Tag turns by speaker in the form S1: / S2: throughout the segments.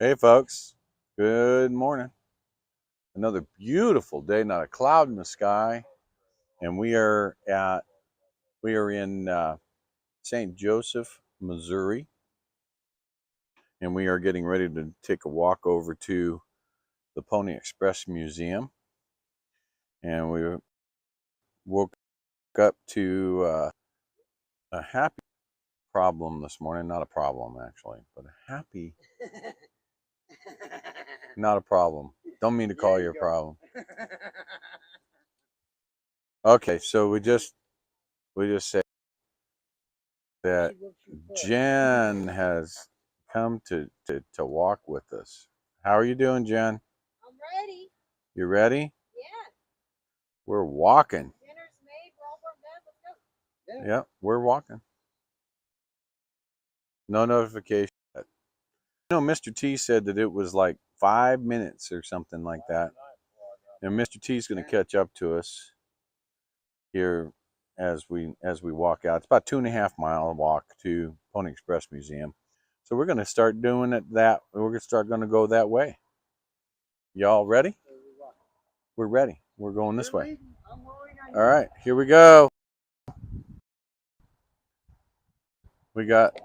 S1: Hey folks, good morning. Another beautiful day, not a cloud in the sky, and we are in St. Joseph, Missouri, and we are getting ready to take a walk over to the Pony Express Museum. And we woke up to a happy problem this morning. Not a problem actually, but a happy, not a problem. Don't mean to call you a problem. Okay, so we just say that Jen has come to walk with us. How are you doing, Jen?
S2: I'm ready.
S1: You ready?
S2: Yeah.
S1: We're walking.
S2: Dinner's made. We're all done. Let's go.
S1: Yep, we're walking. No notification. You know, Mr. T said that it was like 5 minutes or something like that. And Mr. T is going to catch up to us here as we walk out. It's about 2.5 mile walk to Pony Express Museum. So we're going to start doing it that. We're going to go that way. Y'all ready? We're ready. We're going this way. All right, here we go. We got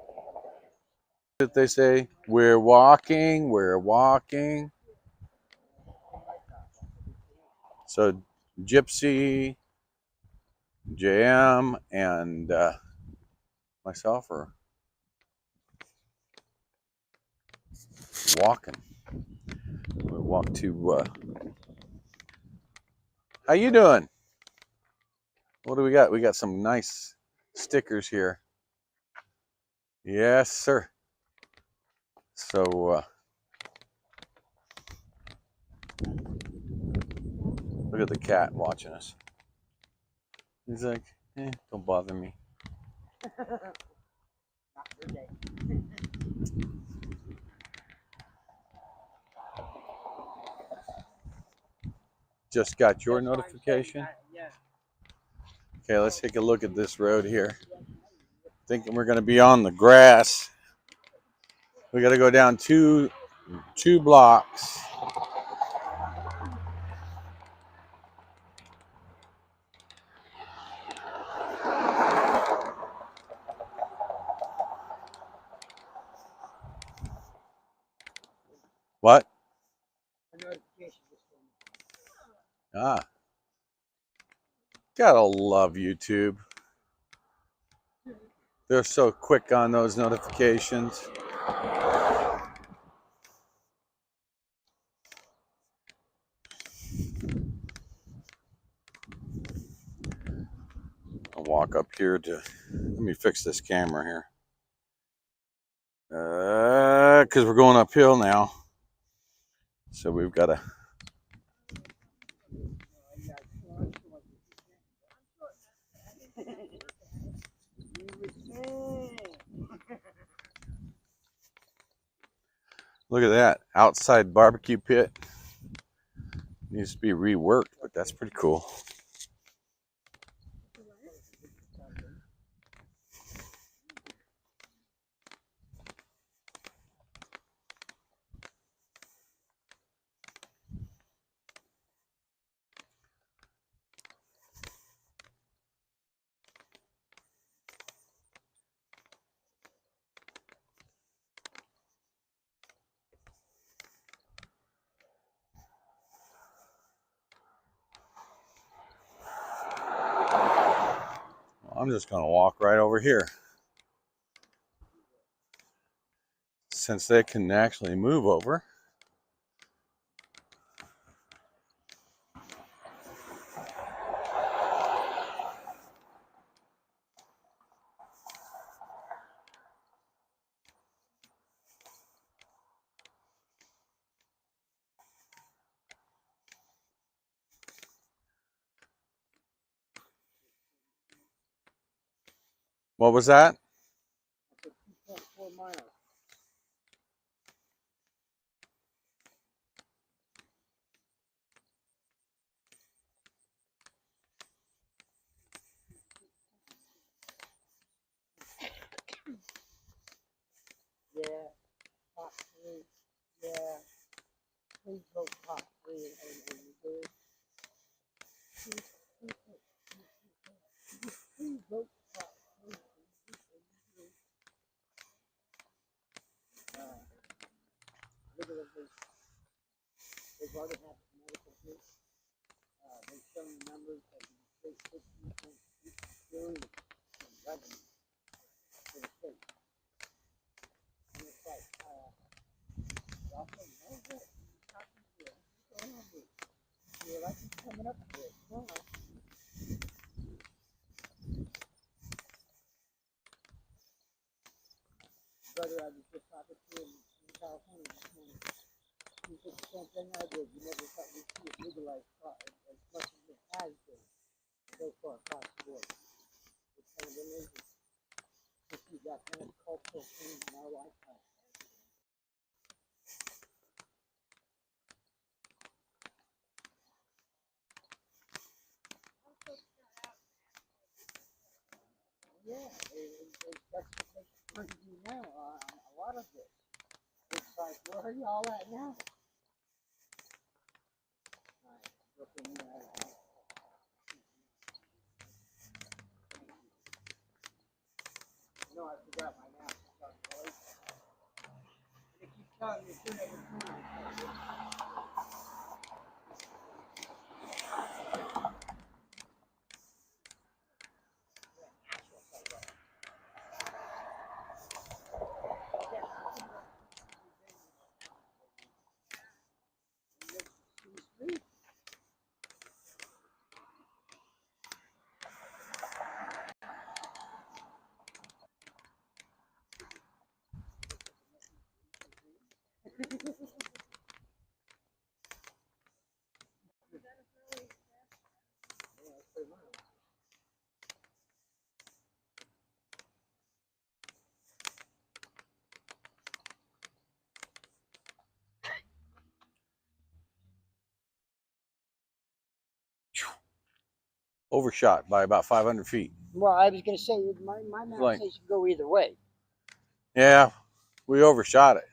S1: what they say. We're walking. We're walking. So Gypsy, JM, and myself are walking. We walk to. How you doing? What do we got? We got some nice stickers here. Yes, sir. So look at the cat watching us. He's like, don't bother me.
S2: Not your day.
S1: Just got your notification?
S2: Yeah.
S1: Okay, let's take a look at this road here. Thinking we're going to be on the grass. We got to go down two blocks. What? Ah. Gotta love YouTube. They're so quick on those notifications. I'll walk up here to, let me fix this camera here. Because we're going uphill now. So we've got to. Look at that. Outside barbecue pit. Needs to be reworked, but that's pretty cool. I'm just going to walk right over here. Since they can actually move over. What was that?
S2: 2.4 miles. Yeah. Yeah. They've already had medical group. They've shown the numbers that the state 15.2 billion in revenue for the state. And it's like, y'all say, no, what? You're talking to us. What's going on here? Your election's coming up here. Come on. Brother, I was just talking to him in California this morning. He said the same thing I did. You never thought we'd see it legalized as much as it has been so far across the board. It's kind of amazing to see that kind of cultural change in our lifetime. Yeah, that's what makes it fun to do now. A lot of it. It's like, where are y'all at now? No, I forgot my map. It keeps telling me soon every time.
S1: Overshot by about 500 feet.
S2: Well, I was going to say, my map
S1: Like-
S2: says you can go either way.
S1: Yeah, we overshot it.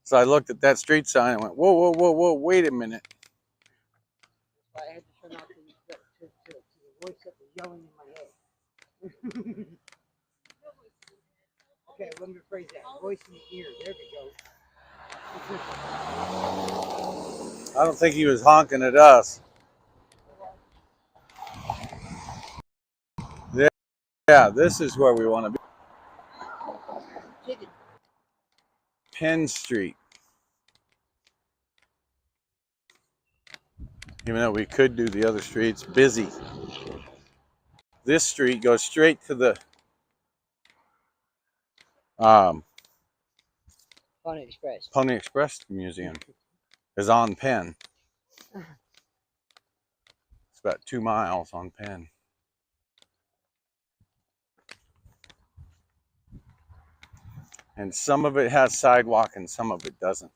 S1: So I looked at that street sign and went, whoa, whoa, whoa, whoa, wait a minute.
S2: I had to turn off to the voice that was yelling in my head. Okay, let me rephrase that. Voice in the ear. There we go.
S1: I don't think he was honking at us. Yeah, this is where we want to be. Penn Street. Even though we could do the other streets, busy. This street goes straight to the
S2: Pony Express.
S1: Pony Express Museum. Is on Penn. It's about 2 miles on Penn. And some of it has sidewalk and some of it doesn't.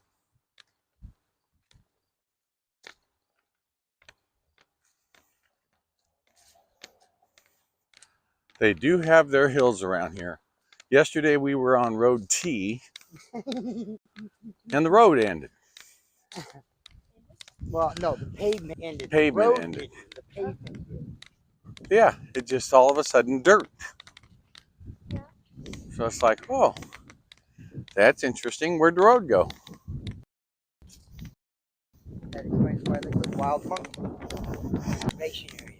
S1: They do have their hills around here. Yesterday we were on Road T and the road ended.
S2: Well, no, the pavement ended.
S1: Pavement
S2: the road
S1: ended.
S2: Didn't. The pavement did.
S1: Yeah, it just all of a sudden dirt. So it's like, oh, that's interesting. Where'd the road go?
S2: That explains why they put wild monkey conservation area.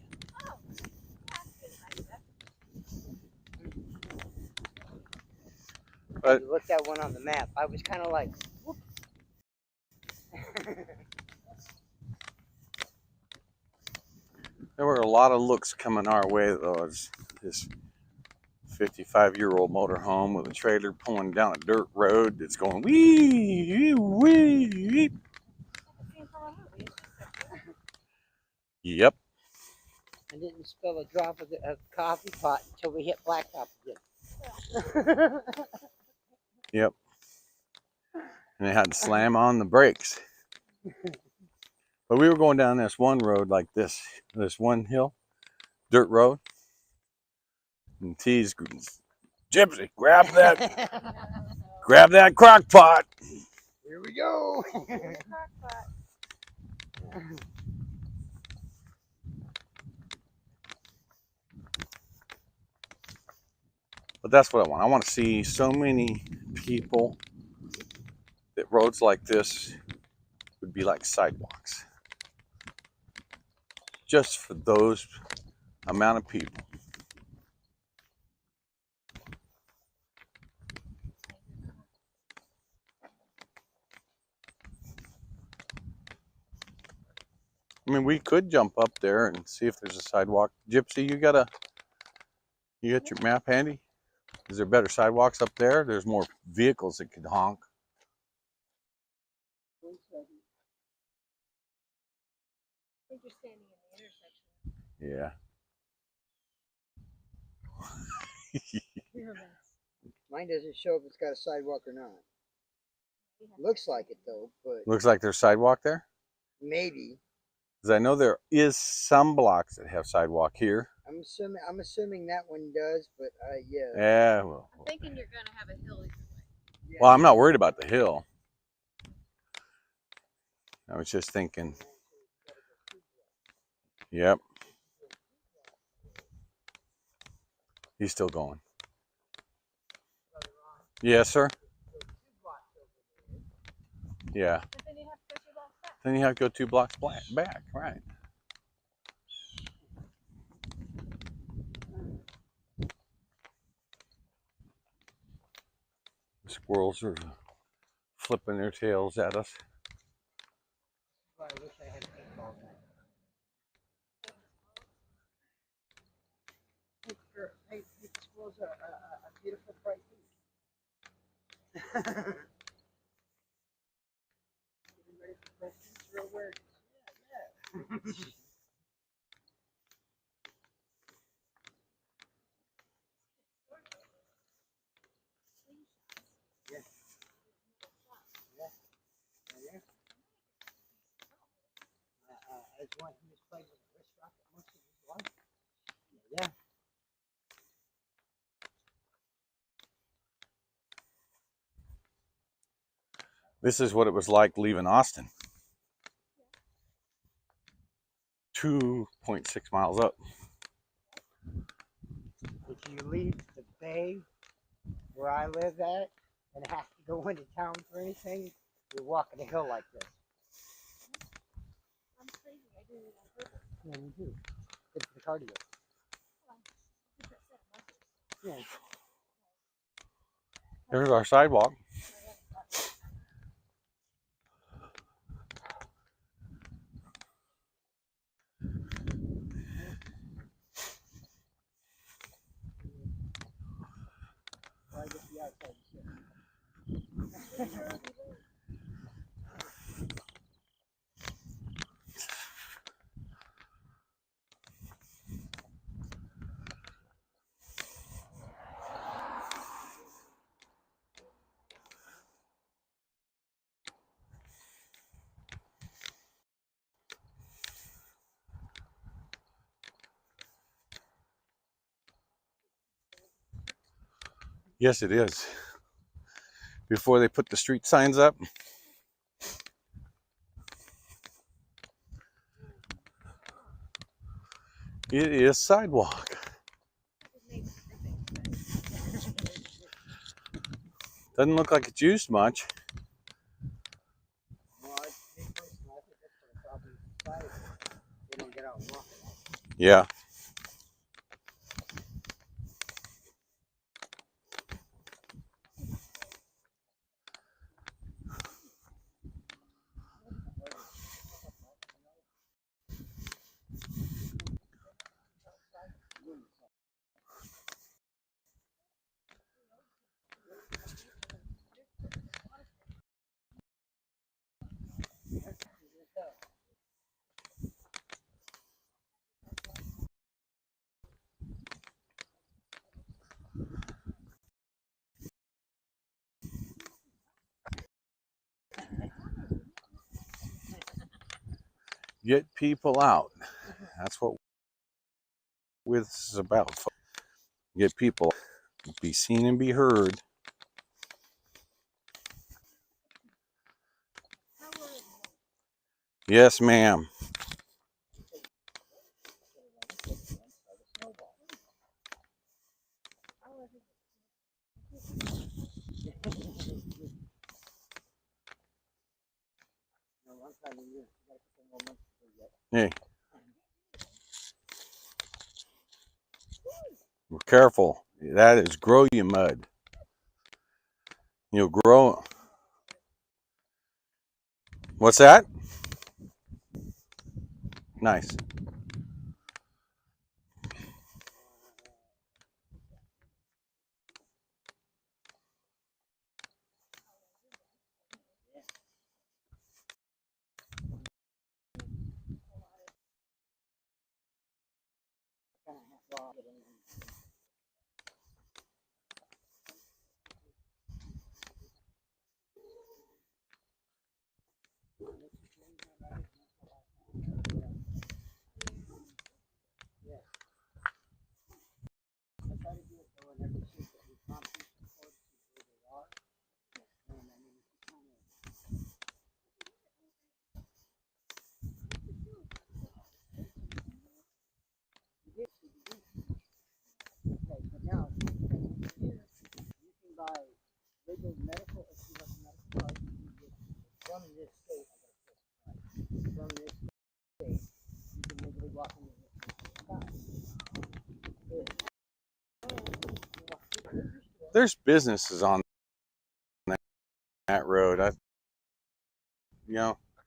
S1: But
S2: you looked at one on the map. I was kind of like, whoop.
S1: there were a lot of looks coming our way, though. As this 55-year-old motorhome with a trailer pulling down a dirt road that's going wee, wee, wee. Yep.
S2: I didn't spill a drop of the coffee pot until we hit blacktop again.
S1: Yep. And they had to slam on the brakes. But we were going down this one road like this one hill, dirt road. And T's, Gypsy, grab that crock pot.
S2: Here we go.
S1: But that's what I want. I want to see so many people that roads like this would be like sidewalks. Just for those amount of people. I mean, we could jump up there and see if there's a sidewalk. Gypsy, you got your map handy? Is there better sidewalks up there? There's more vehicles that could honk.
S2: One second.
S3: I think you're standing in the intersection.
S1: Yeah.
S3: You're a mess.
S2: Mine doesn't show if it's got a sidewalk or not. Looks like it though, but
S1: Looks like there's sidewalk there.
S2: maybe.
S1: Because I know there is some blocks that have sidewalk here.
S2: I'm assuming that one does, but yeah.
S1: Yeah, well,
S3: I'm thinking you're gonna have a hill either way.
S2: Yeah.
S1: well, I'm not worried about the hill. I was just thinking. Yep. He's still going. Yes, sir. Yeah.
S3: But then you have to go 2 blocks back.
S1: Then you have to go 2 blocks back, right? The squirrels are flipping their tails at us.
S2: I wish I had paintball gun. Hey, the squirrels are a beautiful bright pink. Ready for questions? Real weird. Yeah. Yeah. Yeah. As one who has played with a wrist rocket most of his life. Yeah.
S1: This is what it was like leaving Austin. 2.6 miles up.
S2: If you leave the bay where I live at and have to go into town for anything, you're walking a hill like this.
S3: I'm crazy. I do it on purpose.
S2: Yeah, me too. Good for the cardio.
S3: Different set of muscles.
S2: Yeah.
S1: There's our sidewalk.
S2: Well, I guess the outside is
S1: Yes, it is. Before they put the street signs up. It is sidewalk. Doesn't look like it's used much.
S2: well, I think that's what the problem is. Society. They don't get out and walk it.
S1: Yeah. Get people out. That's what this is about. Get people be seen and be heard. Yes, ma'am.
S2: No, one time a year. You got a couple more months to do yet.
S1: Hey, be careful. That is grow you mud. You'll grow. What's that? Nice.
S2: Kind of half raw, but anyway. Yeah. I try to do it though in every shoot that we competition for to see where they are. And I mean, it's kind of. You did, you did. Okay, but now you can buy legal medical if you want the medical card. You get from this state. I gotta say, right? From this state, you can legally walk into this state.
S1: There's businesses on that road.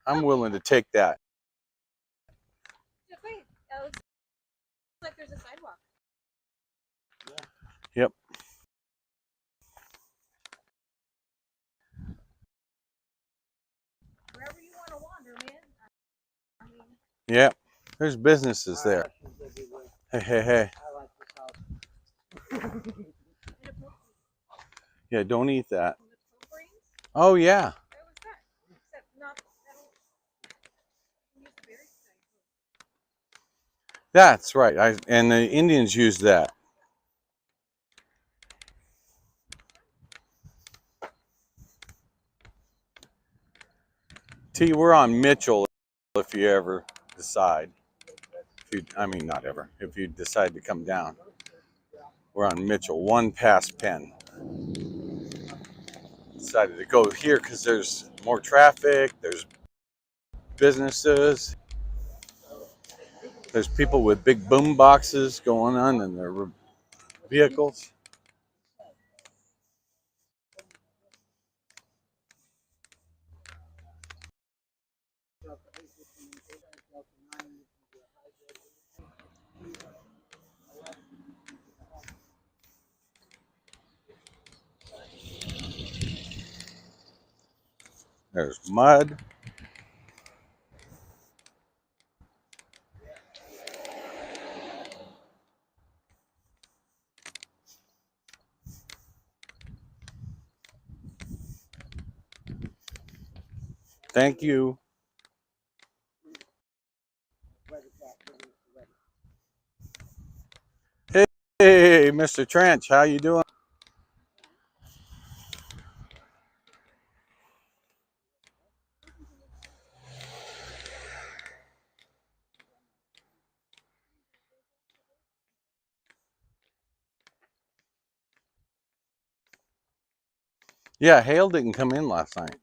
S1: I'm willing to take that.
S3: Just wait. It looks like there's a sidewalk.
S1: Yep.
S3: Wherever you want to wander, man. I mean,
S1: Yep. There's businesses there. Hey, hey, hey.
S2: I like this house.
S1: Yeah, don't eat that.
S3: the potpourri,
S1: Oh, yeah.
S3: that was that. Except not, I don't use the berries today.
S1: That's right. And the Indians used that. T, we're on Mitchell if you ever decide. I mean, not ever. If you decide to come down. We're on Mitchell, one past Penn. Decided to go here because there's more traffic, there's businesses, there's people with big boom boxes going on in their vehicles. There's mud. Thank you. Hey, Mr. Trench, how you doing? Yeah, Hale didn't come in last night.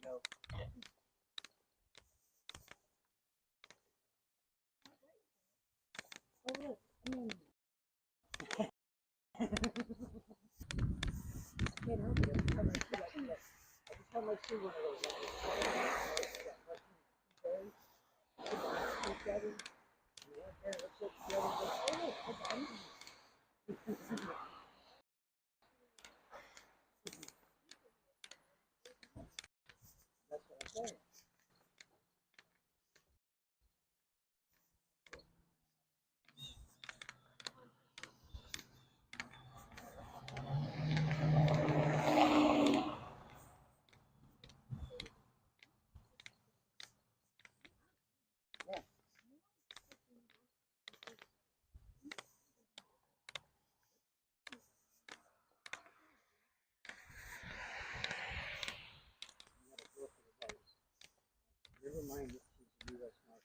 S2: Never mind that she's a U.S. Marshal.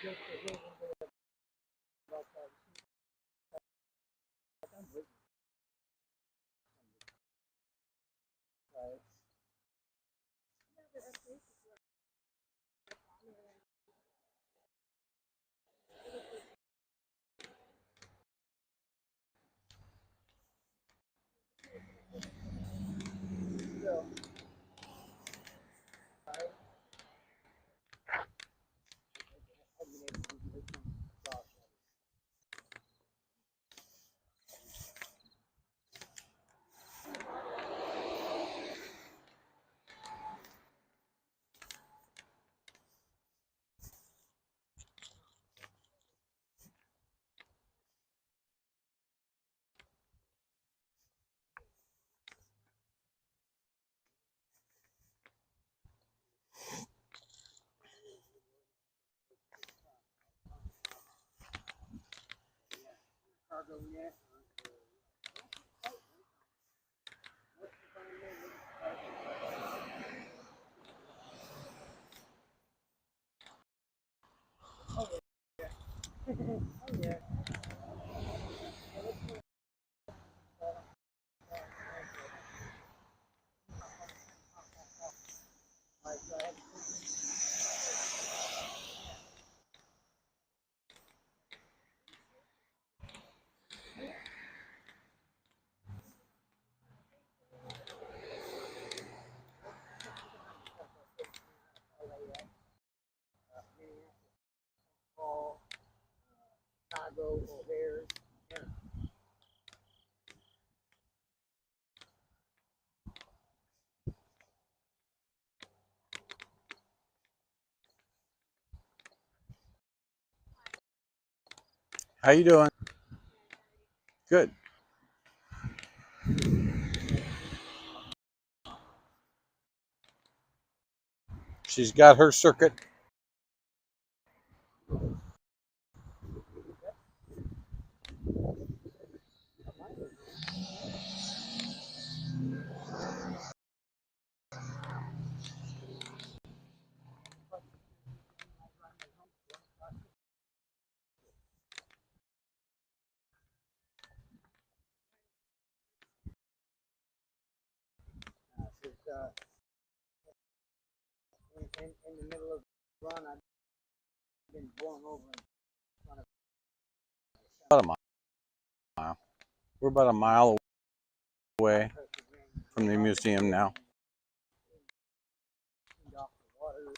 S2: just a little bit about that. I'm with you. Right. So, right. I've been able to do this one across. Cargo net. Oh yeah. All right, so I have to call Chicago, O'Hare. Yeah.
S1: How you doing? Good. She's got her circuit.
S2: It's, in the middle of the run, I've been blown over in front of
S1: About a mile. We're about a mile away from the museum now.
S2: off the water.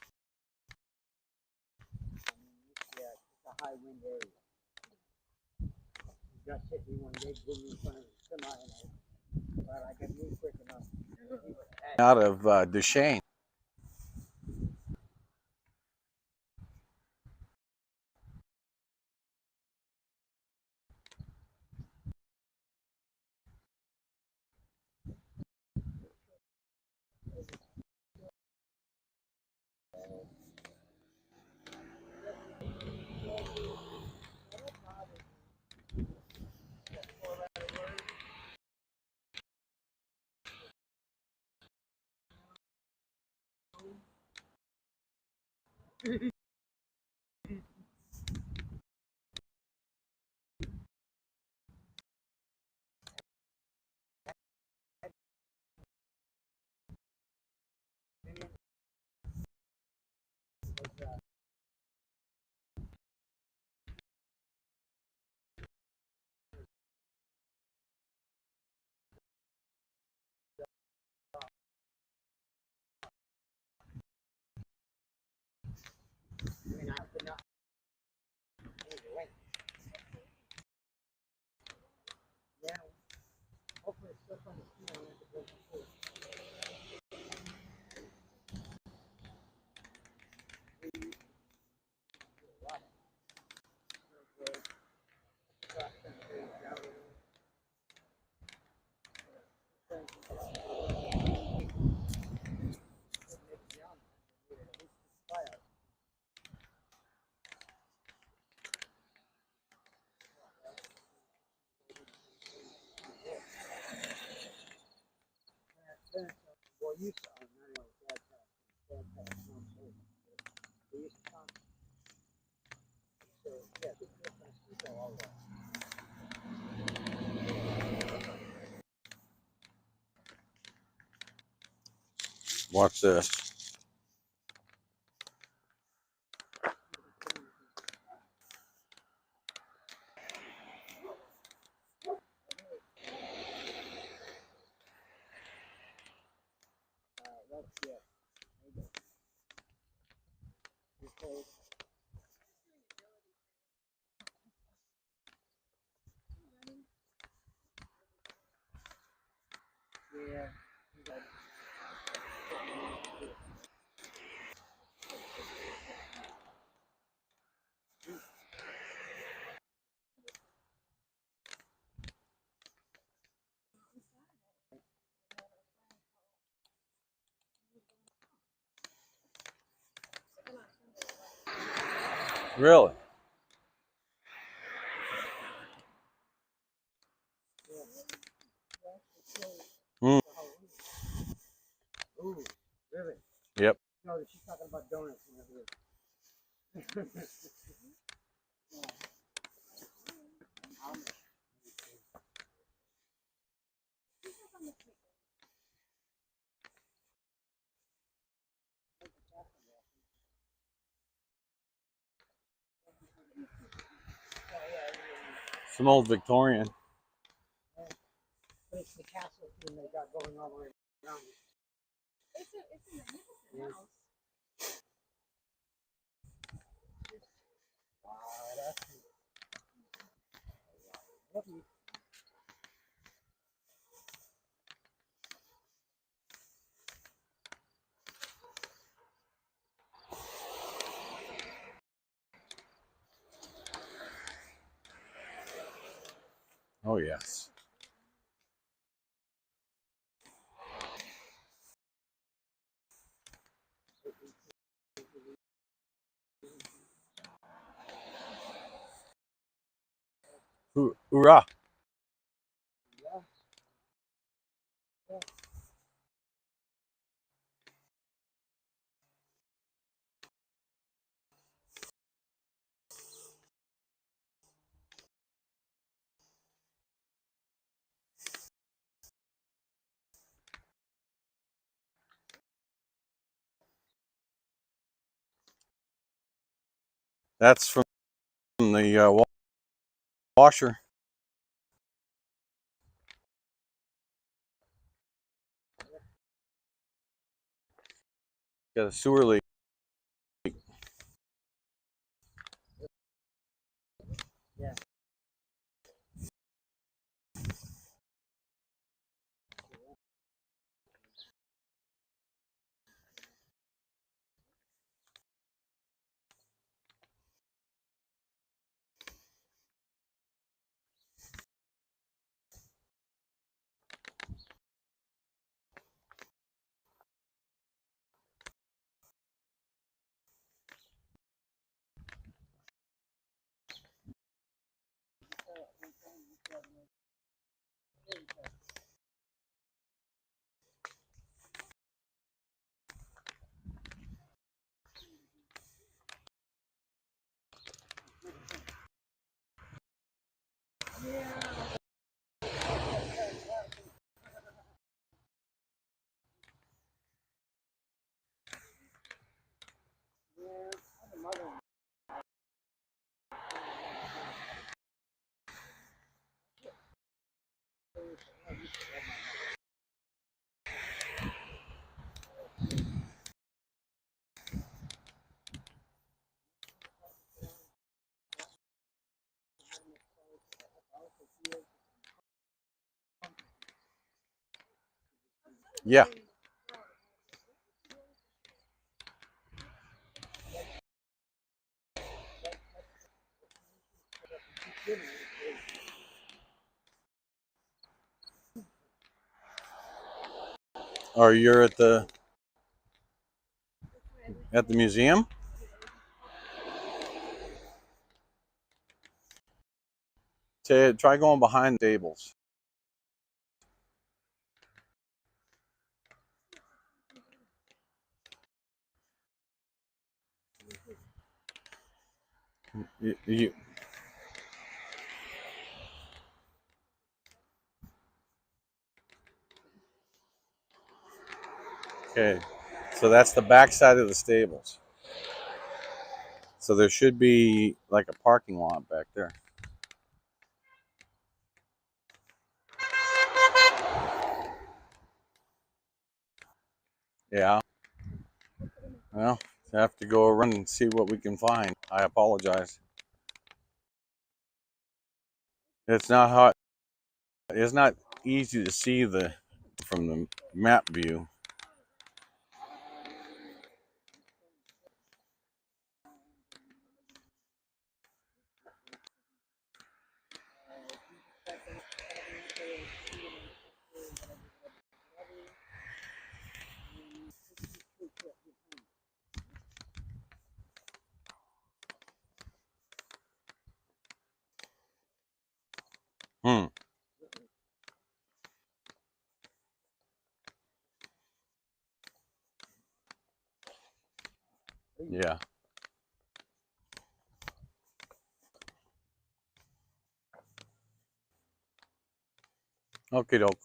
S2: Yeah, it's a high wind area. Just hit me one day, blew me in front of the semi, but I could move quick enough.
S1: Out of Duchesne.
S2: I could not. Yeah, hopefully it's still on the screen. Well, you saw him, I know, Dad passed. Dad passed. He used to come
S1: Watch this.
S2: That's it. Okay. Yeah.
S1: Really? Mm.
S2: Ooh, really?
S1: Yep.
S2: No, she's talking about donuts and everything.
S1: Some old Victorian.
S2: But it's the castle theme they got going all the way around it.
S3: It's a magnificent house.
S2: Wow, that's lovely.
S1: Oh, yes. Hoorah.
S2: Yeah. Yeah.
S1: That's from the washer. Got a sewer leak.
S2: Yeah.
S1: Yeah. Or you're at the museum? Try going behind the tables. Okay. So that's the back side of the stables. So there should be like a parking lot back there. Yeah. Well, I have to go around and see what we can find. I apologize. It's not easy to see from the map view. Hmm. Yeah. Okay, doke.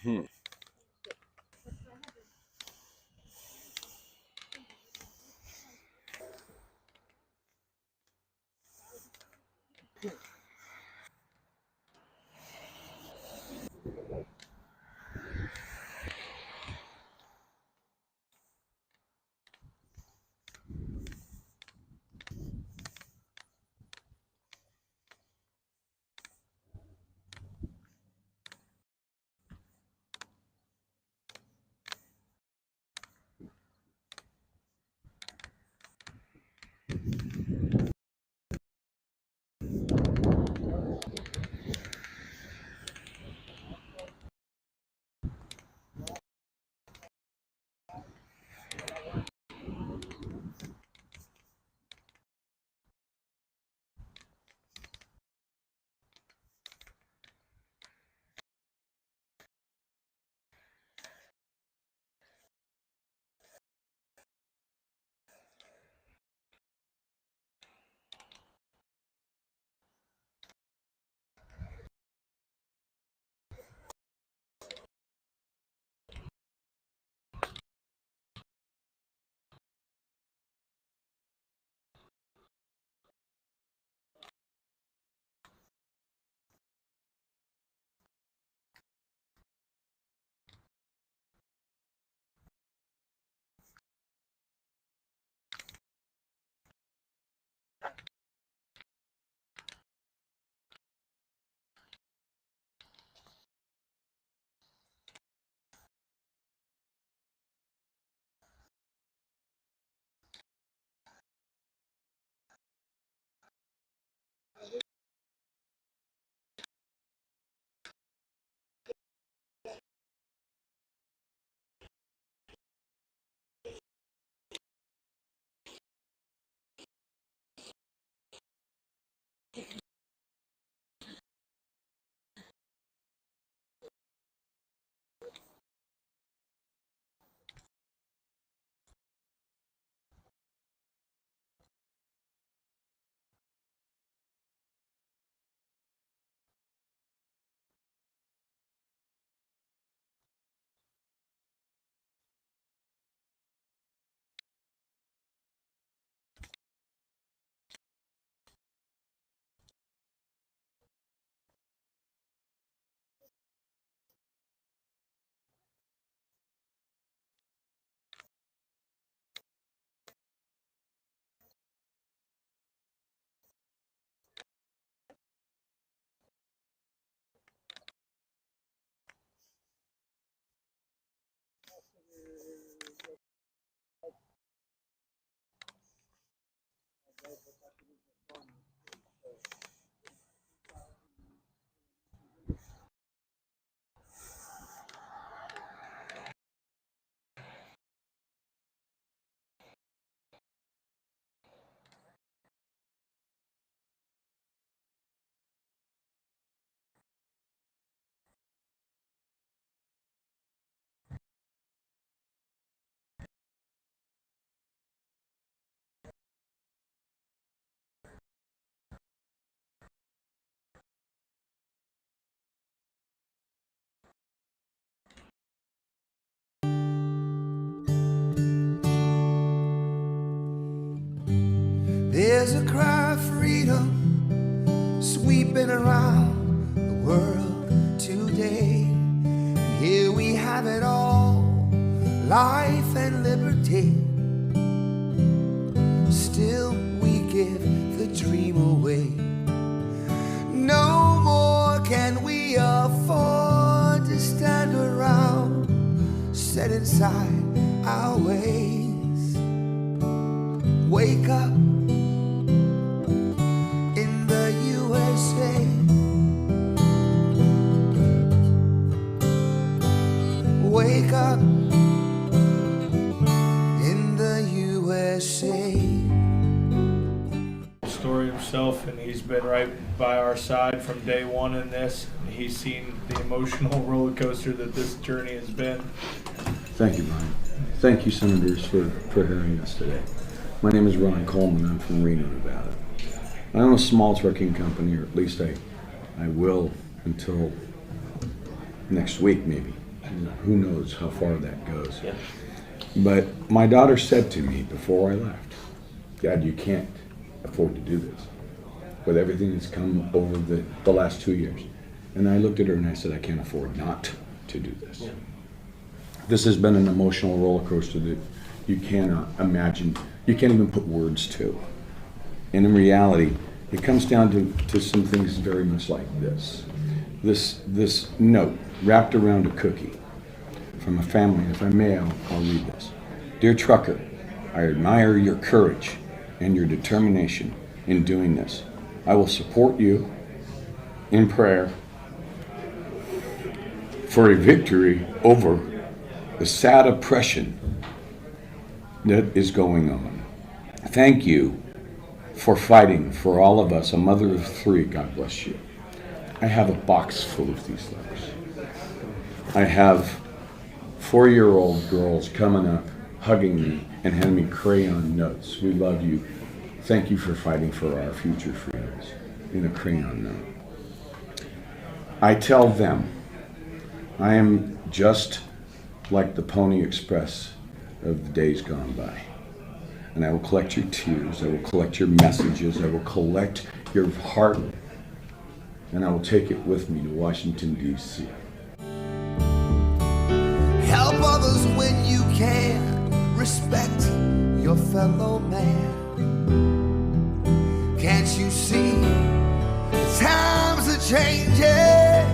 S1: Hmm.
S4: There's a cry of freedom sweeping around the world today. Here we have it all, life and liberty. Still we give the dream away. No more can we afford to stand around, set inside our ways. Wake up in the USA. Wake up in the USA.
S5: Story himself, and he's been right by our side from day one in this. He's seen the emotional roller coaster that this journey has been.
S6: Thank you, Brian. Thank you, Senators, for hearing us today. My name is Ron Coleman. I'm from Reno, Nevada. I own a small trucking company, or at least I will until next week, maybe. Who knows how far that goes.
S7: Yeah.
S6: But my daughter said to me before I left, Dad, you can't afford to do this with everything that's come over the last 2 years. And I looked at her and I said, I can't afford not to do this.
S7: Yeah.
S6: This has been an emotional roller coaster that you cannot imagine, you can't even put words to. And in reality, it comes down to some things very much like this. This note wrapped around a cookie from a family. If I may, I'll read this. Dear trucker, I admire your courage and your determination in doing this. I will support you in prayer for a victory over the sad oppression that is going on. Thank you for fighting for all of us. A mother of 3, God bless you. I have a box full of these letters. I have 4-year-old girls coming up, hugging me, and handing me crayon notes. We love you. Thank you for fighting for our future freedoms. In a crayon note. I tell them, I am just like the Pony Express of the days gone by. And I will collect your tears, I will collect your messages, I will collect your heart, and I will take it with me to Washington, D.C.
S4: Help others when you can. Respect your fellow man. Can't you see the times are changing?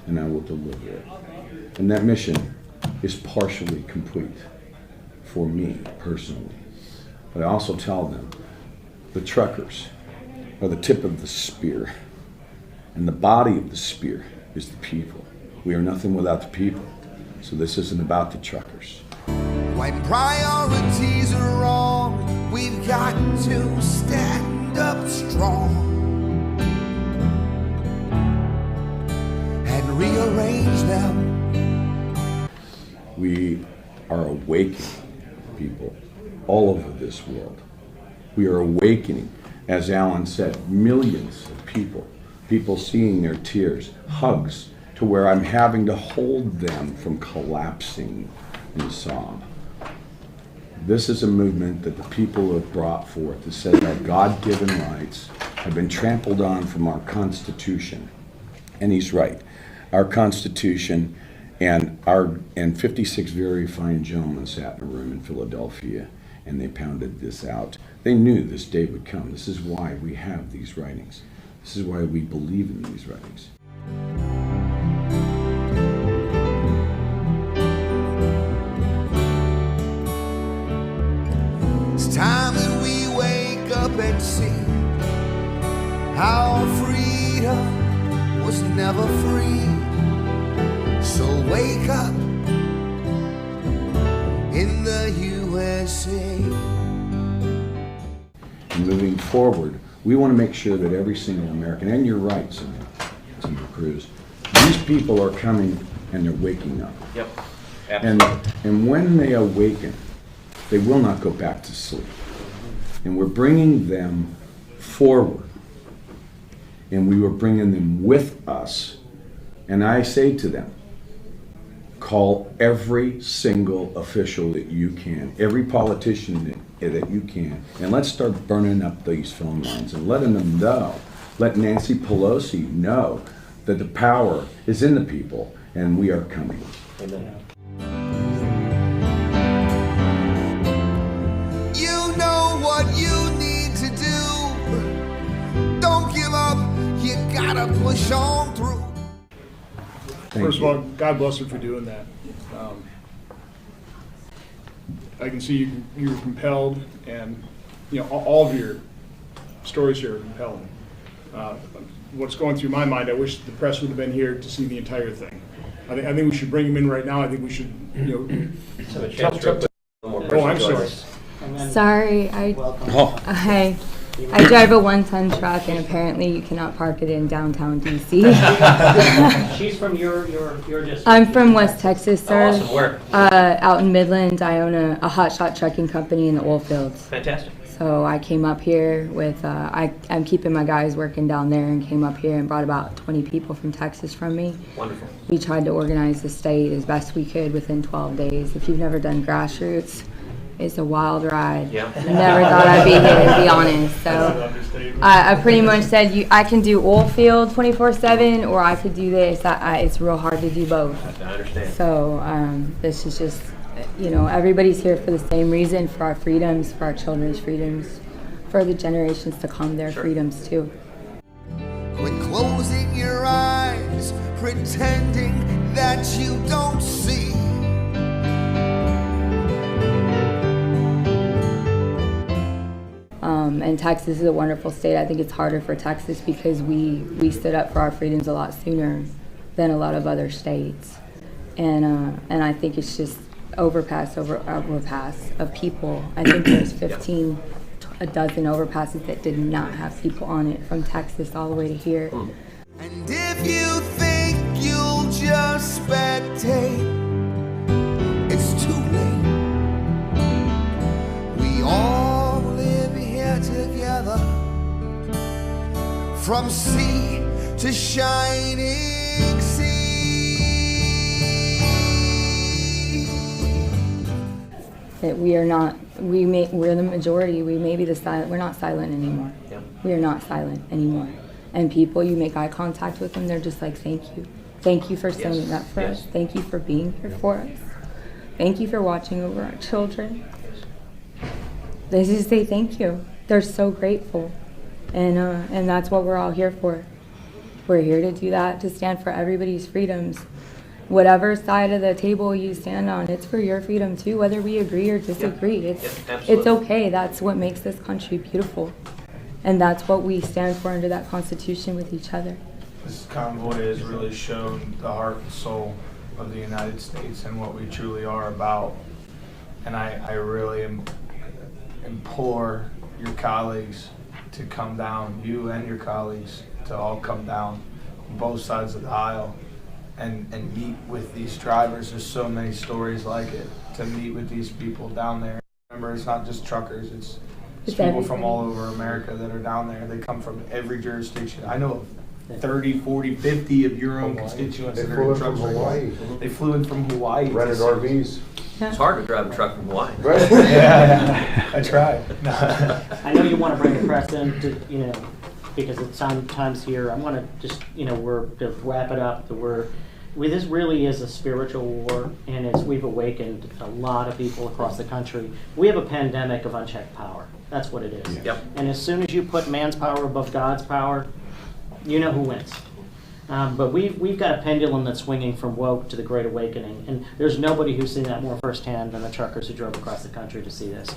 S6: And I will deliver it. And that mission is partially complete for me personally. But I also tell them the truckers are the tip of the spear, and the body of the spear is the people. We are nothing without the people. So this isn't about the truckers.
S4: When priorities are wrong, we've got to stand up strong and rearrange them.
S6: We are awakening people all over this world. We are awakening, as Alan said, millions of people seeing their tears, hugs, to where I'm having to hold them from collapsing in sob. This is a movement that the people have brought forth that says our God-given rights have been trampled on from our Constitution. And he's right. Our Constitution and 56 very fine gentlemen sat in a room in Philadelphia and they pounded this out. They knew this day would come. This is why we have these writings. This is why we believe in these writings.
S4: It's time that we wake up and see our freedom was never free. So wake up in the USA.
S6: And moving forward, we want to make sure that every single American, and you're right, Senator Cruz, these people are coming and they're waking up.
S7: Yep.
S6: And when they awaken, they will not go back to sleep. And we're bringing them forward. And we were bringing them with us. And I say to them, Call every single official that you can, every politician that you can, and let's start burning up these phone lines and letting them know. Let Nancy Pelosi know that the power is in the people and we are coming.
S7: Amen.
S4: You know what you need to do. Don't give up, you gotta push on through.
S6: Thank
S8: First
S6: you.
S8: of all, God bless her for doing that. I can see you're compelled, and all of your stories here are compelling. What's going through my mind, I wish the press would have been here to see the entire thing. I think we should bring him in right now. I think we should,
S7: So a chance for a more
S8: Oh, I'm
S7: personal
S8: sorry.
S9: Sorry, hi. I drive a 1-ton truck, and apparently you cannot park it in downtown DC.
S7: She's from your district.
S9: I'm from West Texas,
S7: Oh,
S9: sir.
S7: awesome. Where?
S9: Out in Midland, I own a hotshot trucking company in the oil fields.
S7: Fantastic.
S9: So I came up here with, I'm keeping my guys working down there, and came up here and brought about 20 people from Texas from me.
S7: Wonderful.
S9: We tried to organize the state as best we could within 12 days. If you've never done grassroots, it's a wild ride.
S7: Yeah.
S9: I never thought I'd be here, to be honest.
S8: That's an
S9: So
S8: understatement.
S9: I pretty much said I can do oil field 24/7, or I could do this. It's real hard to do both.
S7: I understand.
S9: So this is just, everybody's here for the same reason, for our freedoms, for our children's freedoms, for the generations to come, their freedoms too.
S4: Quit closing your eyes, pretending that you don't see.
S9: And Texas is a wonderful state. I think it's harder for Texas because we stood up for our freedoms a lot sooner than a lot of other states. And I think it's just overpass of people. I think there's 15, a dozen overpasses that did not have people on it, from Texas all the way to here.
S4: And if you think you'll just spectate, it's too late. We all live here together, from sea to shining sea.
S9: That we're the majority. We may be the silent. We're not silent anymore.
S7: Yeah.
S9: We are not silent anymore. And people, you make eye contact with them, they're just like, thank you. Thank you for standing up for us. Thank you for being here for us. Thank you for watching over our children. They just say thank you. They're so grateful. And that's what we're all here for. We're here to do that, to stand for everybody's freedoms. Whatever side of the table you stand on, it's for your freedom too, whether we agree or disagree. It's okay. That's what makes this country beautiful. And that's what we stand for under that Constitution with each other.
S5: This convoy has really shown the heart and soul of the United States and what we truly are about. And I really implore your colleagues to come down, you and your colleagues, to all come down on both sides of the aisle and meet with these drivers. There's so many stories like it, to meet with these people down there. Remember, it's not just truckers, it's people
S9: everything.
S5: from all over America that are down there. They come from every jurisdiction. I know of 30, 40, 50 of your own constituents that are in trucks right now. They flew in from Hawaii.
S10: Rented RVs.
S7: It's hard to drive a truck from Hawaii.
S5: Yeah, I tried.
S11: I know you want to bring the press in to, because it's sometimes here. I want to just, we're to wrap it up. This really is a spiritual war, and we've awakened a lot of people across the country. We have a pandemic of unchecked power. That's what it is.
S7: Yep.
S11: And as soon as you put man's power above God's power, you know who wins. But we've got a pendulum that's swinging from woke to the Great Awakening, and there's nobody who's seen that more firsthand than the truckers who drove across the country to see this.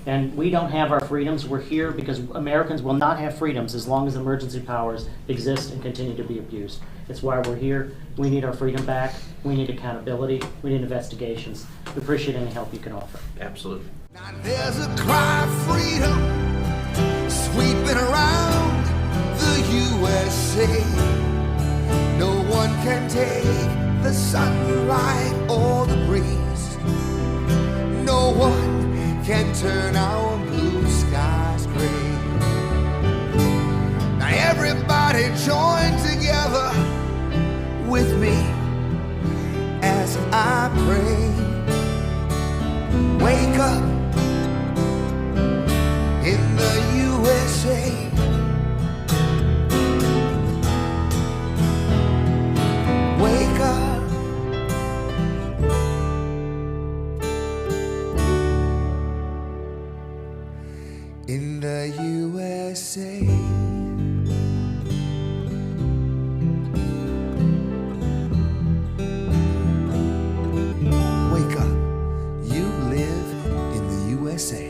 S11: And we don't have our freedoms. We're here because Americans will not have freedoms as long as emergency powers exist and continue to be abused. It's why we're here. We need our freedom back. We need accountability. We need investigations. We appreciate any help you can offer.
S7: Absolutely.
S4: Now there's a cry of freedom sweeping around the USA. No one can take the sunlight or the breeze. No one can turn our blue skies gray. Now everybody join together with me as I pray. Wake up in the USA. Wake up. In the USA. Wake up. You live in the USA.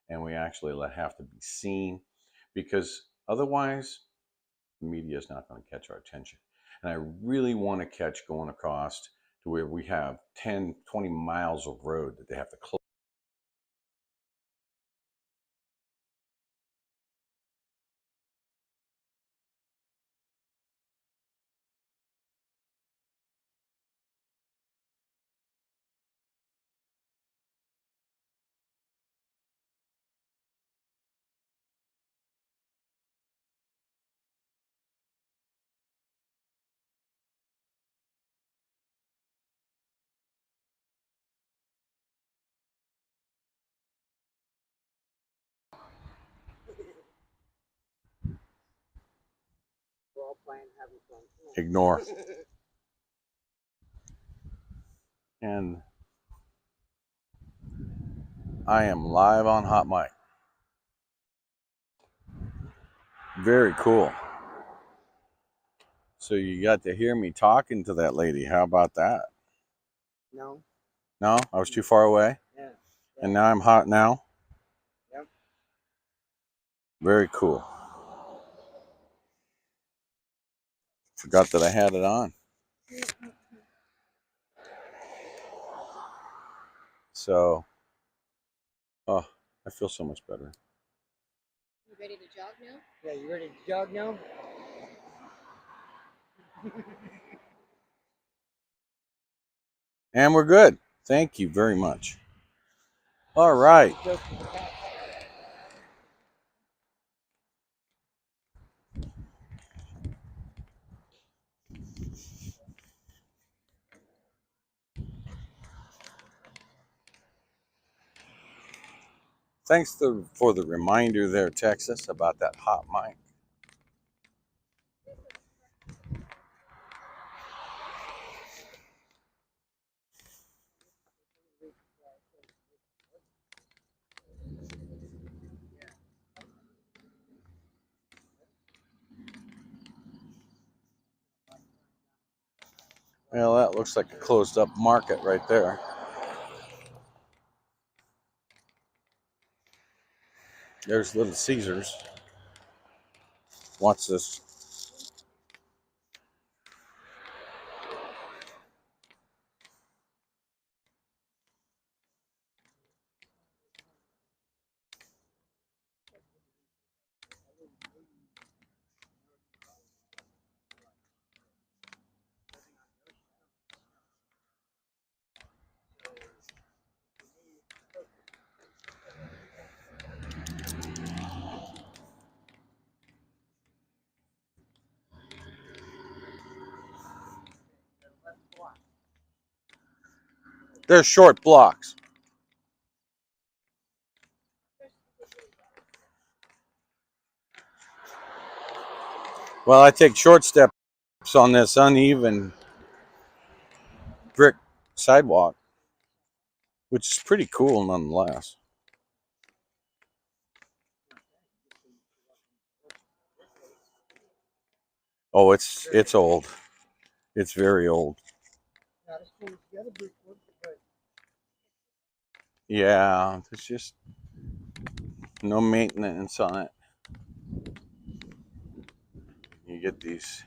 S1: And we actually have to be seen, because otherwise the media is not going to catch our attention. And I really want to catch going across to where we have 10, 20 miles of road that they have to close.
S2: We're all playing, having fun.
S1: Ignore. And I am live on Hot Mic. Very cool. So you got to hear me talking to that lady. How about that?
S2: No.
S1: No, I was too far away.
S2: Yeah.
S1: And now I'm hot now.
S2: Yep.
S1: Very cool. Forgot that I had it on. So, oh, I feel so much better.
S3: You ready to jog now?
S2: Yeah, you ready to jog now?
S1: And we're good. Thank you very much. All right. Thanks for the reminder there, Texas, about that hot mic. Well, that looks like a closed up market right there. There's Little Caesars. Watch this. They're short blocks. Well, I take short steps on this uneven brick sidewalk, which is pretty cool nonetheless. Oh, it's old. It's very old.
S2: Not as cool as the other brick wood, but
S1: Yeah, there's just no maintenance on it. You get these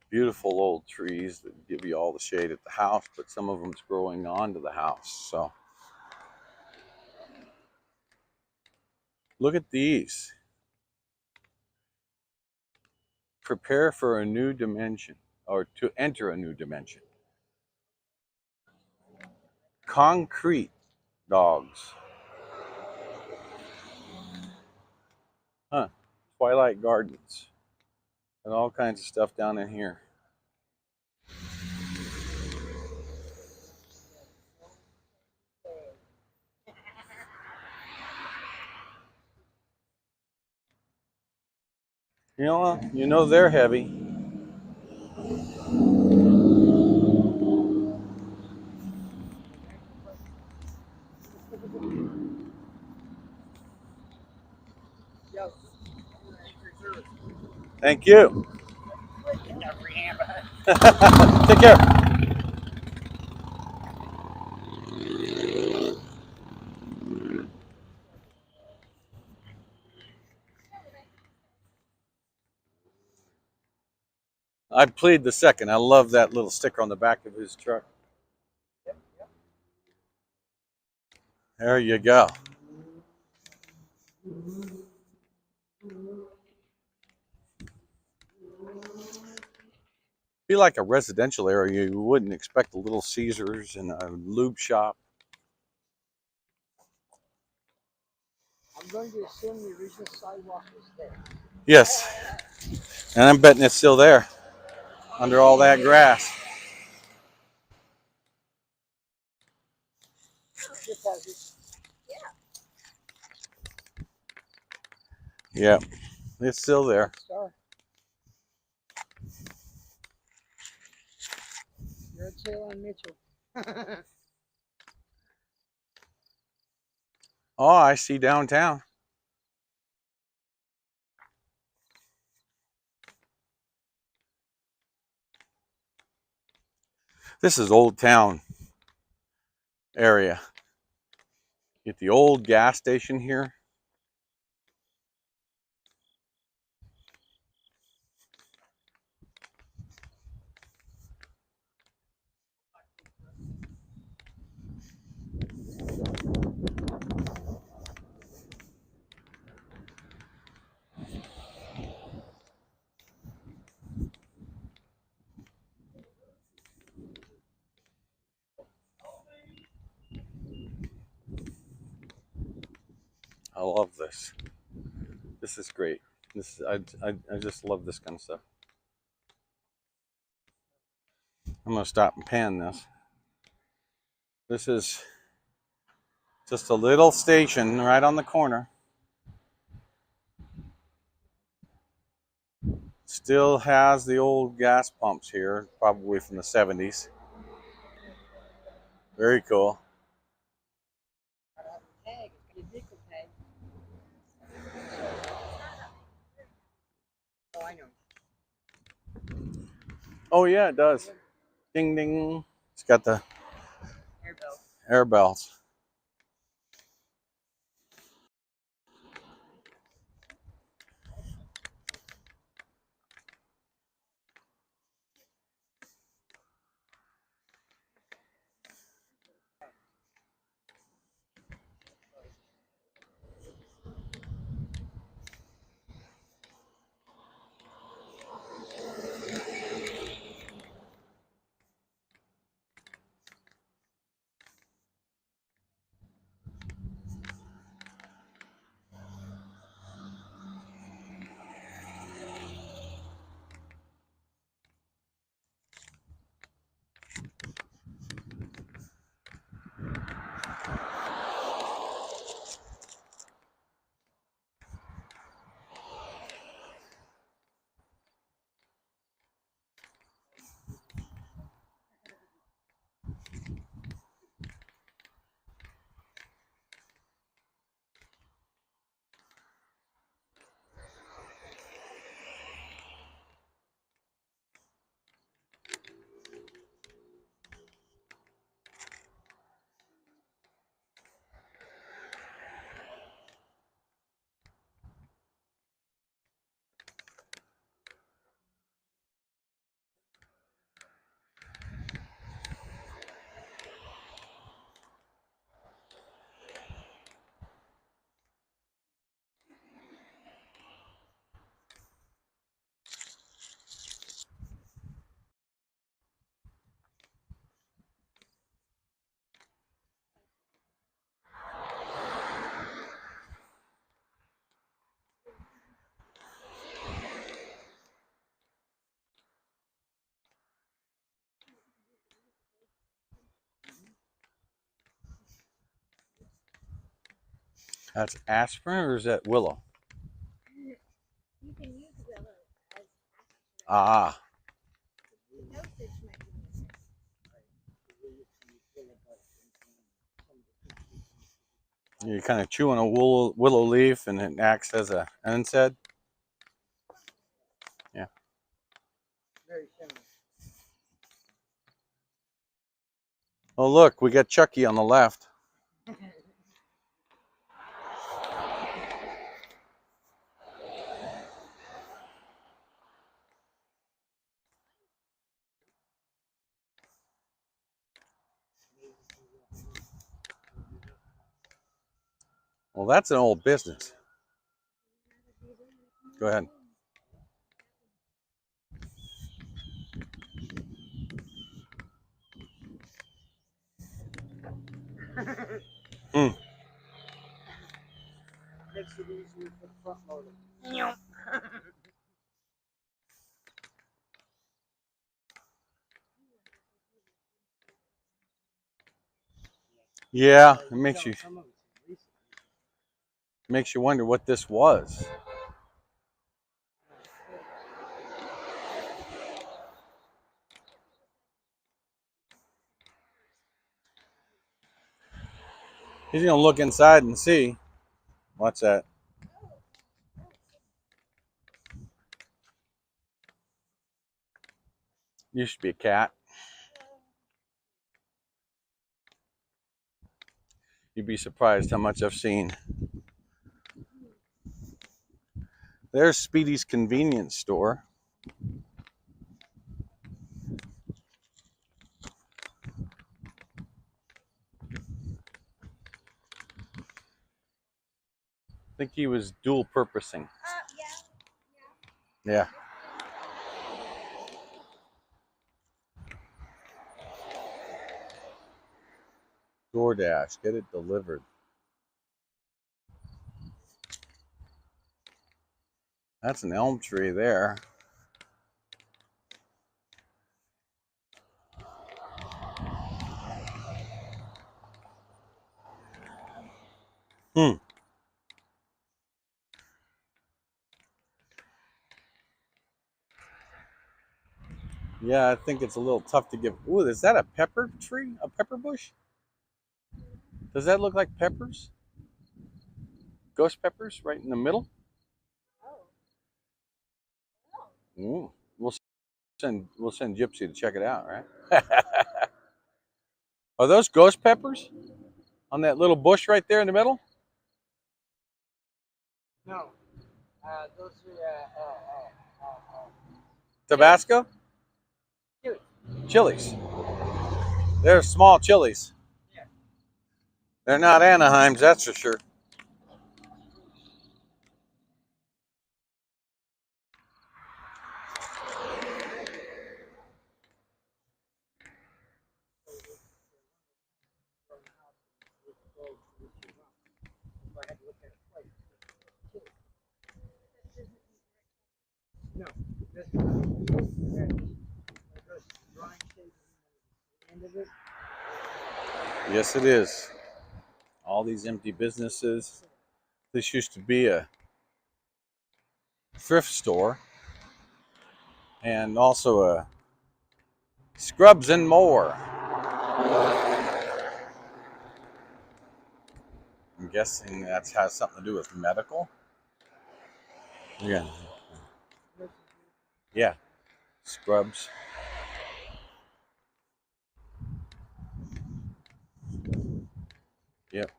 S1: beautiful old trees that give you all the shade at the house, but some of them's growing onto the house. So look at these. Prepare for a new dimension, or to enter a new dimension. Concrete dogs. Huh. Twilight Gardens. And all kinds of stuff down in here. You know they're heavy. Thank you. Take care. I plead the second. I love that little sticker on the back of his truck. There you go. Be like a residential area. You wouldn't expect a little Caesars and a lube shop.
S2: I'm going to assume the original sidewalk was there.
S1: Yes. And I'm betting it's still there under all that grass.
S2: Just has it.
S1: Yeah, it's still there.
S2: Star. You're a tail on Mitchell.
S1: Oh, I see downtown. This is Old Town area. Get the old gas station here. I love this. This is great. This is, I just love this kind of stuff. I'm gonna stop and pan this. This is just a little station right on the corner. Still has the old gas pumps here, probably from the 70s. Very cool.
S2: Tag, your vehicle tag. Oh, I know.
S1: Oh yeah, it does. Ding ding. It's got the
S2: Air belt.
S1: air bells. That's aspirin or is that willow?
S3: You can use willow as
S1: Ah,
S3: the dosage might be different.
S1: you kind of chew on a willow leaf and it acts as a NSAID. Yeah.
S2: Very similar.
S1: Oh, look, we got Chucky on the left. Well, that's an old business. Go ahead. Hmm.
S2: Makes it easier for the front loader.
S1: Yeah, it makes you wonder what this was. He's gonna look inside and see. What's that? Used to be a cat. You'd be surprised how much I've seen. There's Speedy's convenience store. I think he was dual purposing. Yeah. DoorDash, get it delivered. That's an elm tree there. Hmm. Yeah, I think it's a little tough to give. Ooh, is that a pepper tree? A pepper bush? Does that look like peppers? Ghost peppers right in the middle? Ooh. We'll send Gypsy to check it out, right? Are those ghost peppers on that little bush right there in the middle?
S2: No. Those are
S1: Tabasco?
S2: chili.
S1: Chilies. They're small chilies.
S2: Yeah.
S1: They're not Anaheims, that's for sure.
S2: No. This one. Drawing shape end of it.
S1: Yes, it is. All these empty businesses. This used to be a thrift store and also a Scrubs and More. I'm guessing that has something to do with medical. Yeah. Yeah. Scrubs. Yep.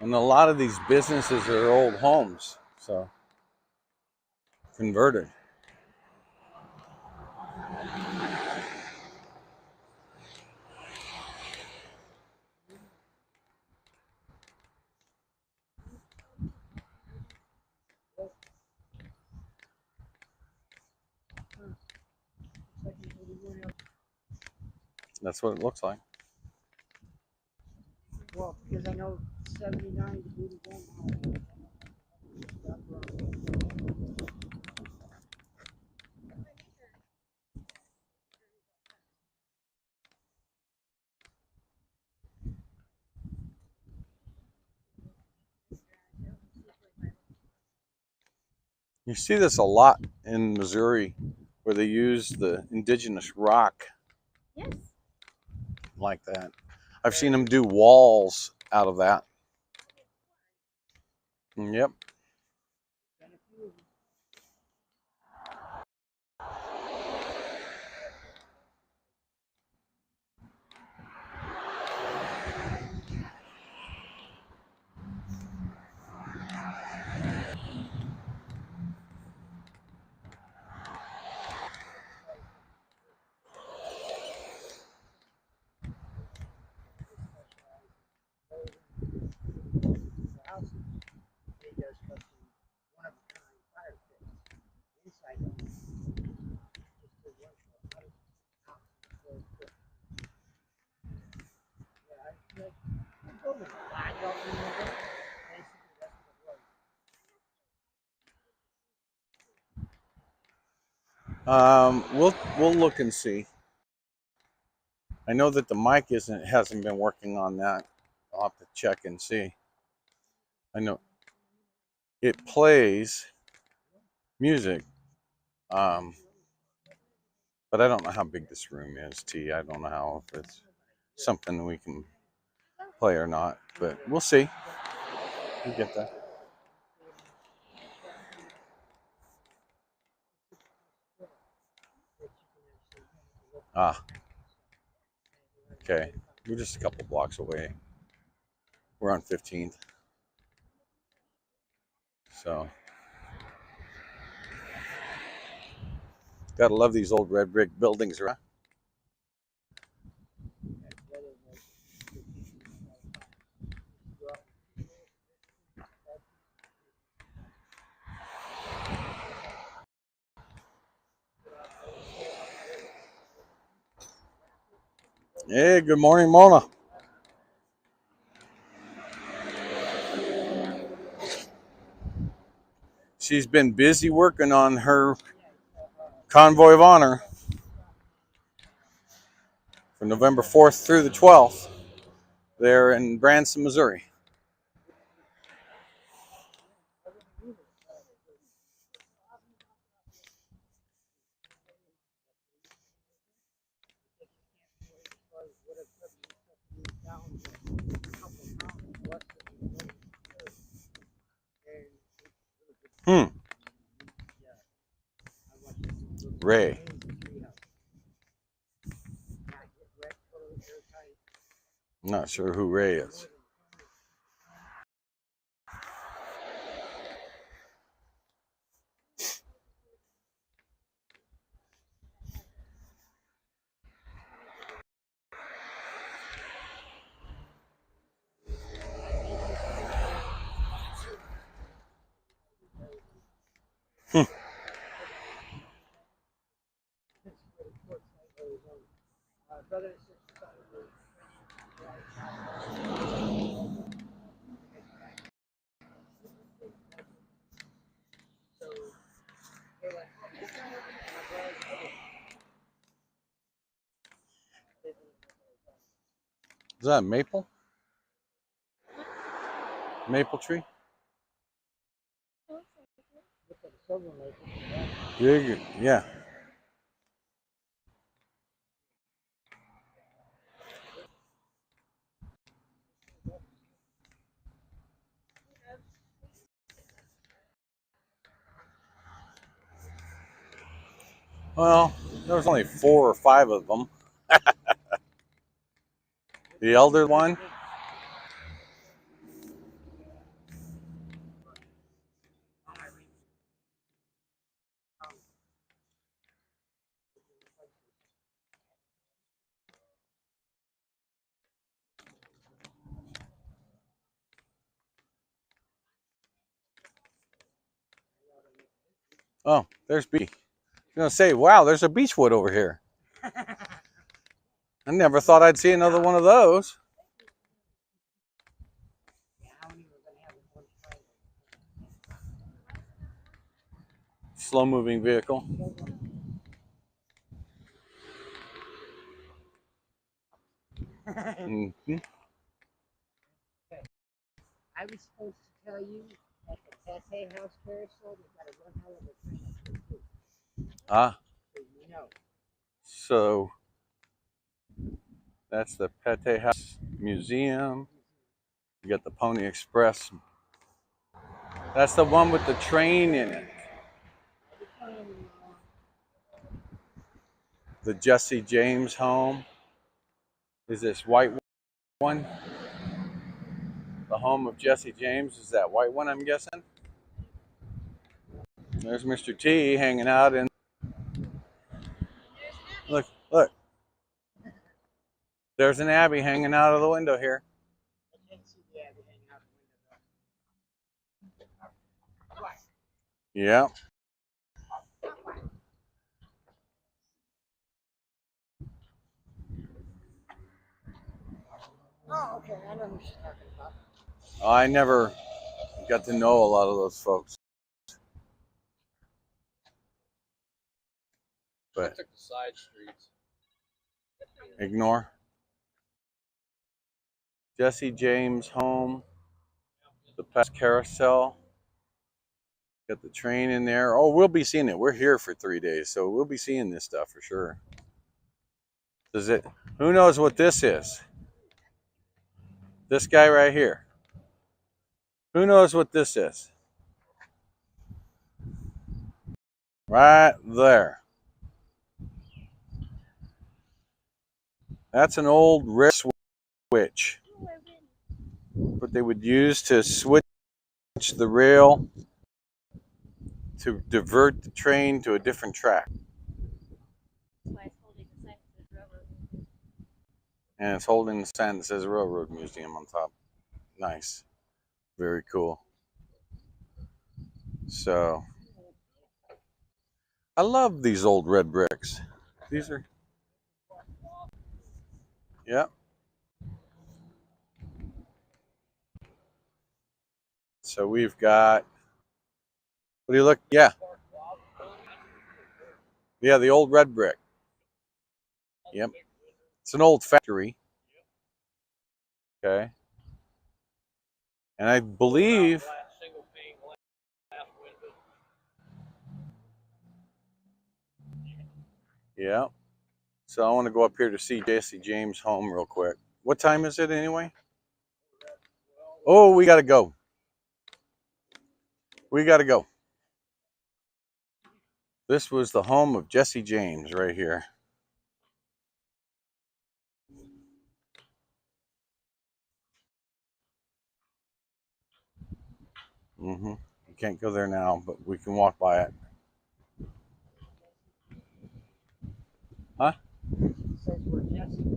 S1: And a lot of these businesses are old homes, so converted. That's what it looks like.
S2: Well, because I know 79 to 81
S1: You see this a lot in Missouri where they use the indigenous rock
S3: Yes.
S1: like that. I've seen them do walls out of that. Yep. We'll look and see. I know that the mic hasn't been working on that. I'll have to check and see. I know it plays music, but I don't know how big this room is. I don't know how if it's something we can play or not, but we'll see. We'll get that. Ah, okay. We're just a couple blocks away. We're on 15th. So, gotta love these old red brick buildings, right? Hey, good morning, Mona. She's been busy working on her convoy of honor from November 4th through the 12th there in Branson, Missouri. Ray. I'm not sure who Ray is. Is that a maple? Maple tree? Yeah. Well, there was only 4 or 5 of them. The elder one? Oh, there's B. I'm gonna say, wow, there's a beechwood over here. I never thought I'd see another one of those. Slow moving vehicle. Mm-hmm.
S2: I was supposed to tell you at the Pate House carousel, they got a one hell of a train up there too.
S1: Ah,
S2: So you know.
S1: so that's the Pate House Museum. You got the Pony Express. That's the one with the train in it. The Jesse James home is this white one. The home of Jesse James is that white one, I'm guessing. There's Mr. T hanging out in. Look, look. There's an Abby hanging out of the window here.
S2: I can't see the Abby hanging out the window though.
S1: Yeah.
S2: Oh, okay, I know who she's talking about.
S1: I never got to know a lot of those folks. But
S7: took the side streets.
S1: ignore. Jesse James home. The past carousel. Got the train in there. Oh, we'll be seeing it. We're here for 3 days, so we'll be seeing this stuff for sure. Does it? Who knows what this is? This guy right here. Who knows what this is? Right there. That's an old wrist switch. What they would use to switch the rail to divert the train to a different track. And it's holding the sign that says Railroad Museum on top. Nice. Very cool. So, I love these old red bricks. These are, yeah. So we've got, what do you look, yeah. Yeah, the old red brick. Yep. It's an old factory. Okay. And I believe, yeah. So I want to go up here to see Jesse James home real quick. What time is it anyway? Oh, we got to go. We got to go. This was the home of Jesse James right here. You can't go there now, but we can walk by it. Huh?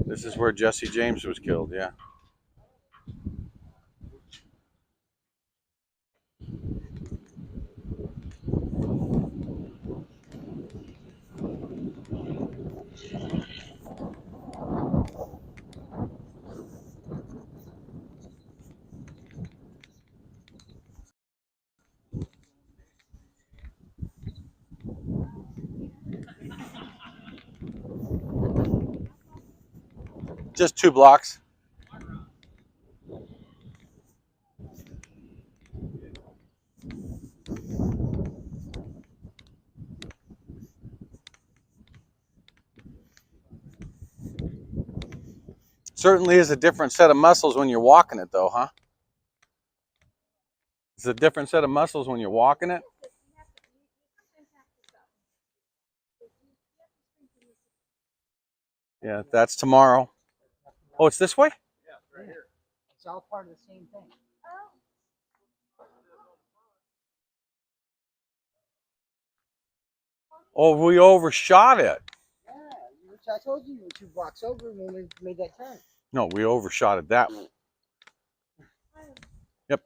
S1: This is where Jesse James was killed, yeah. Just 2 blocks. Certainly is a different set of muscles when you're walking it, though, huh? It's a different set of muscles when you're walking it. Yeah, that's tomorrow. Oh, it's this way?
S2: Yeah, right here. It's all part of the same thing.
S1: Oh, we overshot it.
S2: Yeah, which I told you were 2 blocks over when we made that turn.
S1: No, we overshot it that way. Yep.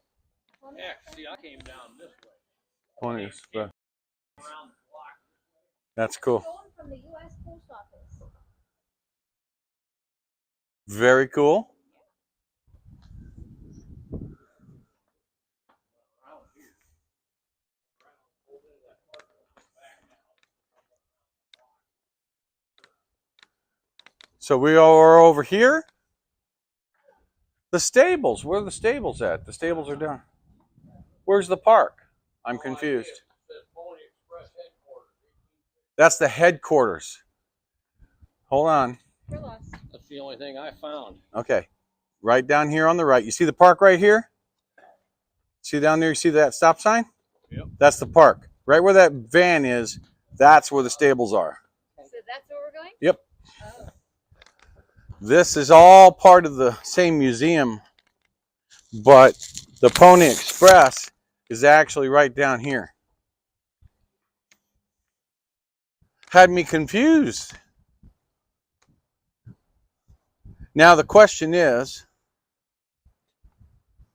S7: Yeah, see, I came down this way.
S1: 20.
S7: Around the block.
S1: That's cool.
S3: From the U.S. Post Office.
S1: Very cool. So we are over here. The stables. Where are the stables at? The stables are down. Where's the park? I'm confused.
S7: It says Pony Express headquarters.
S1: That's the headquarters. Hold on.
S3: We're lost.
S7: That's the only thing I found.
S1: Okay. Right down here on the right. You see the park right here? See down there, you see that stop sign?
S7: Yep.
S1: That's the park. Right where that van is, that's where the stables are.
S3: So that's where we're going?
S1: Yep.
S3: Oh.
S1: This is all part of the same museum, but the Pony Express is actually right down here. Had me confused. Now the question is,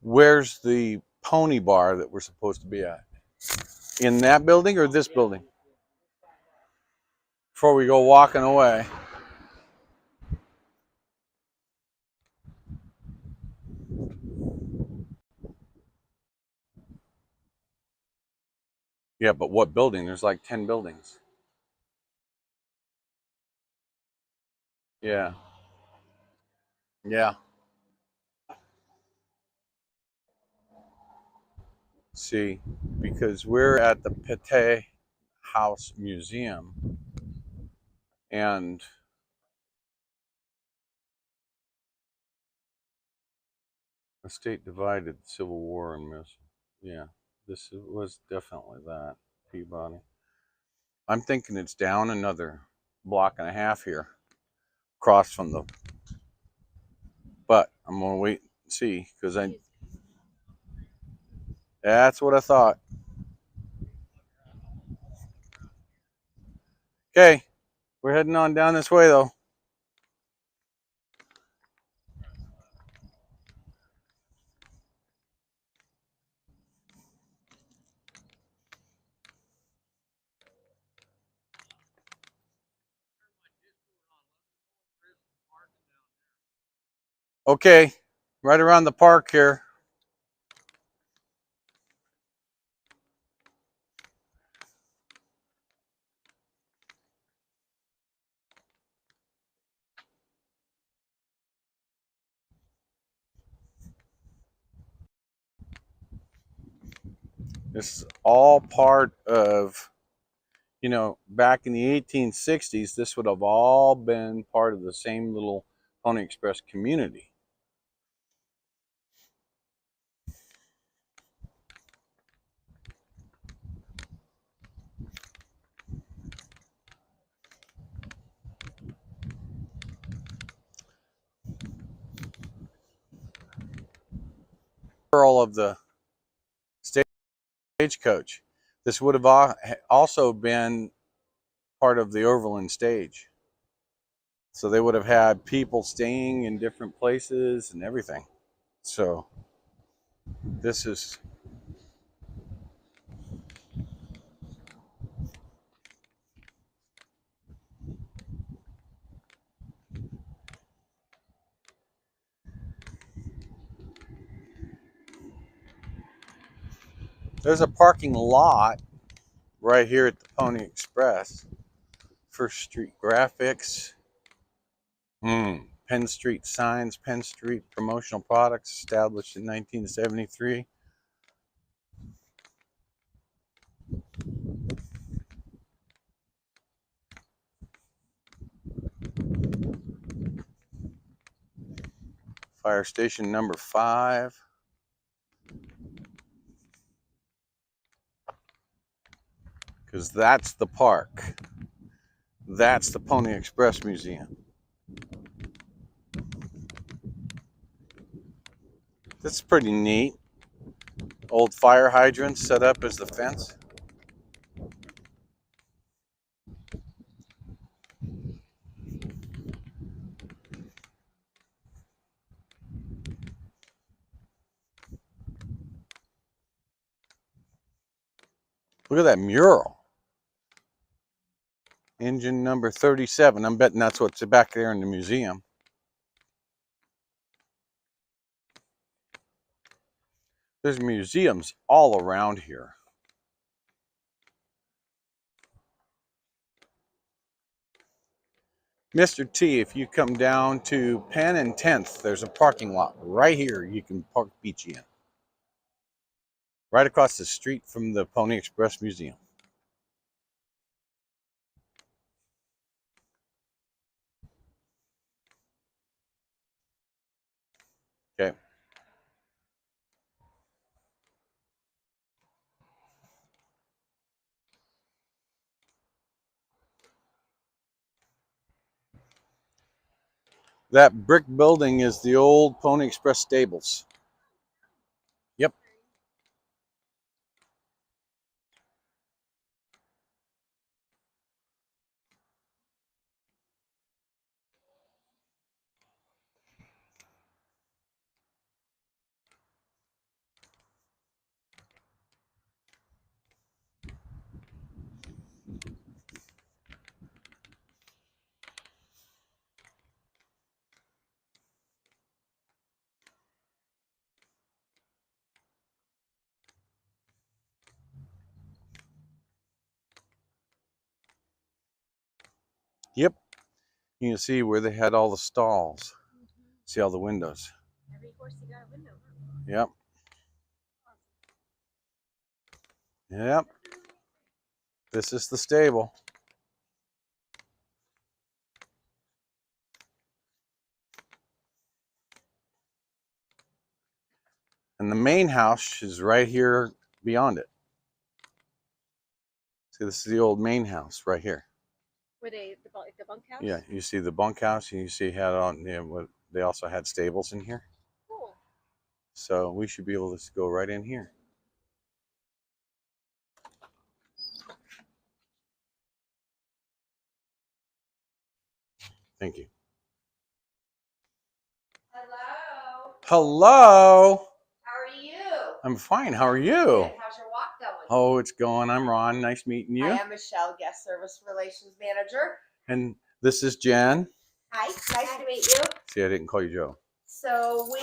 S1: where's the pony bar that we're supposed to be at? In that building or this building? Before we go walking away. Yeah, but what building? There's like 10 buildings. Yeah. Yeah. See, because we're at the Pate House Museum, and the state divided, Civil War and Miss. Yeah, this was definitely that, Peabody. I'm thinking it's down another block and a half here, across from the, but I'm gonna wait and see, because that's what I thought. Okay, we're heading on down this way though. Okay, right around the park here. This is all part of, you know, back in the 1860s, this would have all been part of the same little Pony Express community. All of the stagecoach. This would have also been part of the Overland stage. So they would have had people staying in different places and everything. So this is, there's a parking lot right here at the Pony Express. First Street Graphics. Penn Street Signs, Penn Street Promotional Products, established in 1973. Fire station number 5. Because that's the park. That's the Pony Express Museum. This is pretty neat. Old fire hydrants set up as the fence. Look at that mural. Engine number 37. I'm betting that's what's back there in the museum. There's museums all around here. Mr. T, if you come down to Penn and 10th, there's a parking lot right here you can park Beachy in. right across the street from the Pony Express Museum. Okay. That brick building is the old Pony Express stables. Yep. Yep. You can see where they had all the stalls. See all the windows.
S3: Every horse you got a window.
S1: Yep. Yep. This is the stable. And the main house is right here beyond it. See, this is the old main house right here.
S3: Were they the bunkhouse?
S1: Yeah, you see the bunkhouse, and you see had on. What they also had stables in here.
S3: Cool.
S1: So we should be able to go right in here. Thank you.
S3: Hello.
S1: Hello.
S3: How are you?
S1: I'm fine. How are you?
S3: Good. How's your walk going?
S1: Oh, it's going. I'm Ron. Nice meeting you.
S3: I am Michelle, Guest Service Relations Manager.
S1: And this is Jen.
S3: Hi. Nice to meet you.
S1: See, I didn't call you Joe.
S3: So we,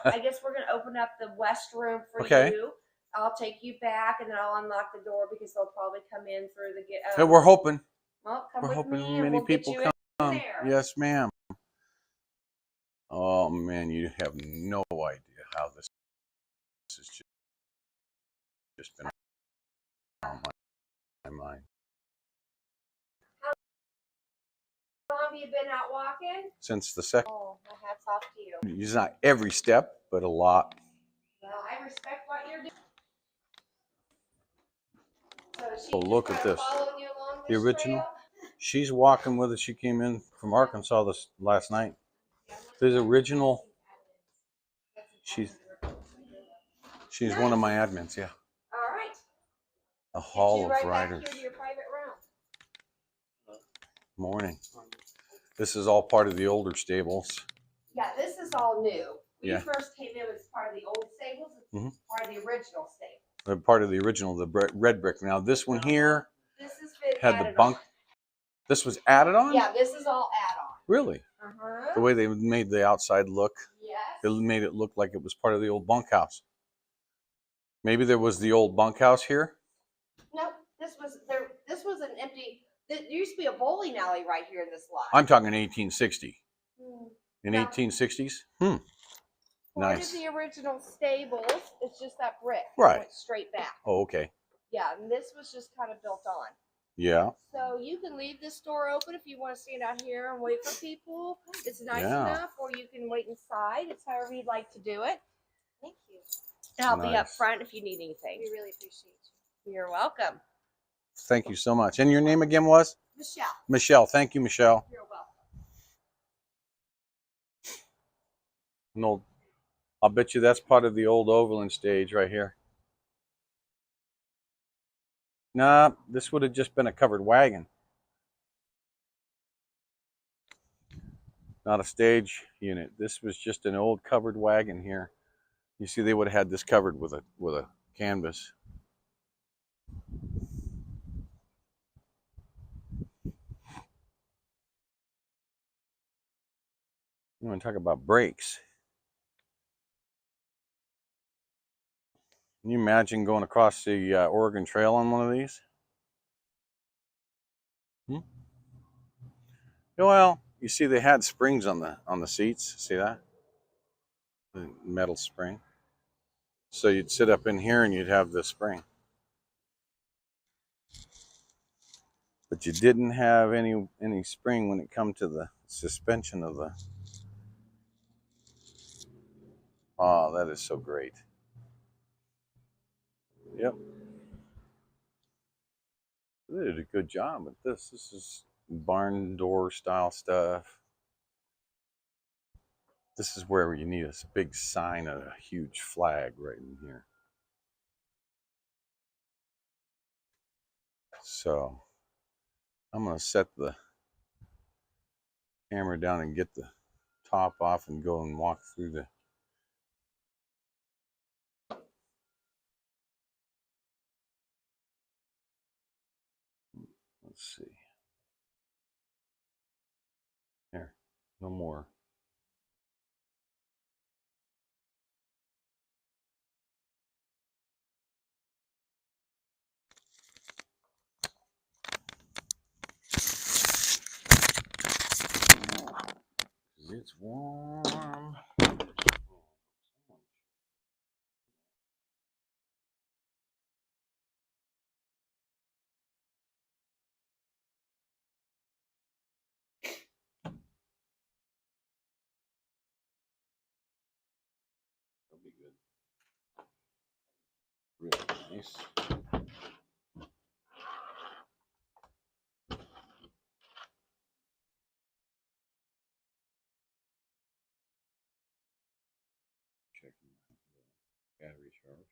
S3: I guess we're gonna open up the west room for
S1: Okay.
S3: you. I'll take you back, and then I'll unlock the door because they'll probably come in through the.
S1: Hey, we're hoping.
S3: Well, come
S1: We're
S3: with
S1: hoping
S3: me, and
S1: many
S3: we'll get
S1: people
S3: you in
S1: come.
S3: there.
S1: Yes, ma'am. Oh man, you have no idea how this has just been on my mind.
S3: How long have you been out walking?
S1: Since the second.
S3: Oh, my hat's off to you.
S1: It's not every step, but a lot.
S3: Well, I respect what you're doing. So she's
S1: Oh, look at this.
S3: following you along
S1: The
S3: this
S1: original.
S3: trail?
S1: She's walking with us. She came in from Arkansas this last night. There's original. She's one of my admins. Yeah.
S3: All right.
S1: A hall of
S3: right
S1: riders.
S3: Back here to your private room.
S1: Morning. This is all part of the older stables.
S3: Yeah, this is all new. When
S1: Yeah.
S3: you first came in, it was part of the old stables. It's part of the original stable.
S1: They're part of the original, the red brick. Now this one here
S3: This has been
S1: had the
S3: added
S1: bunk.
S3: on.
S1: This was added on?
S3: Yeah, this is all add-on.
S1: Really?
S3: Uh-huh.
S1: The way they made the outside look,
S3: Yes.
S1: it made it look like it was part of the old bunkhouse. Maybe there was the old bunkhouse here?
S3: Nope. This was an empty. There used to be a bowling alley right here in this lot.
S1: I'm talking 1860. In
S3: Yeah.
S1: 1860s?
S3: Part
S1: Nice.
S3: of the original stables. It's just that brick.
S1: Right.
S3: Went straight back.
S1: Oh, okay.
S3: Yeah, and this was just kind of built on.
S1: Yeah.
S3: So you can leave this door open if you want to stand out here and wait for people. It's nice
S1: Yeah.
S3: enough, or you can wait inside. It's however you'd like to do it. Thank you. And I'll be up
S1: Nice.
S3: front if you need anything. We really appreciate you. You're welcome.
S1: Thank you so much. And your name again was?
S3: Michelle.
S1: Michelle. Thank you, Michelle.
S3: You're welcome.
S1: No, I'll bet you that's part of the old Overland stage right here. Nah, this would have just been a covered wagon. Not a stage unit. This was just an old covered wagon here. You see, they would have had this covered with a canvas. You want to talk about brakes? Can you imagine going across the Oregon Trail on one of these? Well, you see, they had springs on the seats. See that? The metal spring. So you'd sit up in here and you'd have the spring. But you didn't have any spring when it come to the suspension of the. Oh, that is so great. Yep. They did a good job with this. This is barn door style stuff. This is where you need a big sign and a huge flag right in here. So I'm going to set the camera down and get the top off and go and walk through the. Let's see. Here, no more. It's warm. That'll be good. Really nice. Checking the battery charge.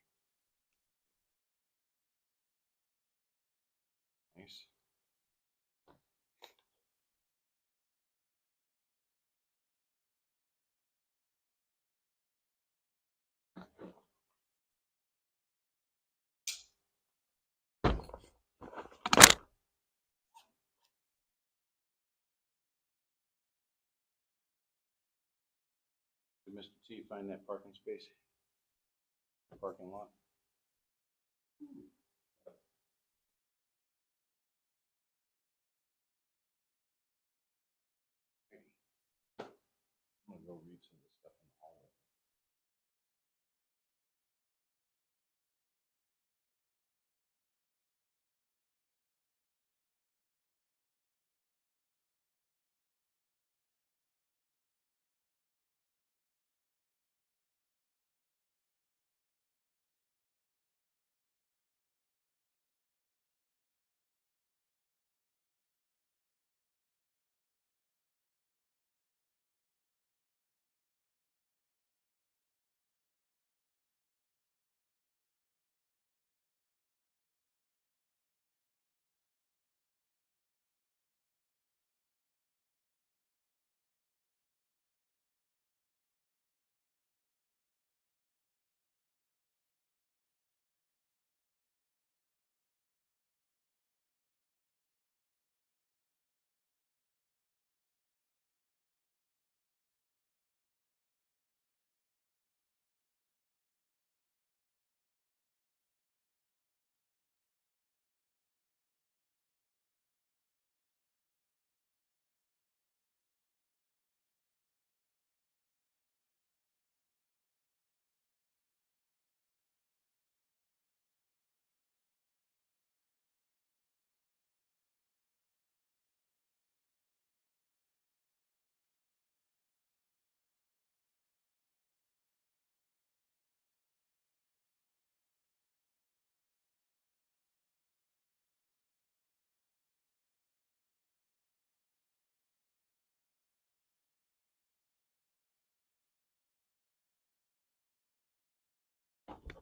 S1: Nice. Did Mr. T find that parking space? Parking lot? Okay. I'm gonna go read some of the stuff in the hallway.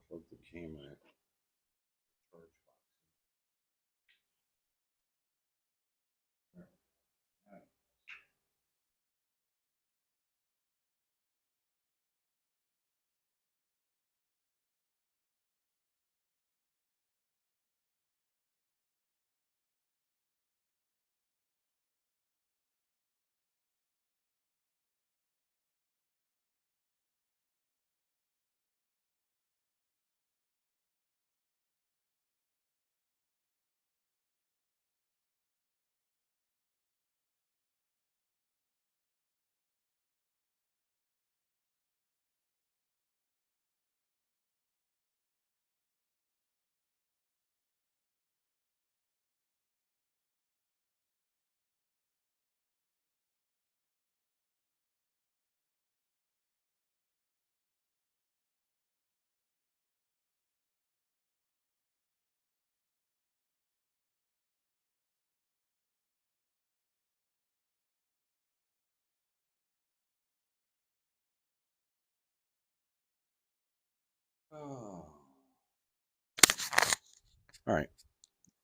S1: Plug the camera. Charge Oh. All right,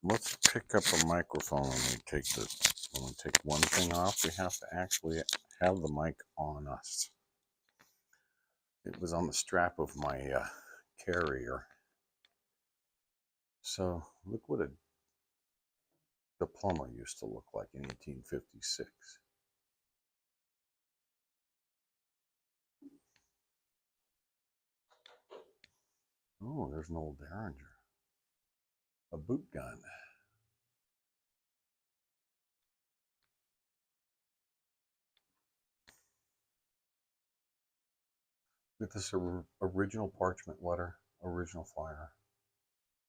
S1: let's pick up a microphone when we take one thing off. We have to actually have the mic on us. It was on the strap of my carrier. So look what a diploma used to look like in 1856. Oh, there's an old Derringer. A boot gun. With this original parchment letter, original flyer,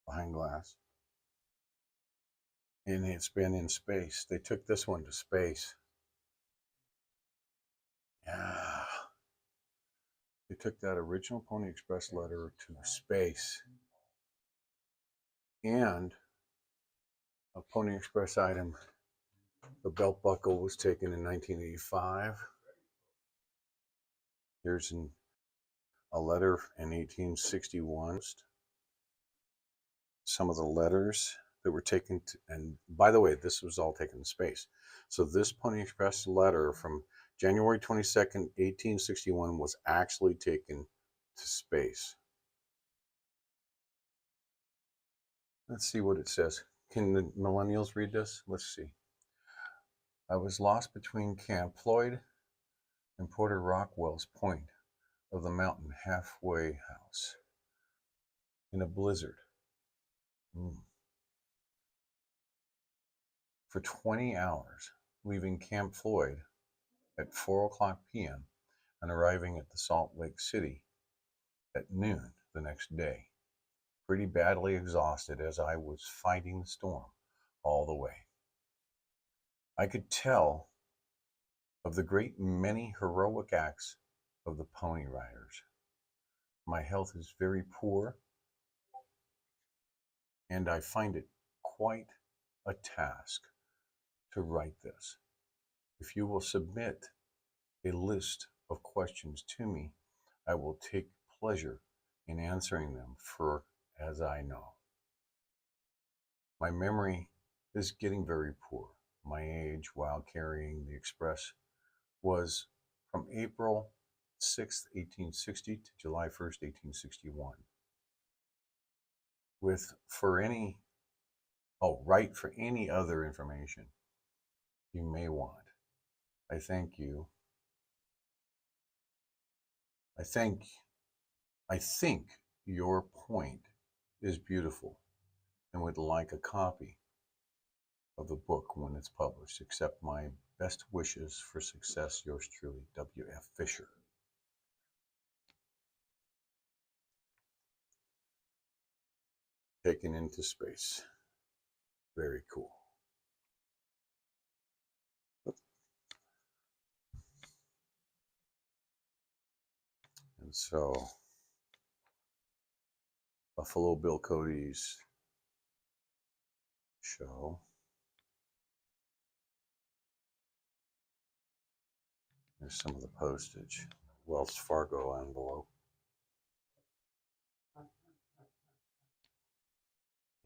S1: behind glass. And it's been in space. They took this one to space. Yeah. They took that original Pony Express letter to space. And a Pony Express item, the belt buckle, was taken in 1985. Here's a letter in 1861. Some of the letters that were taken to, and by the way, this was all taken to space. So this Pony Express letter from January 22nd, 1861 was actually taken to space. Let's see what it says. Can the millennials read this? Let's see. I was lost between Camp Floyd and Porter Rockwell's point of the mountain halfway house in a blizzard. For 20 hours, leaving Camp Floyd at 4:00 p.m. and arriving at the Salt Lake City at noon the next day, pretty badly exhausted as I was fighting the storm all the way. I could tell of the great many heroic acts of the Pony Riders. My health is very poor, and I find it quite a task to write this. If you will submit a list of questions to me, I will take pleasure in answering them, for as I know. My memory is getting very poor. My age while carrying the Express was from April 6th, 1860 to July 1st, 1861. Write for any other information you may want. I thank you. I think your point is beautiful and would like a copy of the book when it's published. Accept my best wishes for success. Yours truly, W.F. Fisher. Taken into space. Very cool. And so, Buffalo Bill Cody's show. There's some of the postage. Wells Fargo envelope.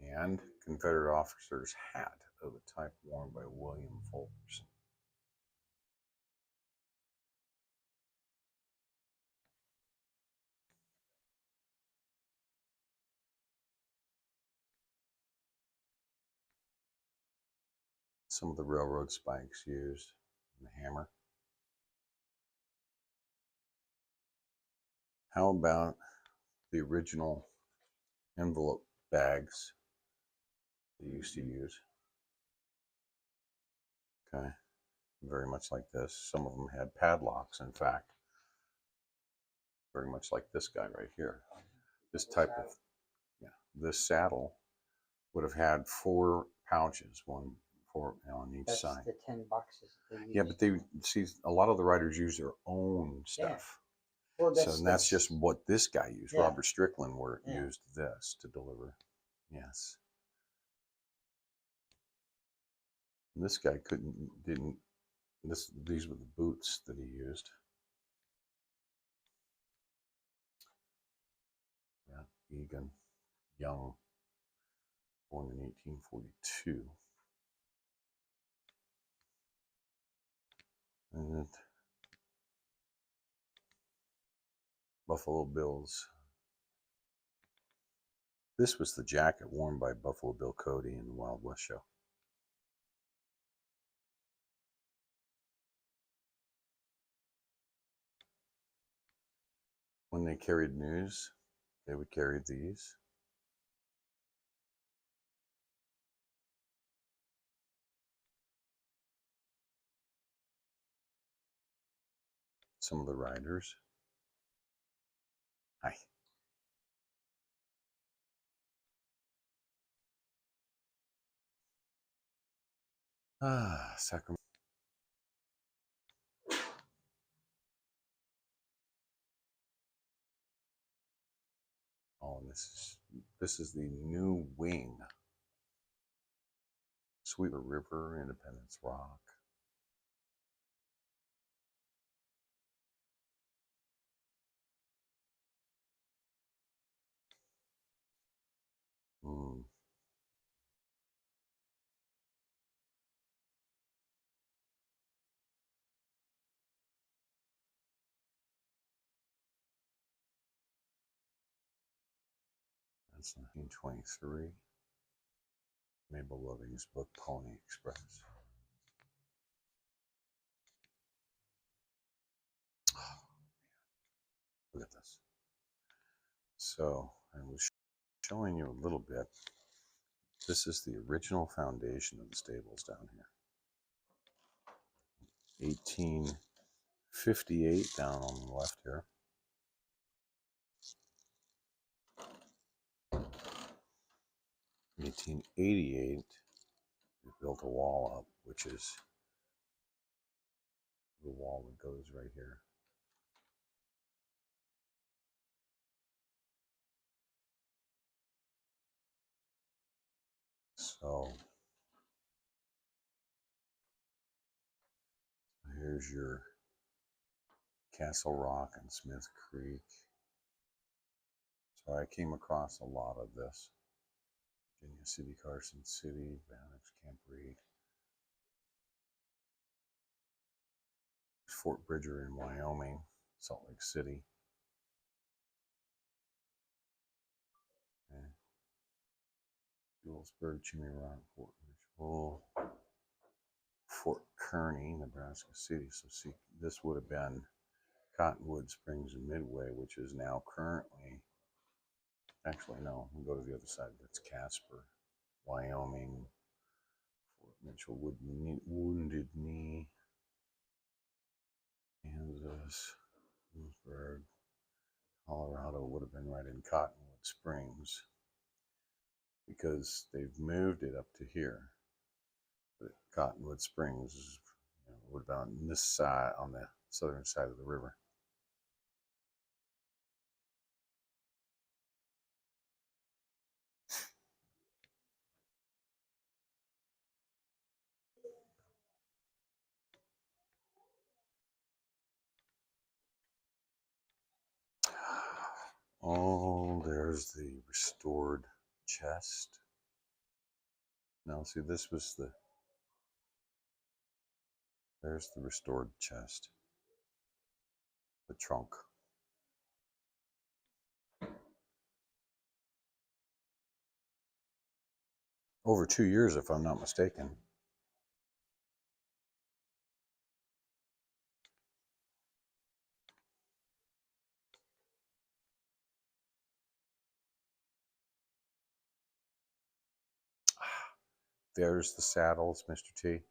S1: And Confederate officer's hat of the type worn by William Fulkerson. Some of the railroad spikes used, and the hammer. How about the original envelope bags they used to use? Okay, very much like this. Some of them had padlocks, in fact. Very much like this guy right here. This type of, this saddle would have had 4 pouches, one on each
S2: That's
S1: side.
S2: the 10 boxes they use.
S1: Yeah, but they see a lot of the riders use their own stuff.
S2: Well,
S1: So that's just what this guy used.
S2: Yeah.
S1: Robert Strickland used this to deliver. Yes. And this guy these were the boots that he used. Yeah. Egan Young, born in 1842. And Buffalo Bills. This was the jacket worn by Buffalo Bill Cody in the Wild West show. When they carried news, they would carry these. Some of the riders. Hi. Sacramento. Oh, and this is the new wing. Sweeper River, Independence Rock. That's 1923. Mabel Loving's book, Pony Express. Look at this. So I was showing you a little bit. This is the original foundation of the stables down here. 1858 down on the left here. 1888, we built a wall up, which is the wall that goes right here. So here's your Castle Rock and Smith Creek. So I came across a lot of this. Virginia City, Carson City, Bannock's Camp Reed. Fort Bridger in Wyoming, Salt Lake City. Okay. Julesburg, Chimney Rock, Fort Ridgeville, Fort Kearney, Nebraska City. So see, this would have been Cottonwood Springs and Midway, which is now currently, actually no, we'll go to the other side. That's Casper, Wyoming, Fort Mitchell, Wounded Knee, Kansas, Lewisburg, Colorado would have been right in Cottonwood Springs because they've moved it up to here. But Cottonwood Springs would have been on this side, on the southern side of the river. Oh, there's the restored chest. Now, see, this was there's the restored chest, the trunk. Over 2 years, if I'm not mistaken. There's the saddles, Mr. T.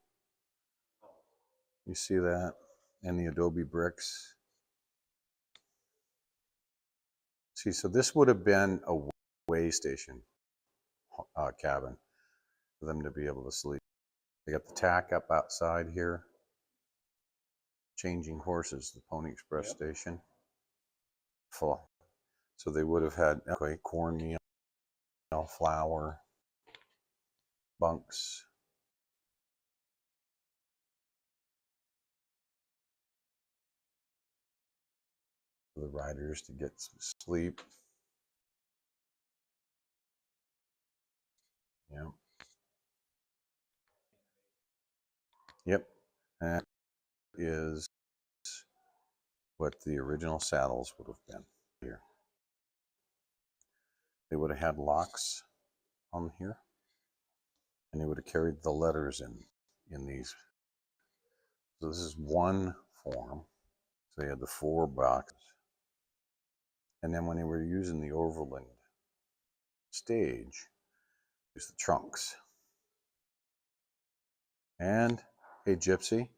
S1: You see that? And the adobe bricks. See, so this would have been a way station cabin for them to be able to sleep. They got the tack up outside here. Changing horses, the Pony Express station. Full. So they would have had cornmeal, flour, bunks. For the riders to get some sleep. Yep. And that is what the original saddles would have been here. They would have had locks on here, and they would have carried the letters in these. So this is one form. So they had the 4 boxes. And then when they were using the overland stage, use the trunks. And hey, Gypsy,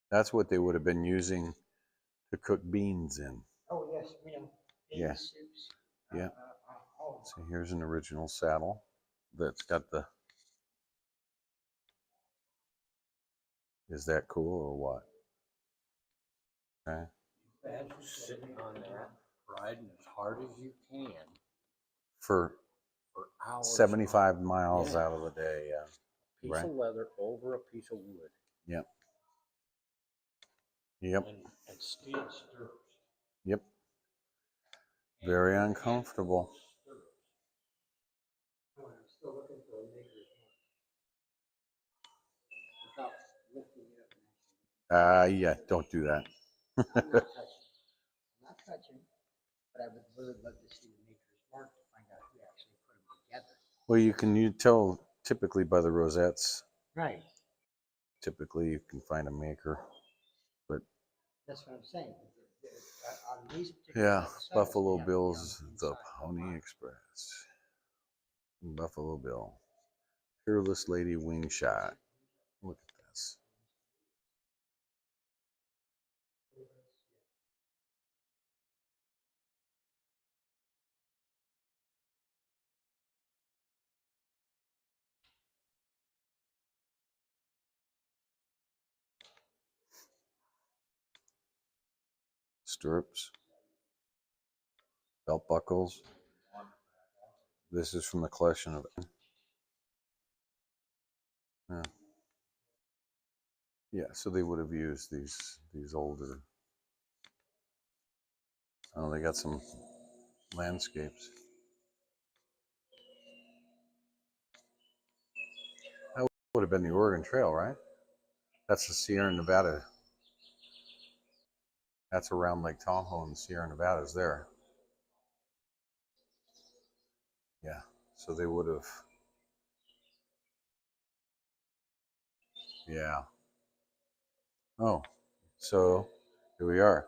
S1: that's what they would have been using to cook beans in.
S2: Oh, yes, we know.
S1: Yeah.
S2: Soups.
S1: Yeah.
S2: Oh,
S1: So here's an original saddle that's got the. Is that cool or what? Okay.
S7: Imagine sitting on that, riding as hard as you can
S1: For
S7: for hours.
S1: 75 miles
S7: Yeah.
S1: out of the day, yeah.
S7: Piece
S1: Right.
S7: of leather over a piece of wood.
S1: Yep. Yep.
S7: And steel stirrups.
S1: Yep. Very uncomfortable.
S2: I'm still looking for a maker's mark. Without lifting it up and
S1: Yeah, don't do that.
S2: I'm not touching. I'm not touching, but I would really love to see the maker's mark to find out who actually put them together.
S1: Well, you tell typically by the rosettes.
S2: Right.
S1: Typically, you can find a maker, but
S2: That's what I'm saying. On these particular
S1: yeah,
S2: type of saddles,
S1: Buffalo
S2: they have to be on
S1: Bill's
S2: the
S1: the
S2: inside of
S1: Pony
S2: mine.
S1: Express. Buffalo Bill, Fearless Lady Wing Shot. Look at this. Stirrups, belt buckles. This is from the collection of. Yeah. Yeah, so they would have used these older. Oh, they got some landscapes. That would have been the Oregon Trail, right? That's the Sierra Nevada. That's around Lake Tahoe and the Sierra Nevadas there. Yeah, so they would have. Yeah. Oh, so here we are.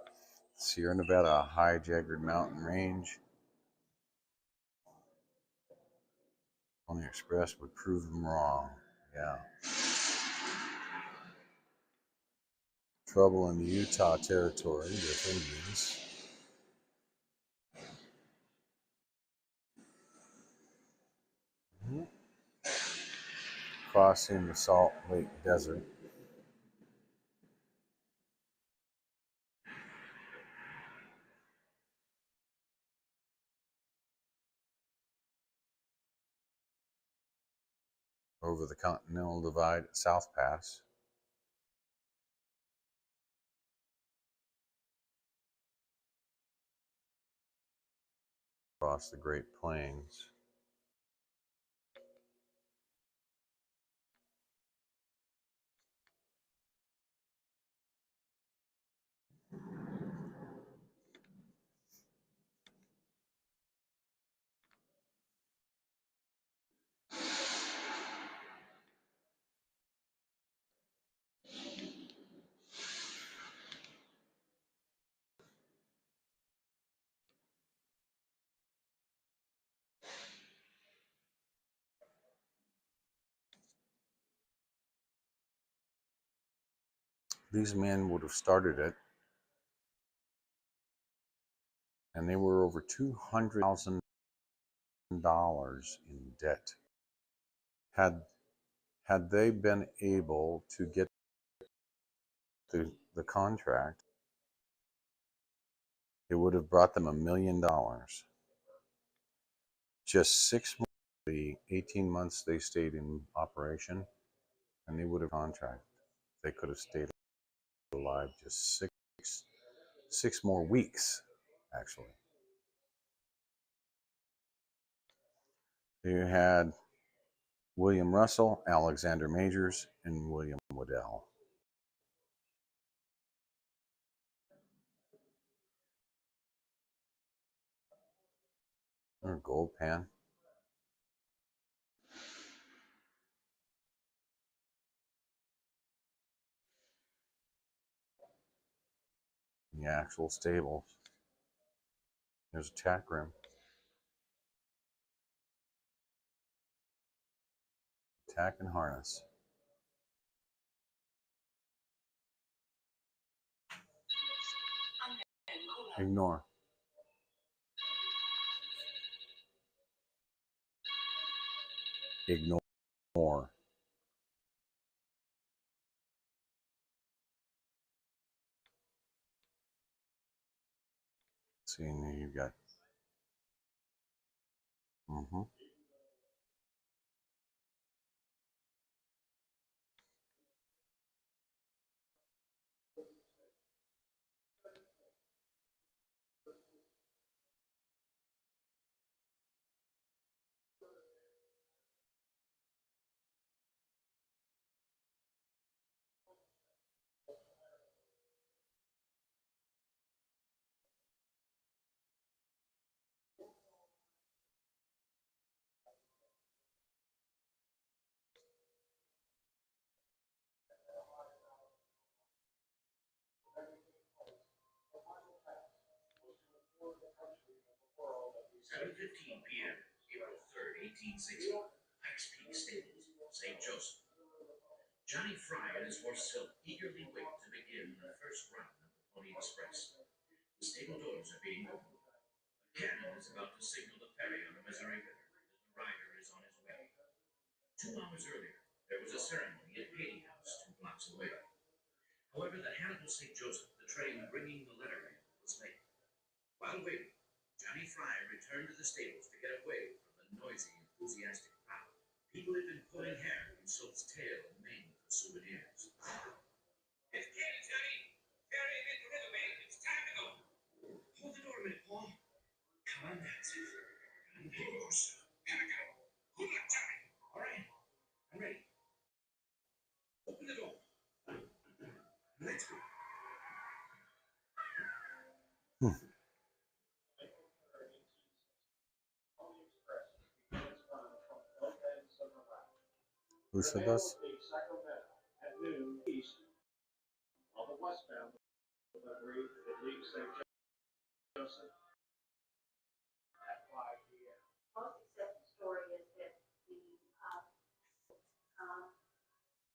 S1: Sierra Nevada, high jagged mountain range. Pony Express would prove them wrong. Yeah. Trouble in the Utah Territory with Indians. Crossing the Salt Lake Desert. Over the Continental Divide at South Pass. Across the Great Plains. These men would have started it, and they were over $200,000 in debt. Had they been able to get the contract, it would have brought them $1 million. Just 6 months, the 18 months they stayed in operation, and they would have contract. They could have stayed alive just six more weeks, actually. You had William Russell, Alexander Majors, and William Waddell. Or gold pan. The actual stables. There's a tack room. Tack and harness. Ignore. Ignore. Seeing you've got.
S10: p.m., April 3rd, 1860. Pikes Peak Stables, St. Joseph. Johnny Fry and his horse Silk eagerly wait to begin the first run of the Pony Express. The stable doors are being opened. A cannon is about to signal the ferry on the Missouri River that the rider is on his way. 2 hours earlier, there was a ceremony at Pady House 2 blocks away. However, the Hannibal St. Joseph, the train bringing the letterman, was late. While waiting, Johnny Fry returned to the stables to get away from the noisy, enthusiastic crowd. People had been pulling hair from Silk's tail and mane for souvenirs. It's Katie, Johnny! Ferry hit the riverbank. It's time to go. Hold the door a minute, Paul. Come on, that's it. I'm close. Gotta go. Good luck, Johnny. All right. I'm ready. Open the door. Let's go.
S1: Who said this?
S3: Most accepted story is that the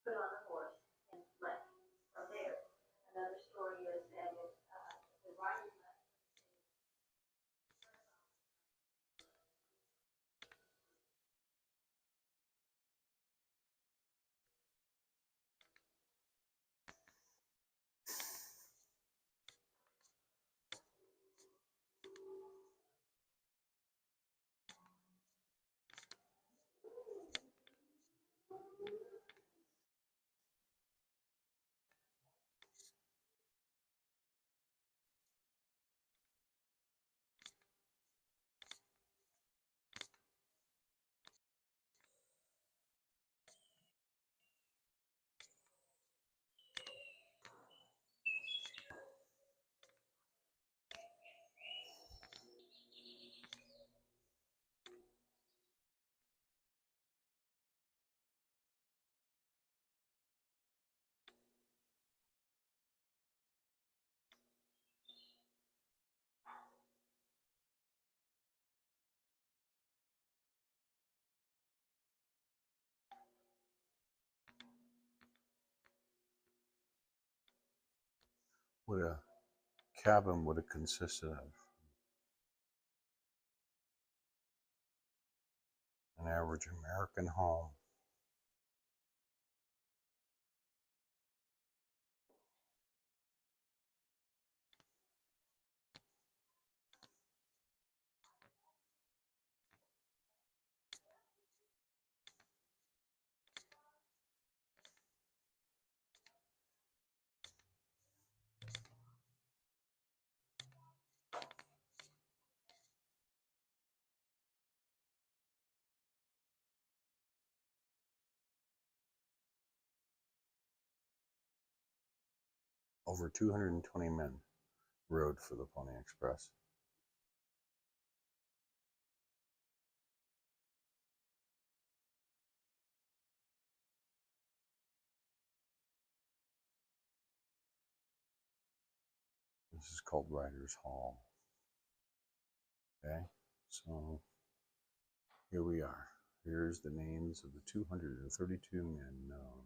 S3: put on a horse and left from there. Another story is that the rider left.
S1: What a cabin would have consisted of. An average American home. over 220 men rode for the Pony Express. This is called Riders Hall. Okay, so here we are. Here's the names of the 232 men known.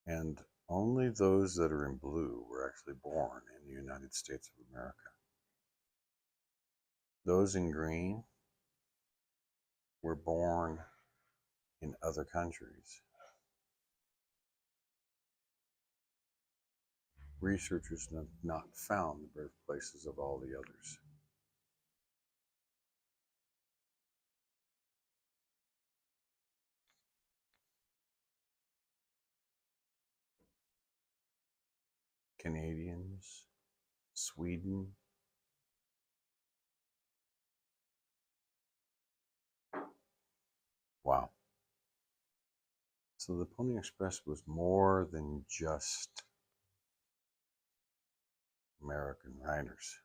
S1: And only those that are in blue were actually born in the United States of America. Those in green were born in other countries. Researchers have not found the birthplaces of all the others. Canadians, Sweden, wow. So the Pony Express was more than just American riders.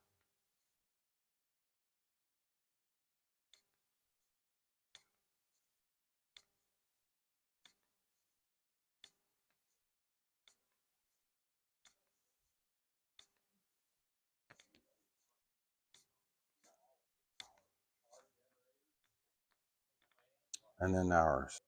S1: And then ours.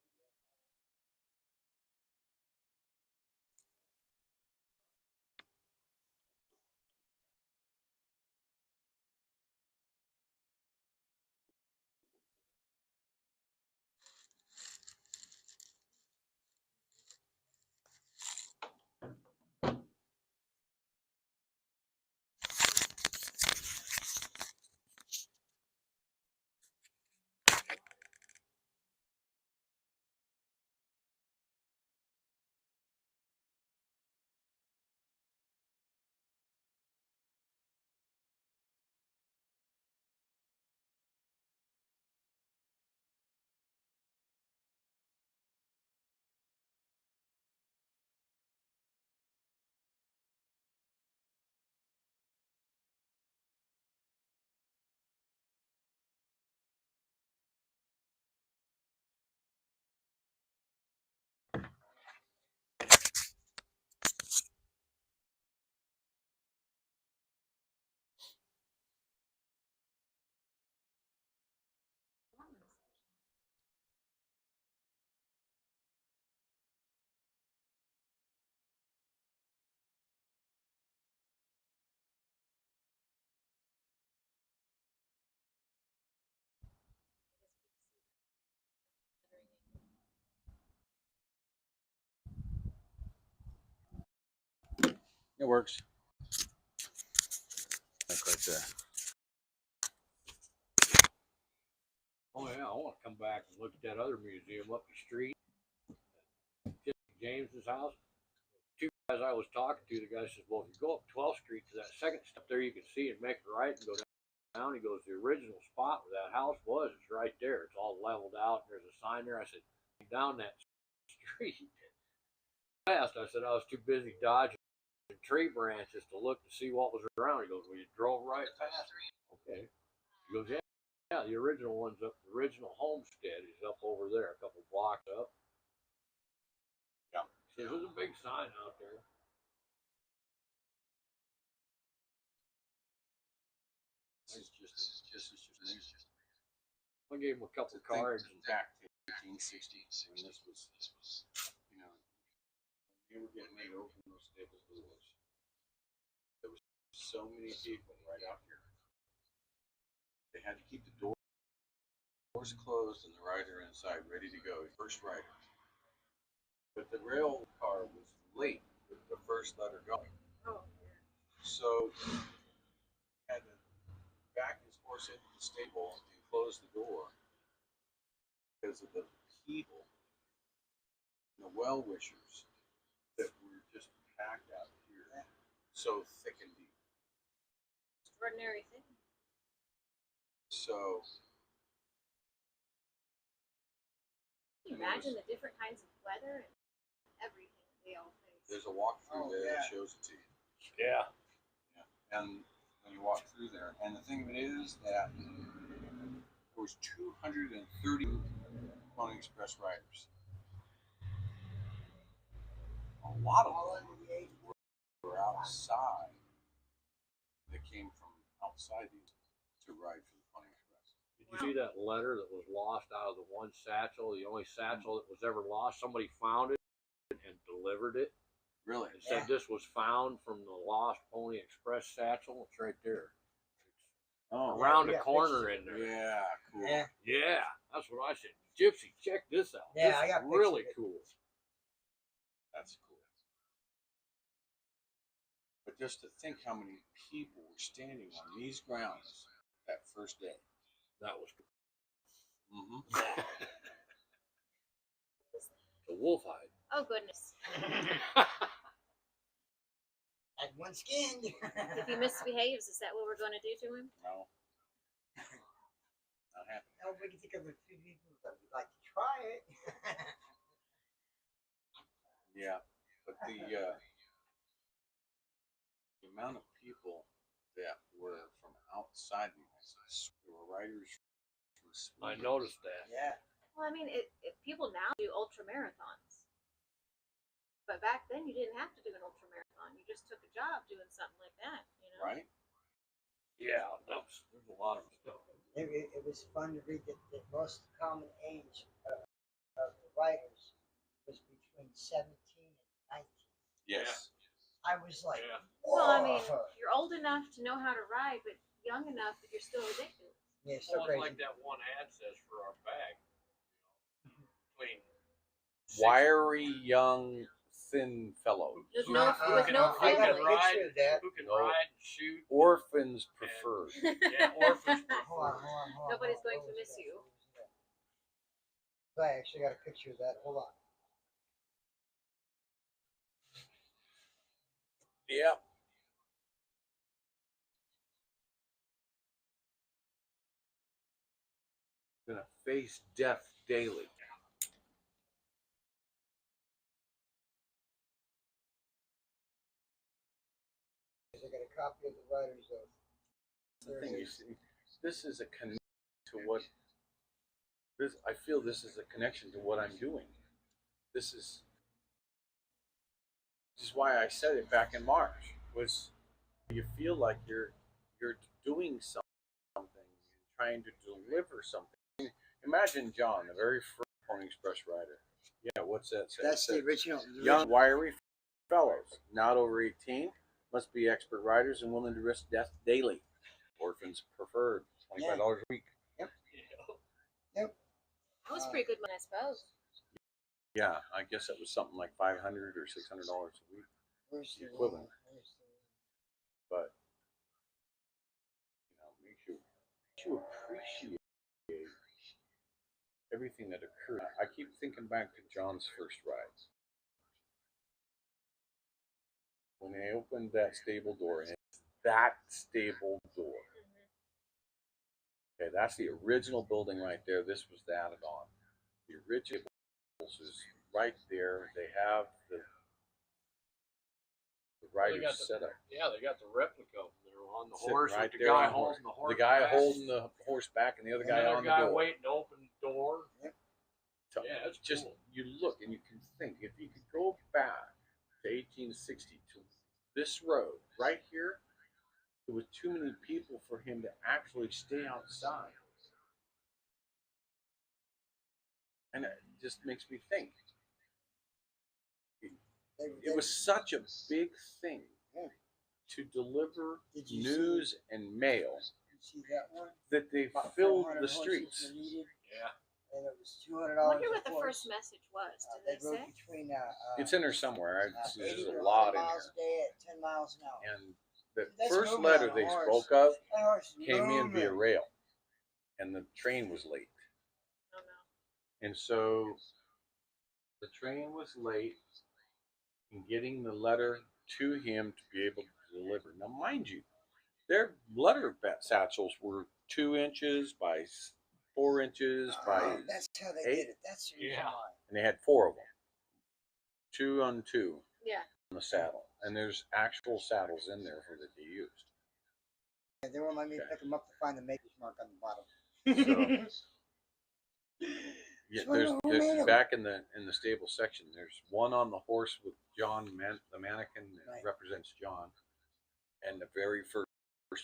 S1: It works. Like right there.
S7: Oh yeah, I want to come back and look at that other museum up the street. James's house. Two guys I was talking to, the guy says, well, if you go up 12th Street to that second step there, you can see and make a right and go down. He goes, the original spot where that house was, it's right there. It's all leveled out. There's a sign there. I said, down that street. Fast. I said, I was too busy dodging tree branches to look to see what was around. He goes, well, you drove right past me. Okay. He goes, yeah. Yeah, the original one's up. The original homestead is up over there, a couple blocks up. Yeah. He says, there's a big sign out there. I gave him a couple of cards and back to 1860s when this was, you know, they were getting ready to open those stable doors. There was so many people right out here. They had to keep the doors closed and the rider inside, ready to go. First rider. But the rail car was late with the first letter going. So he had to back his horse into the stable and close the door because of the people, the well wishers that were just
S1: packed out here, so thick and deep.
S3: Extraordinary thing.
S1: So
S3: Can you imagine the different kinds of weather and everything they all face?
S1: there's a walkthrough there that shows it to you.
S5: Yeah.
S1: And when you walk through there, and the thing of it is that there was 230 Pony Express riders. A lot of them were outside. They came from outside to ride for the Pony Express.
S12: Did you see that letter that was lost out of the one satchel, the only satchel that was ever lost? Somebody found it and delivered it.
S1: Really?
S12: It said this was found from the lost Pony Express satchel. It's right there.
S1: Oh,
S12: Around the corner in there.
S1: yeah, cool.
S2: Yeah.
S12: Yeah, that's what I said. Gypsy, check this out.
S2: Yeah,
S12: this
S2: I got
S12: is really
S2: pictures of it.
S12: cool.
S1: That's cool. But just to think how many people were standing on these grounds that first day.
S12: That was cool.
S1: Mm-hmm.
S12: The wolf hide.
S3: Oh goodness!
S2: Had one skinned.
S3: If he misbehaves, is that what we're going to do to him?
S1: No. Not happy.
S2: No, we can think of a few people that would like to try it.
S1: Yeah, but the amount of people that were from outside the United States, there were riders from
S12: I
S1: Sweden.
S12: noticed that.
S2: Yeah.
S3: Well, I mean, people now do ultra marathons, but back then you didn't have to do an ultra marathon. You just took a job doing something like that, you know?
S1: Right?
S12: Yeah, there's a lot of stuff.
S2: It was fun to read that the most common age of the writers was between 17 and 19.
S1: Yes.
S2: I was like,
S12: Yeah.
S3: Well, I mean,
S2: whoa.
S3: you're old enough to know how to ride, but young enough that you're still ridiculous.
S2: Yeah, so
S12: Well, it's
S2: crazy.
S12: like that one ad says for our bag. Between
S1: Wiry, young, thin fellow.
S3: With
S12: You
S3: no,
S12: know,
S3: with no
S2: I got a
S3: family.
S2: picture of that.
S12: who can
S1: No.
S12: ride and shoot.
S1: Orphans preferred.
S12: Yeah, orphans
S2: Hold on,
S12: preferred.
S2: hold on, hold on.
S3: Nobody's
S2: hold on.
S3: going to
S2: What was
S3: miss
S2: that?
S3: you.
S2: What was that? I actually got a picture of that. Hold on.
S1: Yep. Gonna face death daily.
S2: I got a copy of the writer's oath.
S1: The thing you see, this is a connection to what this. I feel this is a connection to what I'm doing. This is why I said it back in March. Was you feel like you're doing something, trying to deliver something. Imagine John, the very first Pony Express rider. Yeah, what's that say?
S2: That's the original.
S1: Young, wiry fellows, not over 18, must be expert riders and willing to risk death daily. Orphans preferred. $25 a week.
S2: Yep.
S3: That was pretty good one, I suppose.
S1: Yeah, I guess it was something like $500 or $600 a week.
S2: Where's the
S1: equivalent.
S2: where's the-
S1: But makes you appreciate everything that occurred. I keep thinking back to John's first ride. When they opened that stable door, and it's that stable door. Okay, that's the original building right there. This was added on. The original is right there. They have the riders set up.
S12: Yeah, they got the replica there on the
S1: Sitting
S12: horse
S1: right
S12: with the
S1: there
S12: guy
S1: on the
S12: holding the horse.
S1: The guy
S12: back,
S1: holding the horse back and the other
S12: and
S1: guy
S12: the other
S1: on the
S12: guy
S1: door.
S12: waiting to open the door.
S1: So
S12: Yeah, that's
S1: just
S12: cool.
S1: you look and you can think if you could go back to 1860 to this road right here, there was too many people for him to actually stay outside, and it just makes me think. It was such a big thing to deliver
S2: Did you
S1: news and mail
S2: You see that one?
S1: that they
S2: About
S1: filled
S2: 400
S1: the
S2: horses
S1: streets.
S2: were needed,
S12: Yeah.
S2: and it was $200.
S3: I wonder
S2: a
S3: what the
S2: horse.
S3: first message was.
S2: They
S3: Did they
S2: rode
S3: say?
S2: between
S1: It's in there somewhere. There's
S2: 80
S1: a
S2: to
S1: lot
S2: 100
S1: in
S2: miles
S1: here.
S2: a day at 10 miles an hour.
S1: And the
S2: That's
S1: first
S2: moving
S1: letter
S2: on a
S1: they
S2: horse.
S1: spoke of
S2: That horse is
S1: came in via
S2: moving.
S1: rail, and the train was late.
S3: Oh no.
S1: And so the train was late, and getting the letter to him to be able to deliver. Now, mind you, their letter satchels were 2 inches by 4 inches by
S2: That's how they
S1: 8,
S2: did it. That's the reason why.
S1: and they had 4 of them, 2 on 2
S3: Yeah.
S1: on the saddle, and there's actual saddles in there that they used.
S2: Yeah, they won't let me pick them up to find the maker's mark on the bottom.
S1: So, yeah, there's back in the stable section. There's one on the horse with John, the mannequin that
S2: Right.
S1: represents John, and the very first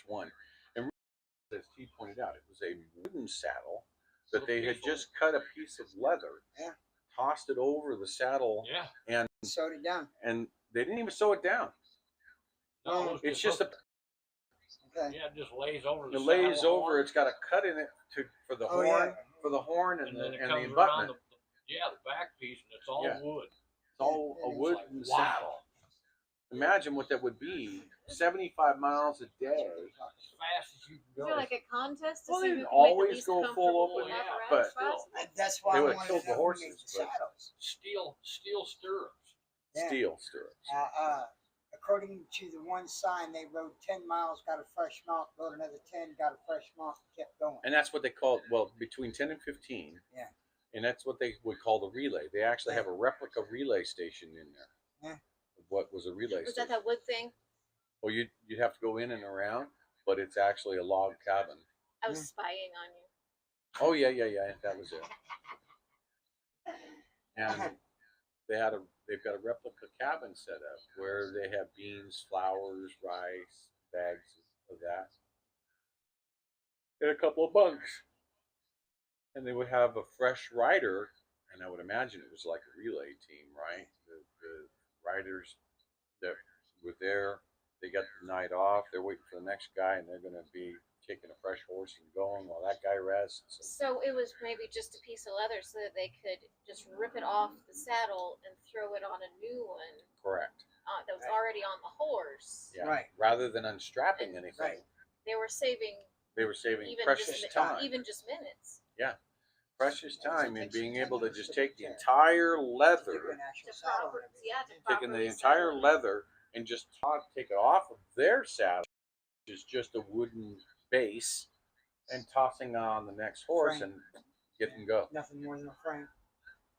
S1: one. And as he pointed out, it was a wooden saddle that they had just cut a piece of leather,
S2: Yeah.
S1: tossed it over the saddle,
S12: Yeah.
S1: and
S2: Sewed it down.
S1: they didn't even sew it down.
S12: No,
S1: It's just
S2: Okay.
S12: yeah, it just lays over
S1: it
S12: the
S1: lays
S12: saddle
S1: over.
S12: horn,
S1: It's got a cut in it for the
S2: Oh,
S1: horn,
S2: yeah.
S1: for the horn and
S12: and
S1: the
S12: then it
S1: and the
S12: comes around
S1: abutment.
S12: the back piece, and it's all
S1: Yeah.
S12: wood.
S1: It's all
S2: Yeah,
S1: a
S2: it's
S1: wooden
S12: like,
S1: saddle.
S12: wow.
S1: Imagine what that would be. 75 miles a day.
S12: As fast as you can
S3: Is
S12: go.
S3: there like a contest to
S1: Well,
S3: see
S1: they
S3: who
S1: didn't
S3: can make the
S1: always
S3: least
S1: go full
S3: comfortable
S1: open,
S3: apparatus
S1: but
S3: possible?
S2: That's why
S1: They
S2: I
S1: would've
S2: wanted
S1: killed
S2: to
S1: the
S2: know who
S1: horses,
S2: made the
S1: but-
S2: saddles.
S12: Steel stirrups.
S2: Yeah.
S1: steel stirrups.
S2: According to the one sign, they rode 10 miles, got a fresh mount, rode another 10, got a fresh mount, kept going.
S1: And that's what they call, well, between 10 and 15.
S2: Yeah.
S1: And that's what they would call the relay. They actually have a replica relay station in there.
S2: Yeah.
S1: Of what was a relay
S3: Was
S1: station.
S3: that wood thing?
S1: Well, you'd have to go in and around, but it's actually a log cabin.
S3: I was spying on you.
S1: Oh, yeah. That was it. And they've got a replica cabin set up where they have beans, flours, rice, bags of that, and a couple of bunks. And they would have a fresh rider, and I would imagine it was like a relay team, right? The riders that were there, they got the night off. They're waiting for the next guy, and they're going to be taking a fresh horse and going while that guy rests.
S3: So it was maybe just a piece of leather so that they could just rip it off the saddle and throw it on a new one
S1: Correct.
S3: that was already on the horse.
S1: Yeah.
S2: Right.
S1: Rather than unstrapping anything,
S3: They were saving
S1: they were saving
S3: even
S1: precious
S3: just
S1: time.
S3: even just minutes.
S1: Yeah. Precious time in being able to just take the
S2: Yeah.
S1: entire
S2: Stick
S1: leather,
S2: an actual
S3: To
S2: saddle
S3: proper,
S2: on it.
S3: yeah, to
S1: taking the
S3: properly
S1: entire
S3: saddle it.
S1: leather and just take it off of their saddle, which is just a wooden base, and tossing on the next horse
S2: Frame.
S1: and get them go.
S2: Nothing more than a frame.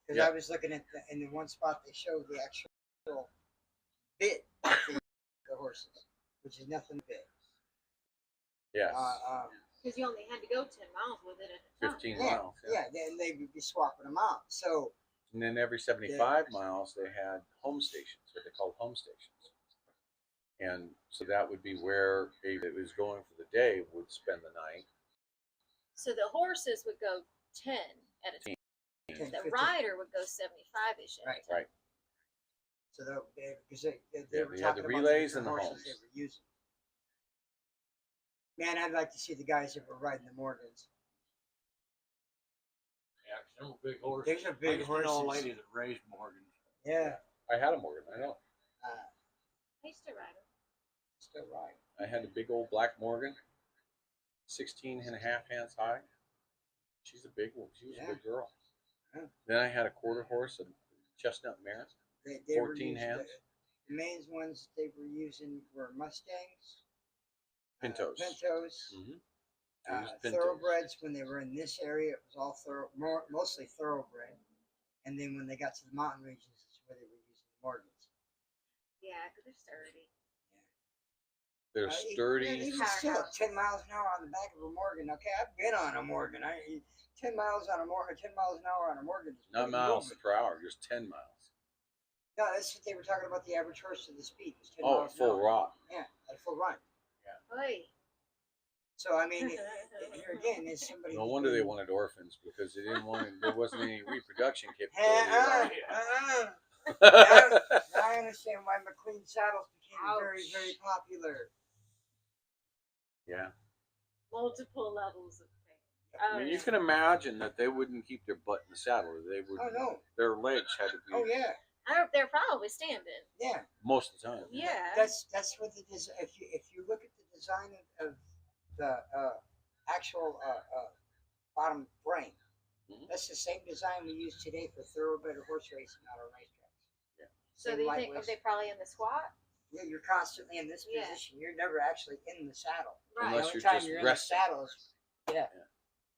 S2: Because
S1: Yeah.
S2: I was looking at in the one spot they showed the actual bit of the horses, which is nothing big.
S1: Yes.
S3: Because you only had to go 10 miles with it at a time.
S1: 15
S2: Yeah,
S1: miles.
S2: yeah, then they would be swapping them out. So
S1: And then every 75 miles, they had home stations, what they called home stations. And so that would be where a that was going for the day would spend the night.
S3: So the horses would go 10 at a time.
S2: 10,
S3: The
S2: 15.
S3: rider would go 75-ish at
S2: Right.
S3: a time.
S1: Right.
S2: So they
S1: Yeah,
S2: were
S1: they had
S2: talking
S1: the
S2: about
S1: relays
S2: different
S1: and the
S2: horses they
S1: homes.
S2: were using. Man, I'd like to see the guys that were riding the Morgans.
S12: Yeah, 'cause them were big horses.
S2: These are big
S12: I used to know a
S2: horses.
S12: lady that raised Morgans.
S2: Yeah,
S1: I had a Morgan, I know.
S3: I used to ride them.
S2: still right.
S1: I had a big old black Morgan, 16 and a half hands high. She's a big one. She was a big girl.
S2: Yeah.
S1: Then I had a quarter horse, a chestnut mare.
S2: They
S1: 14
S2: were
S1: hands.
S2: The main ones they were using were Mustangs,
S1: Pintos.
S2: Pintos,
S1: Mm-hmm. Pintos.
S2: thoroughbreds. When they were in this area, it was all mostly thoroughbred. And then when they got to the mountain regions, that's where they were using the Morgans.
S3: Yeah, because they're sturdy.
S1: They're sturdy.
S2: Even still, 10 miles an hour on the back of a Morgan. Okay, I've been on a Morgan. 10 miles on a Morgan, 10 miles an hour on a Morgan. Is
S1: Not
S2: pretty
S1: miles
S2: moving.
S1: per hour, just 10 miles.
S2: No, that's what they were talking about. The average horse to the speed was 10
S1: Oh,
S2: miles an
S1: full
S2: hour.
S1: rot.
S2: Yeah, at a full run.
S3: Oy.
S2: So I mean, here again is somebody.
S1: No
S2: who's
S1: wonder they
S2: been-
S1: wanted orphans because they didn't want. There wasn't any reproduction
S2: Now
S1: capability.
S2: I understand why McLean saddles became very,
S3: Ouch.
S2: very popular.
S1: Yeah.
S3: Multiple levels of pain.
S1: I mean, you can imagine that they wouldn't keep their butt in the saddle. They would.
S2: Oh no!
S1: Their legs had to be.
S2: Oh yeah,
S3: They're probably standing.
S2: yeah.
S1: Most of the time.
S3: Yeah.
S2: That's what it is. If you look at the design of the actual bottom frame,
S1: Mhm.
S2: that's the same design we use today for thoroughbred horse racing out on racetracks.
S1: Yeah.
S3: So do you think, are they probably in the squat?
S2: Yeah, you're constantly in this
S3: Yeah.
S2: position. You're never actually in the saddle.
S3: Right.
S1: Unless
S2: The only
S1: you're
S2: time
S1: just
S2: you're in
S1: resting.
S2: the saddle is, yeah.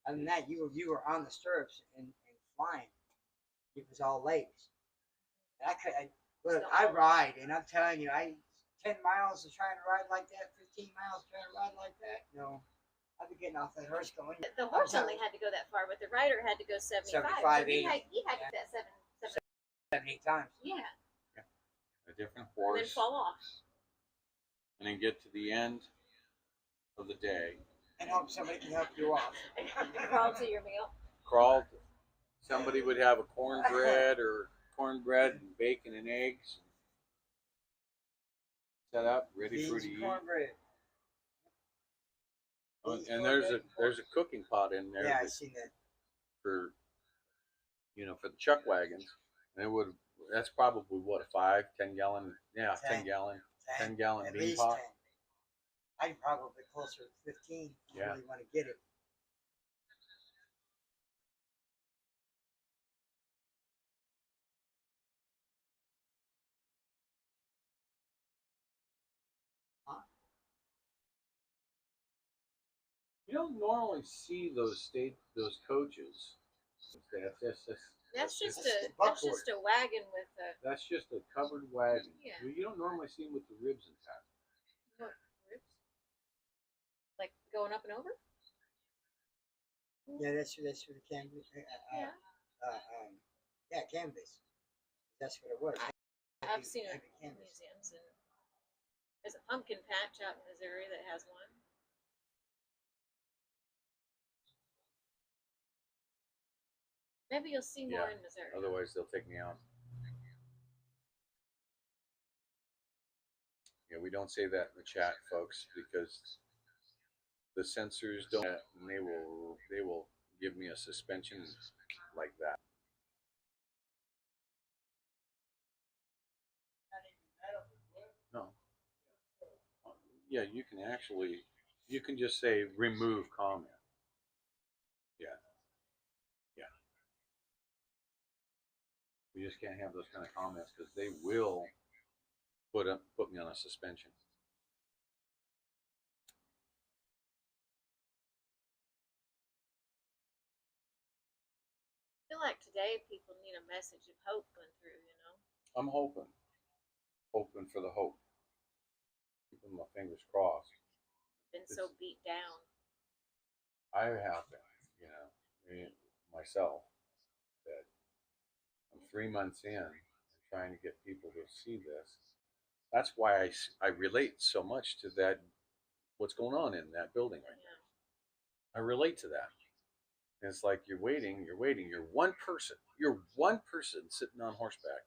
S2: Other than that, you were on the stirrups and flying. It was all legs. And I ride, and I'm telling you, 10 miles of trying to ride like that, 15 miles trying to ride like that. No, I'd be getting off that horse going.
S3: The horse only had to go that far, but the rider had to go 75.
S2: 75,
S3: So he
S2: 80.
S3: had to do that
S2: 7, 8 times.
S3: Yeah.
S1: A different
S3: And then
S1: horse,
S3: fall off.
S1: and then get to the end of the day.
S2: And hope somebody can help you off.
S3: Crawl to your meal.
S1: Crawled. Somebody would have a cornbread and bacon and eggs set up, ready for you to eat.
S2: Cornbread.
S1: And there's a cooking pot in there.
S2: Yeah, I seen that.
S1: For for the chuck wagons, and that's probably what, a 5-10 gallon, 10 gallon 10 gallon
S2: At
S1: bean
S2: least
S1: pot.
S2: 10. I'd probably closer to 15 if you
S1: Yeah.
S2: really want to get it.
S1: You don't normally see those coaches.
S3: That's just
S2: buckboard.
S3: a wagon with a
S1: That's just a covered wagon.
S3: Yeah.
S1: You don't normally see them with the ribs intact.
S3: what, ribs? Like going up and over?
S2: Yeah, that's for the canvas.
S3: Yeah.
S2: Canvas. That's what it was.
S3: I've seen it
S2: Heavy
S3: in
S2: canvas.
S3: museums, and there's a pumpkin patch out in Missouri that has one. Maybe you'll see more in Missouri.
S1: Otherwise, they'll take me out. Yeah, we don't say that in the chat, folks, because the censors don't, and they will give me a suspension like that. No. Yeah, you can just say remove comment. Yeah. Yeah. We just can't have those kind of comments because they will put me on a suspension.
S3: I feel like today people need a message of hope going through,
S1: I'm hoping for the hope. Keeping my fingers crossed.
S3: Been so beat down.
S1: I have been, myself, that I'm 3 months in, trying to get people to see this. That's why I relate so much to that, what's going on in that building right now. I relate to that. And it's like you're waiting, you're one person sitting on horseback,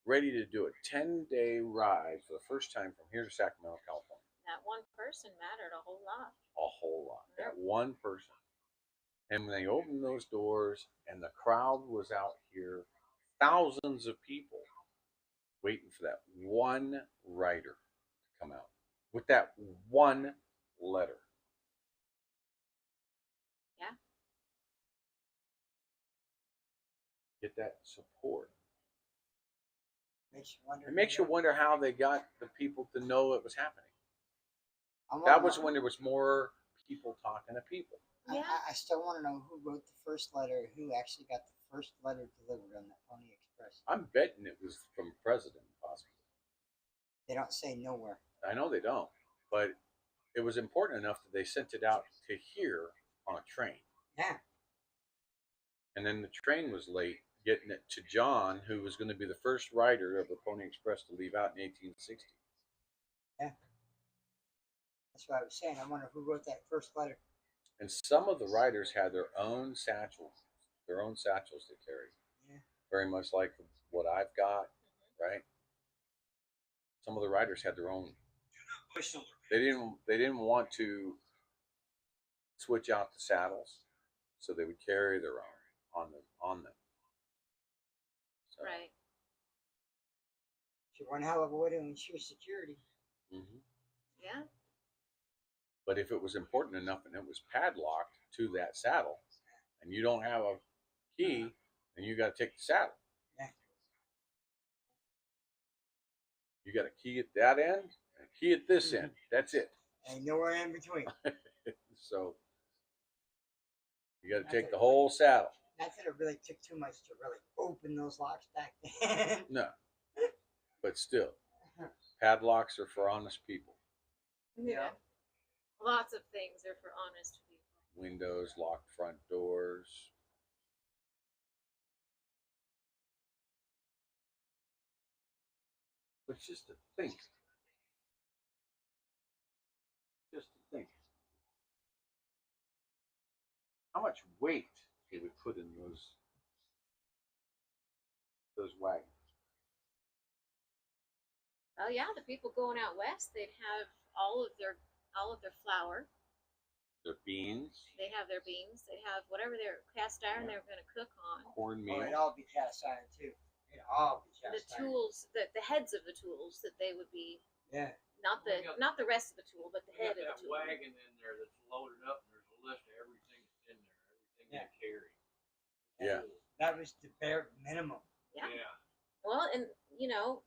S1: ready to do a 10-day ride for the first time from here to Sacramento, California.
S3: That one person mattered a whole lot.
S1: A whole lot. That one person. And when they opened those doors and the crowd was out here, thousands of people waiting for that one rider to come out with that one letter.
S3: Yeah.
S1: Get that support.
S2: It
S1: makes you wonder how they got the people to know it was happening. That was when there was more people talking to people.
S3: Yeah.
S2: I still want to know who wrote the first letter, who actually got the first letter delivered on that Pony Express.
S1: I'm betting it was from the president, possibly.
S2: They don't say nowhere.
S1: I know they don't, but it was important enough that they sent it out to here on a train.
S2: Yeah.
S1: And then the train was late getting it to John, who was going to be the first rider of the Pony Express to leave out in 1860.
S2: Yeah. That's what I was saying. I wonder who wrote that first letter.
S1: And some of the riders had their own satchels to carry.
S2: Yeah.
S1: Very much like what I've got, right? Some of the riders had their own. They didn't want to switch out the saddles, so they would carry their own on them. So.
S3: Right.
S2: She one hell of a way to ensure security.
S1: Mm-hmm.
S3: Yeah.
S1: But if it was important enough and it was padlocked to that saddle, and you don't have a key, then you got to take the saddle.
S2: Yeah.
S1: You got to key at that end and key at this end. That's it.
S2: Ain't nowhere in between.
S1: So you got to take the whole saddle.
S2: Not that it really took too much to really open those locks back then.
S1: No, but still, padlocks are for honest people.
S3: Yeah. Lots of things are for honest people.
S1: Windows, locked front doors. But just to think. Just to think. How much weight they would put in those wagons.
S3: Oh yeah, the people going out west, they'd have all of their flour.
S1: Their beans,
S3: They'd have their beans. They'd have whatever their cast iron they were going to cook on.
S1: cornmeal.
S2: It'd all be cast iron too. It'd all be
S3: The
S2: cast iron.
S3: tools, the heads of the tools that they would be.
S2: Yeah.
S3: Not the rest of the tool, but the head of the
S12: that
S3: tool.
S12: wagon in there that's loaded up, and there's a list of everything that's in there, everything
S2: Yeah.
S12: they carry.
S1: Yeah.
S2: That was the bare minimum.
S3: Yeah.
S12: Yeah.
S3: Well, and you know,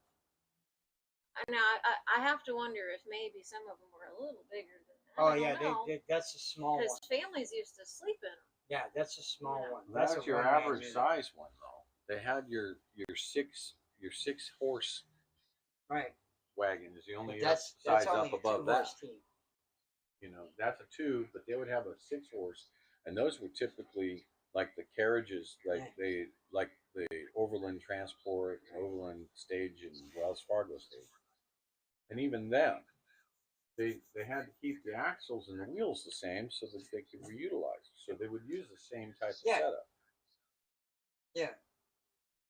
S3: I have to wonder if maybe some of them were a little bigger than that.
S2: Oh yeah, that's a small
S3: Because
S2: one.
S3: families used to sleep in them.
S2: Yeah, that's a small
S3: Yeah.
S2: one.
S1: That's
S2: a
S1: your
S2: one-man
S1: average
S2: unit.
S1: size one though. They had your 6 horse
S2: Right.
S1: wagon is the only
S2: That's
S1: size
S2: only
S1: up
S2: a
S1: above that.
S2: 2-horse team.
S1: You know, that's a 2, but they would have a 6 horse, and those were typically like the carriages, like the overland transport, overland stage, and Wells Fargo stage. And even then, they had to keep the axles and the wheels the same so that they could be utilized. So they would use the same type of setup.
S2: Yeah.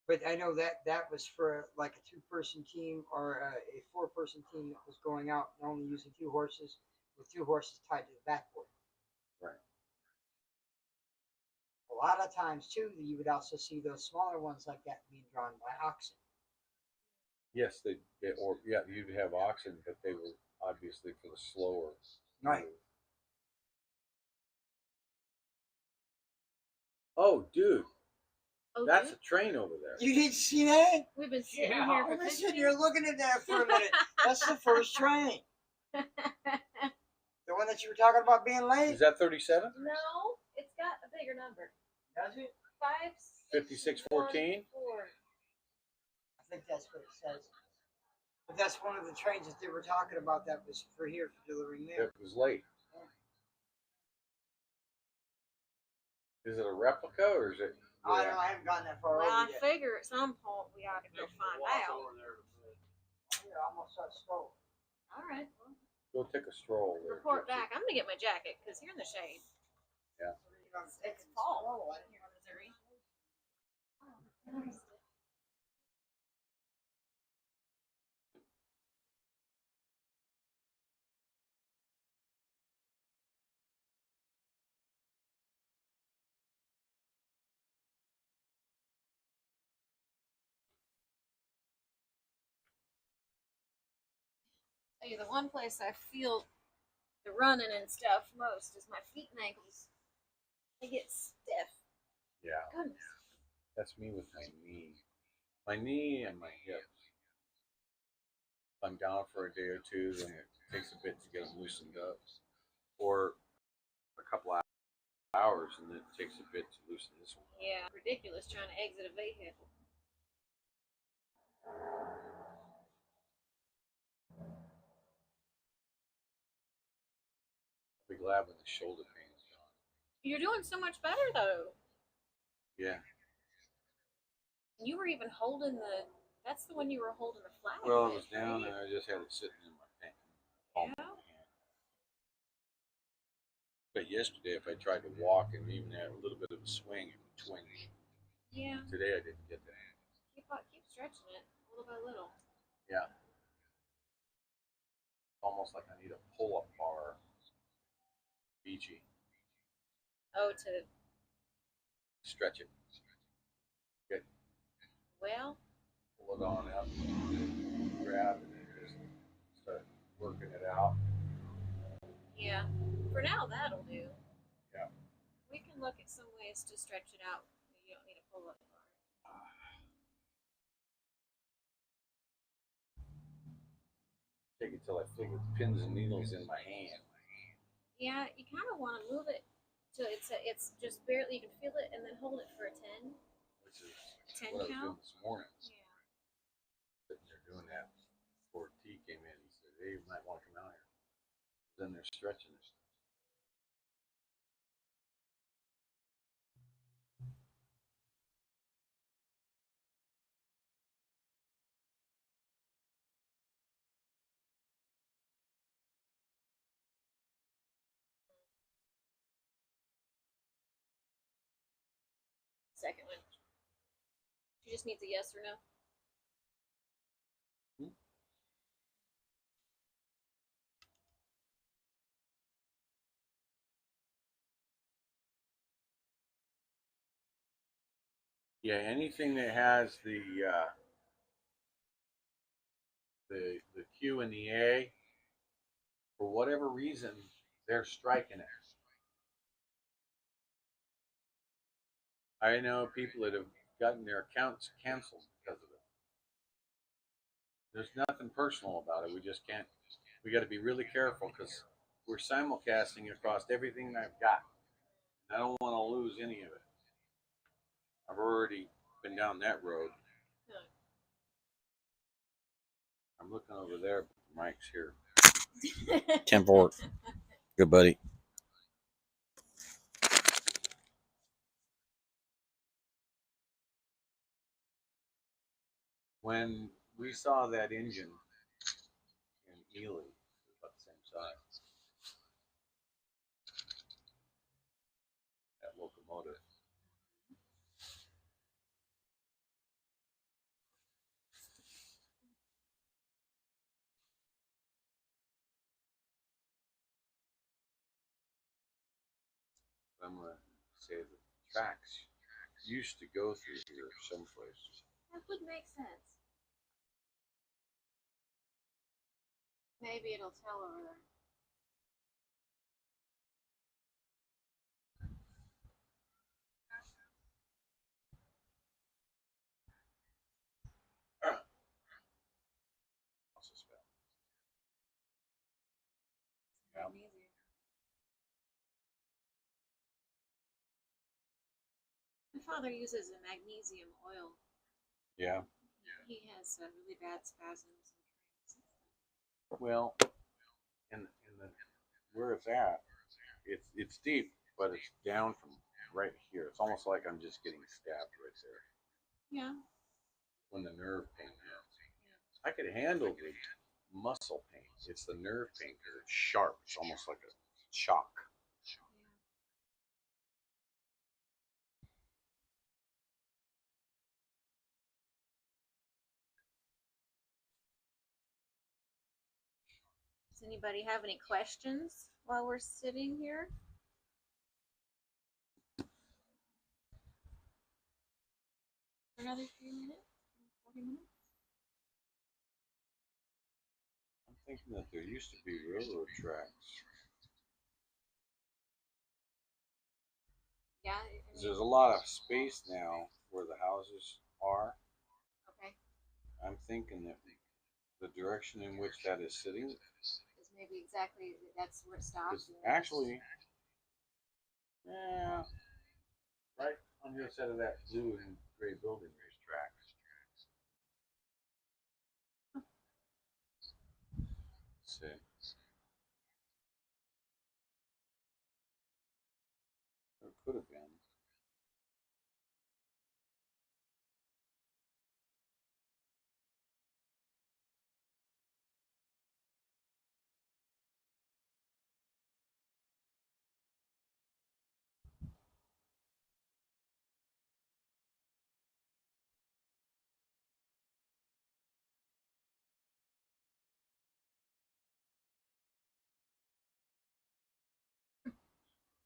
S2: But I know that was for like a 2-person team or a 4-person team that was going out and only using 2 horses with 2 horses tied to the backboard.
S1: Right.
S2: A lot of times too, you would also see those smaller ones like that being drawn by oxen.
S1: Yes, you'd have oxen, but they were obviously for the slower.
S2: Right.
S1: move. Oh, dude,
S3: Oh,
S1: that's
S3: dude?
S1: a train over there.
S2: You didn't see that?
S3: We've been sitting
S12: Yeah.
S3: here.
S2: Listen,
S3: listening.
S2: you're looking at that for a minute. That's the first train. The one that you were talking about being late?
S1: Is that 37?
S3: No, it's got a bigger number.
S2: Does it?
S3: 5,
S1: 5614?
S3: 4.
S2: I think that's what it says. But that's one of the trains that they were talking about that was for here for delivering mail.
S1: It was late. Is it a replica or is it?
S2: I don't know, I haven't gotten that far
S3: Well, I
S2: over yet.
S3: figure at some point we ought to go find out.
S12: Over there to
S2: Yeah, I almost saw scroll.
S3: All right. Well,
S1: Go take a stroll there.
S3: report
S1: Gypsy.
S3: back. I'm gonna get my jacket because you're in the shade.
S1: Yeah.
S3: It's fall here in Missouri. Tell you, the one place I feel the running and stuff most is my feet and ankles. They get stiff.
S1: Yeah.
S3: Goodness.
S1: That's me with my knee. My knee and my hips. If I'm down for a day or two, then it takes a bit to get them loosened up. Or a couple hours, and then it takes a bit to loosen this one.
S3: Yeah, ridiculous trying to exit a vehicle.
S1: I'll be glad when the shoulder pain's gone.
S3: You're doing so much better though.
S1: Yeah.
S3: You were even holding the. That's the one you were holding the flag.
S1: Well, it
S3: with,
S1: was down,
S3: right?
S1: and I just had it sitting in my palm of my hand. But yesterday, if I tried to walk and even had a little bit of a swing, it would twinge.
S3: Yeah.
S1: Today, I didn't get that.
S3: Keep stretching it little by little.
S1: Yeah. Almost like I need a pull-up bar. Beachy.
S3: Oh, to
S1: Stretch it. Good.
S3: well.
S1: Pull it on up. Grab it and just start working it out.
S3: Yeah. For now, that'll do.
S1: Yeah.
S3: We can look at some ways to stretch it out. You don't need a pull-up bar.
S1: take it till I feel the pins and needles in my hand.
S3: Yeah, you kind of want to move it so it's just barely, you can feel it, and then hold it for a 10.
S1: Which is
S3: 10
S1: what I was
S3: count?
S1: doing this morning.
S3: Yeah.
S1: Sitting there doing that before T came in. He said, "Hey, you might want to come out here." Then they're stretching this.
S3: Second one. She just needs a yes or no.
S1: Yeah, anything that has the Q and the A, for whatever reason, they're striking it. I know people that have gotten their accounts canceled because of it. There's nothing personal about it. We just can't. We got to be really careful because we're simulcasting across everything I've got. I don't want to lose any of it. I've already been down that road. I'm looking over there, but Mike's here. 10-4. Good buddy. When we saw that engine in Ely, it was about the same size. That locomotive. I'm going to say the tracks used to go through here someplace.
S3: That would make sense. Maybe it'll tell over there. Magnesium. My father uses a magnesium oil.
S1: Yeah.
S3: He has really bad spasms and cramps and stuff.
S1: Well, in the where it's at, it's deep, but it's down from right here. It's almost like I'm just getting stabbed right there.
S3: Yeah.
S1: When the nerve pain hits, I could handle the muscle pain. It's the nerve pain because it's sharp. It's almost like a shock.
S3: Does anybody have any questions while we're sitting here? For another few minutes? 40 minutes?
S1: I'm thinking that there used to be railroad tracks.
S3: Yeah.
S1: There's a lot of space now where the houses are.
S3: Okay.
S1: I'm thinking that the direction in which that is sitting
S3: is maybe exactly that's where it stops.
S1: Actually, yeah, right on the other side of that blue and gray building, there's tracks. Let's see. There could have been.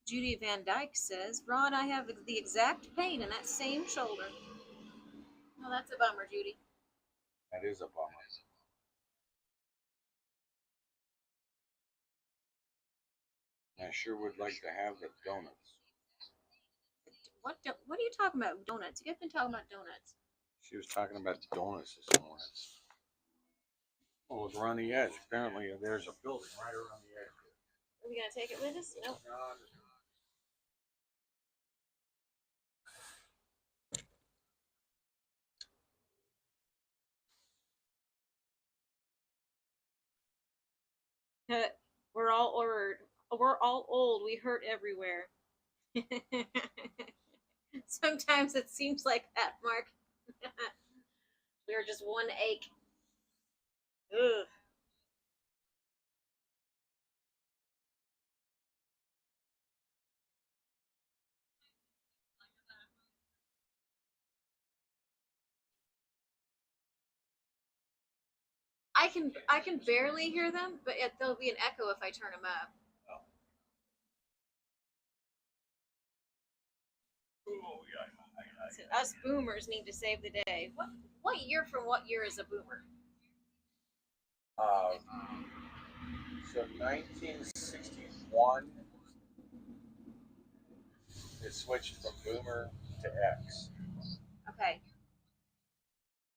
S3: Judy Van Dyke says, Ron, I have the exact pain in that same shoulder. Well, that's a bummer, Judy.
S1: That is a bummer. I sure would like to have the donuts.
S3: What are you talking about, donuts? You've been talking about donuts.
S1: She was talking about donuts this morning. Oh, it's around the edge. Apparently, there's a building right around the edge.
S3: Are we gonna take it with us? Nope. We're all we're all old. We hurt everywhere. Sometimes it seems like that, Mark. We're just one ache. Ugh. I can barely hear them, but there'll be an echo if I turn them up.
S1: Oh, yeah.
S3: So us boomers need to save the day. What year from what year is a boomer?
S1: So 1961, it switched from boomer to X.
S3: Okay.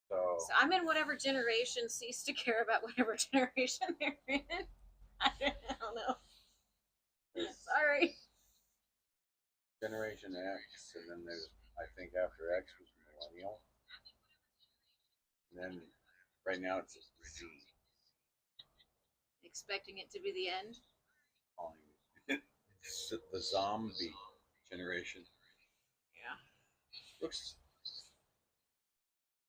S1: So
S3: So I'm in whatever generation ceased to care about whatever generation they're in. I don't know. Sorry.
S1: Generation X, and then there's, I think after X was millennial. And then right now it's Z.
S3: Expecting it to be the end.
S1: The zombie generation.
S3: Yeah.
S1: Looks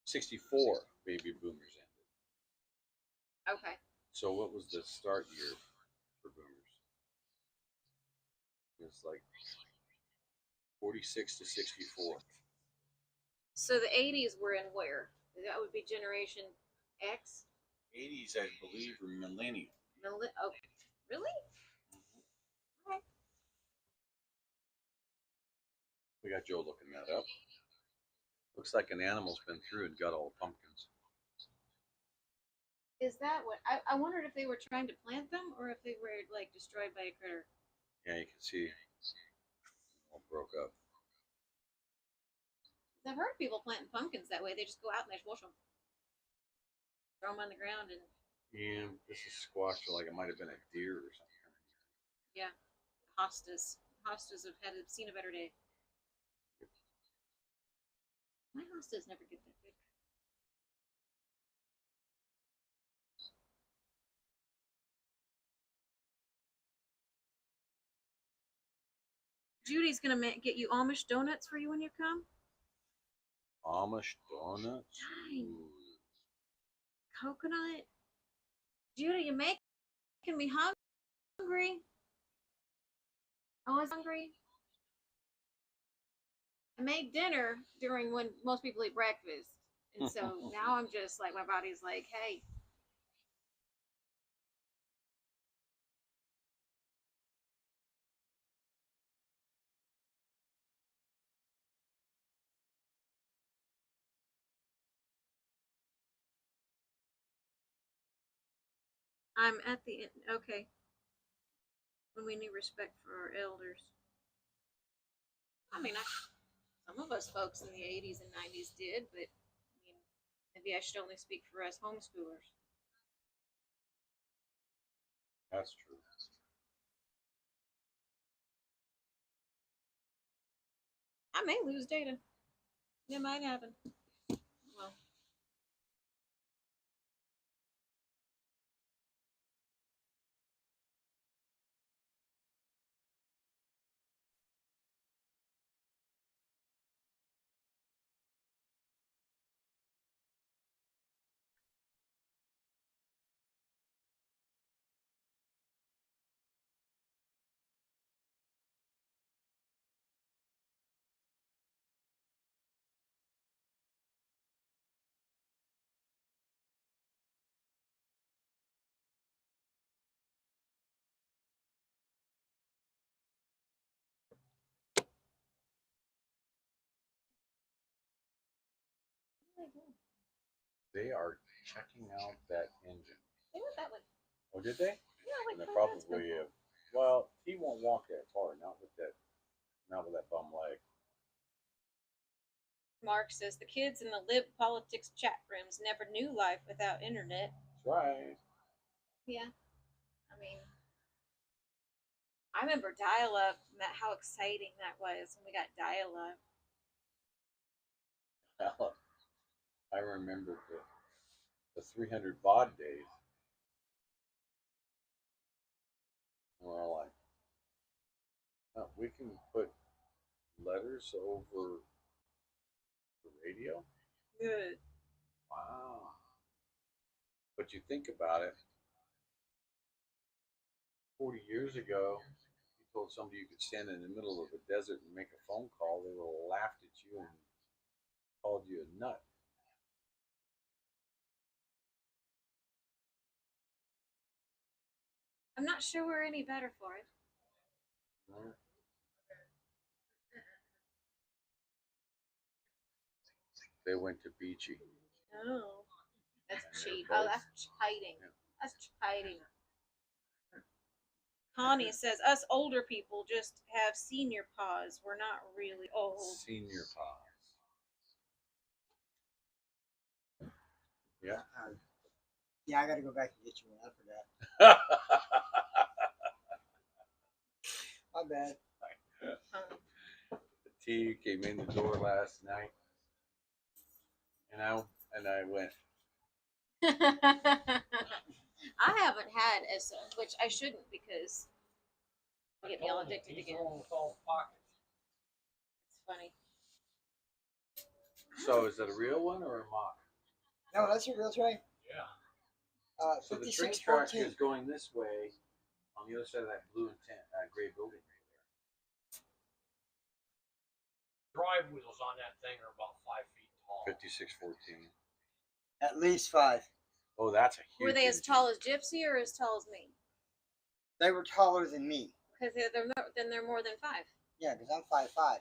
S1: 64 baby boomers ended.
S3: Okay.
S1: So what was the start year for boomers? It was like 46 to 64.
S3: So the 80s were in where? That would be Generation X?
S1: 80s, I believe, were millennial.
S3: Oh, really? Okay.
S1: We got Joe looking that up. Looks like an animal's been through and got all the pumpkins.
S3: Is that what? I wondered if they were trying to plant them or if they were like destroyed by a critter.
S1: Yeah, you can see all broke up.
S3: I've heard people planting pumpkins that way. They just go out and they squash them, throw them on the ground, and
S1: Yeah, this is squashed like it might have been a deer or something.
S3: yeah, hostas. Hostas have seen a better day. My hostas never get that big. Judy's gonna get you Amish donuts for you when you come.
S1: Amish donuts?
S3: Dang. Coconut. Judy, you're making me hungry. I was hungry. I made dinner during when most people eat breakfast. And so now I'm just like, my body's like, hey. I'm at the end. Okay. When we need respect for our elders. I mean, some of us folks in the 80s and 90s did, but I mean, maybe I should only speak for us homeschoolers.
S1: That's true.
S3: I may lose data. It might happen. Well.
S1: They are checking out that engine.
S3: They went that way.
S1: Oh, did they?
S3: Yeah, like
S1: and they
S3: 20 minutes
S1: probably
S3: ago.
S1: well, he won't walk that far, not with that bum leg.
S3: Mark says the kids in the Lib Politics chat rooms never knew life without internet.
S1: right.
S3: Yeah. I mean, I remember dial-up, how exciting that was when we got dial-up.
S1: I remember the 300 baud days. We're all like, oh, we can put letters over the radio?
S3: Good.
S1: Wow. But you think about it, 40 years ago, you told somebody you could stand in the middle of a desert and make a phone call, they would have laughed at you and called you a nut.
S3: I'm not sure we're any better for it.
S1: They went to Beachy.
S3: Oh, that's cheap.
S1: both-
S3: Oh, that's cheating.
S1: Yeah.
S3: That's cheating. Connie says us older people just have senior pause. We're not really old.
S1: Senior pause. Yeah.
S2: Yeah, I gotta go back and get you one. I forgot. My bad.
S3: Um,
S1: The tea came in the door last night, and I went.
S3: I haven't had as which I shouldn't because I get me all addicted again. It's funny.
S1: So is it a real one or a mock?
S2: No, that's a real train.
S12: Yeah.
S1: So the train track is going this way on the other side of that blue and gray building right
S12: Drive wheels on that thing are about 5 feet tall.
S1: there. 5614.
S2: At least 5.
S1: Oh, that's a huge.
S3: Were they as tall as Gypsy or as tall as me?
S2: They were taller than me.
S3: Because they're more than 5.
S2: Yeah, because I'm 5'5".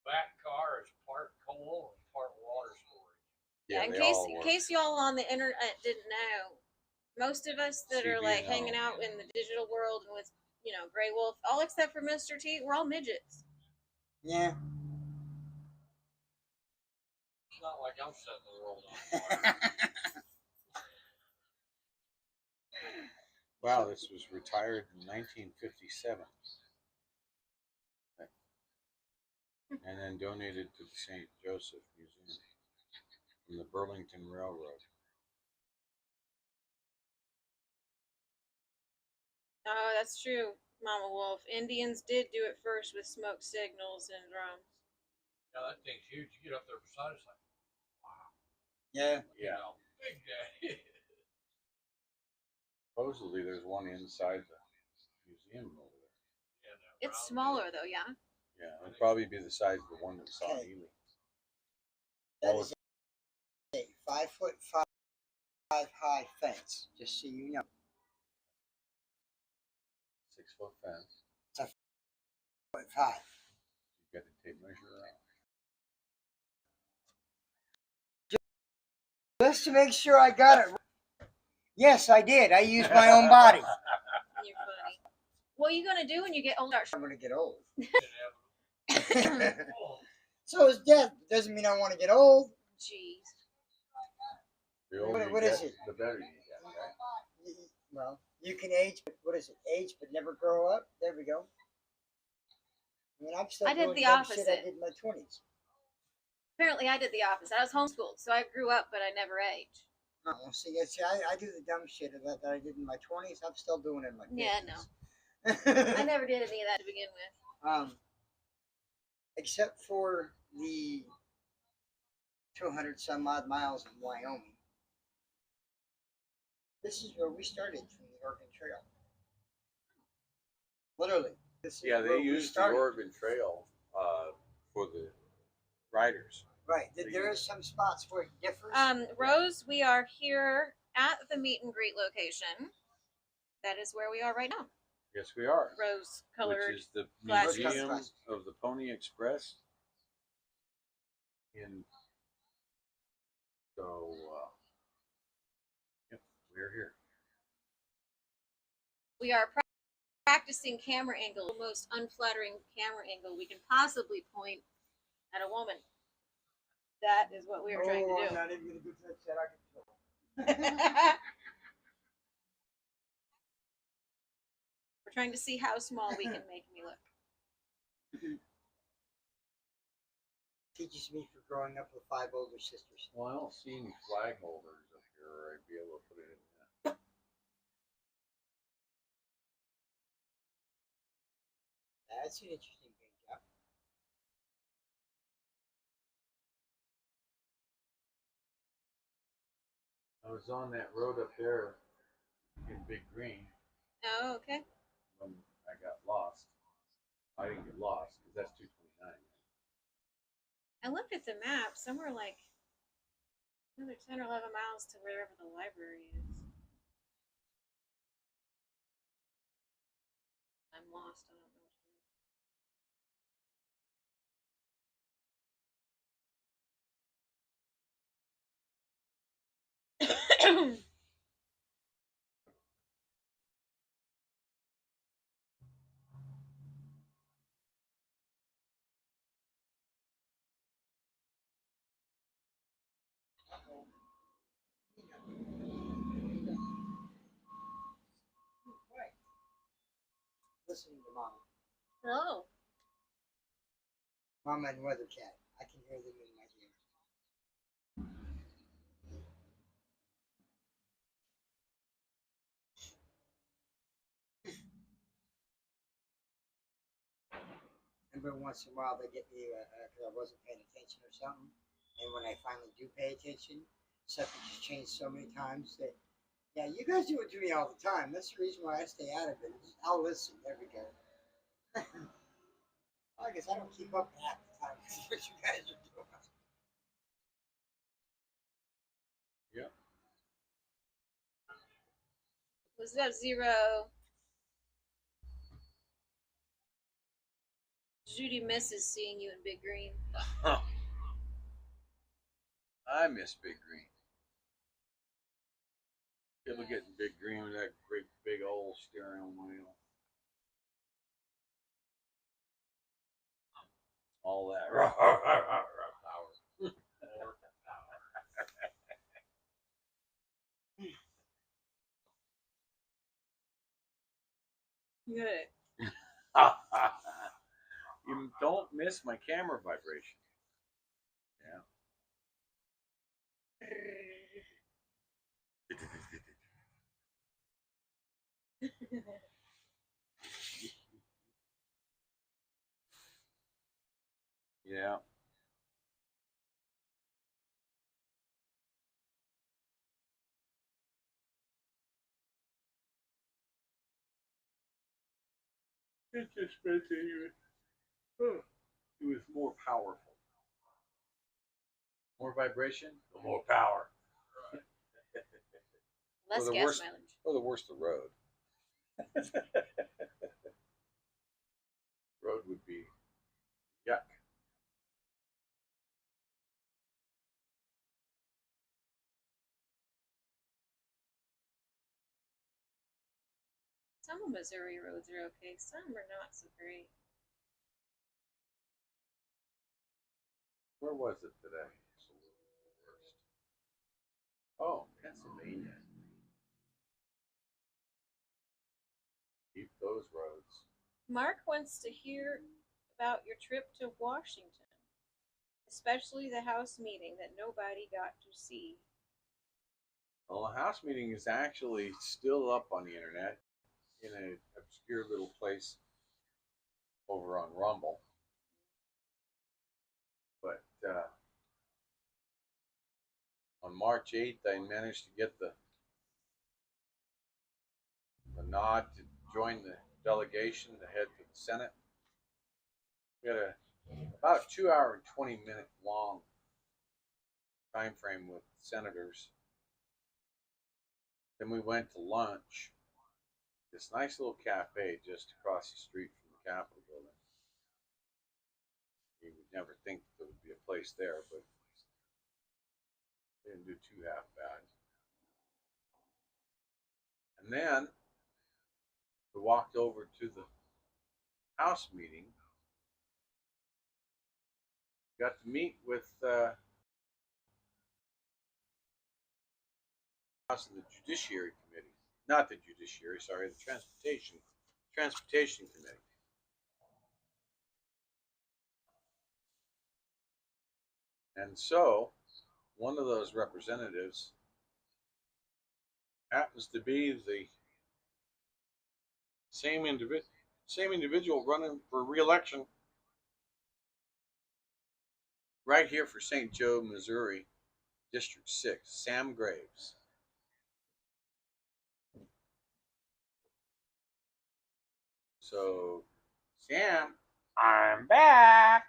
S12: That car is part coal and part water storage.
S3: Yeah, in case y'all on the internet didn't know, most of us that are like hanging out in the digital world and with Grey Wolf, all except for Mr. T, we're all midgets.
S2: Yeah.
S12: It's not like I'm setting the world on fire.
S1: Wow, this was retired in 1957. And then donated to the St. Joseph Museum from the Burlington Railroad.
S3: Oh, that's true, Mama Wolf. Indians did do it first with smoke signals and drums.
S12: Yeah, that thing's huge. You get up there beside it, it's like, wow.
S2: Yeah.
S12: You know, big day.
S1: Supposedly there's one inside the museum over there.
S12: Yeah,
S3: It's smaller though, yeah.
S1: Yeah, it'd probably be the size of the one that saw
S2: Okay.
S1: Ely.
S2: That is a 5'5" high fence, just so you know.
S1: 6 foot fence.
S2: 5'5".
S1: You got the tape measure out.
S2: Just to make sure I got it right. Yes, I did. I used my own body.
S3: You're funny. What are you gonna do when you get older?
S2: I'm gonna get old. So is death. Doesn't mean I want to get old.
S3: Jeez.
S1: The older
S2: What
S1: you
S2: is
S1: get,
S2: it?
S1: the better you get, right?
S2: Well, you can age, but what is it? Age but never grow up. There we go. I mean, I'm still
S3: I did
S2: doing
S3: the
S2: dumb
S3: opposite.
S2: shit I did in my 20s.
S3: Apparently, I did the opposite. I was homeschooled, so I grew up, but I never aged.
S2: Oh, see, I do the dumb shit that I did in my 20s. I'm still doing it in my 50s.
S3: Yeah, no. I never did any of that to begin with.
S2: Except for the 200 some odd miles in Wyoming. This is where we started from the Oregon Trail. Literally. This is
S1: Yeah,
S2: where
S1: they
S2: we
S1: used the
S2: started.
S1: Oregon Trail for the riders.
S2: Right. There is some spots where it differs.
S3: Rose, we are here at the meet and greet location. That is where we are right now.
S1: Yes, we are.
S3: Rose colored.
S1: Which is the
S3: glasses.
S1: Museum of the Pony Express. Yep, we're here.
S3: We are practicing camera angle, the most unflattering camera angle we can possibly point at a woman. That is what we are trying to do.
S2: I'm not even going to go to that set.
S3: We're trying to see how small we can make me look.
S2: Teaches me for growing up with 5 older sisters.
S1: Well, I don't see any flag holders up here, or I'd be able to put it in there.
S2: That's an interesting thing, Jeff.
S1: I was on that road up there in Big Green
S3: Oh, okay.
S1: when I got lost. I didn't get lost because that's 229.
S3: I looked at the map. Somewhere like another 10 or 11 miles to wherever the library is. I'm lost. I don't know what to do.
S2: Listening to Mama.
S3: Oh,
S2: Mama and Weather Cat. I can hear them in my ear. Every once in a while, they get me because I wasn't paying attention or something. And when I finally do pay attention, something just changed so many times that, yeah, you guys do it to me all the time. That's the reason why I stay out of it. I'll listen. There we go. I guess I don't keep up half the time with what you guys are doing.
S1: Yep.
S3: what's up, Zero? Judy misses seeing you in Big Green.
S1: I miss Big Green. People getting Big Green with that great big old steering wheel. All that. Power.
S3: Good.
S1: You don't miss my camera vibration. Yeah. Yeah. It just meant that it was more powerful. More vibration, the more power.
S3: Less
S1: the
S3: gas
S1: worse,
S3: mileage.
S1: or the worse the road. Road would be yuck.
S3: Some of Missouri roads are okay. Some are not so great.
S1: Where was it today? Oh, Pennsylvania. Keep those roads.
S3: Mark wants to hear about your trip to Washington, especially the House meeting that nobody got to see.
S1: Well, the House meeting is actually still up on the internet in an obscure little place over on Rumble. But on March 8th, I managed to get the nod to join the delegation to head to the Senate. We had about a 2 hour and 20-minute long time frame with senators. Then we went to lunch. This nice little cafe just across the street from the Capitol building. You would never think there would be a place there, but they didn't do too half bad. And then we walked over to the House meeting. Got to meet with House and the Judiciary Committee. Not the Judiciary, sorry, the Transportation Committee. And so, one of those representatives happens to be the same individual running for re-election right here for St. Joe, Missouri, District 6, Sam Graves. So, Sam, I'm back.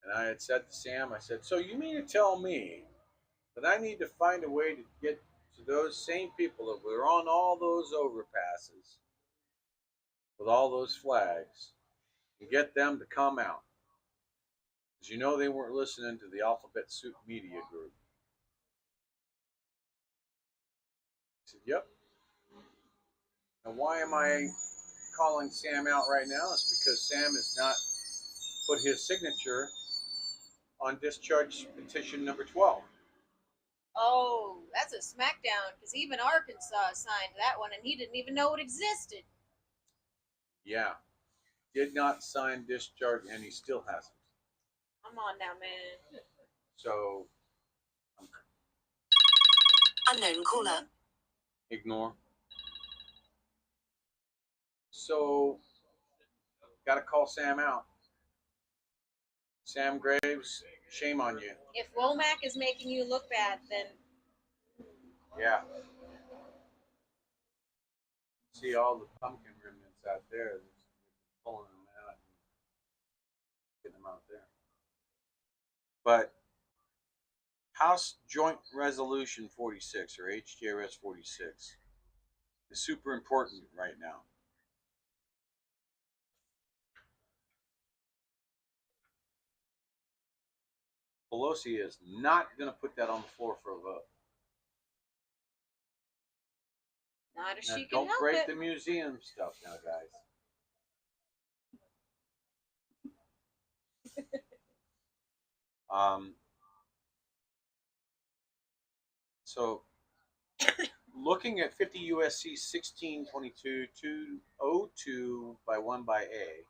S1: And I had said to Sam, I said, so you mean to tell me that I need to find a way to get to those same people that were on all those overpasses with all those flags and get them to come out? Because you know they weren't listening to the Alphabet Soup Media Group. I said, yep. And why am I calling Sam out right now? It's because Sam has not put his signature on discharge petition number 12.
S3: Oh, that's a smackdown, because even Arkansas signed that one, and he didn't even know it existed.
S1: Yeah. Did not sign discharge, and he still hasn't.
S3: Come on now, man.
S1: So,
S13: Unknown caller.
S1: Ignore. So, got to call Sam out. Sam Graves, shame on you.
S3: If Womack is making you look bad, then
S1: Yeah. See all the pumpkin remnants out there. Pulling them out and getting them out there. But House Joint Resolution 46, or HJRS 46, is super important right now. Pelosi is not going to put that on the floor for a vote.
S3: not if
S1: Now,
S3: she can
S1: don't
S3: help
S1: break
S3: it.
S1: the museum stuff now, guys. So, looking at 50 USC 1622 202 by 1 by A,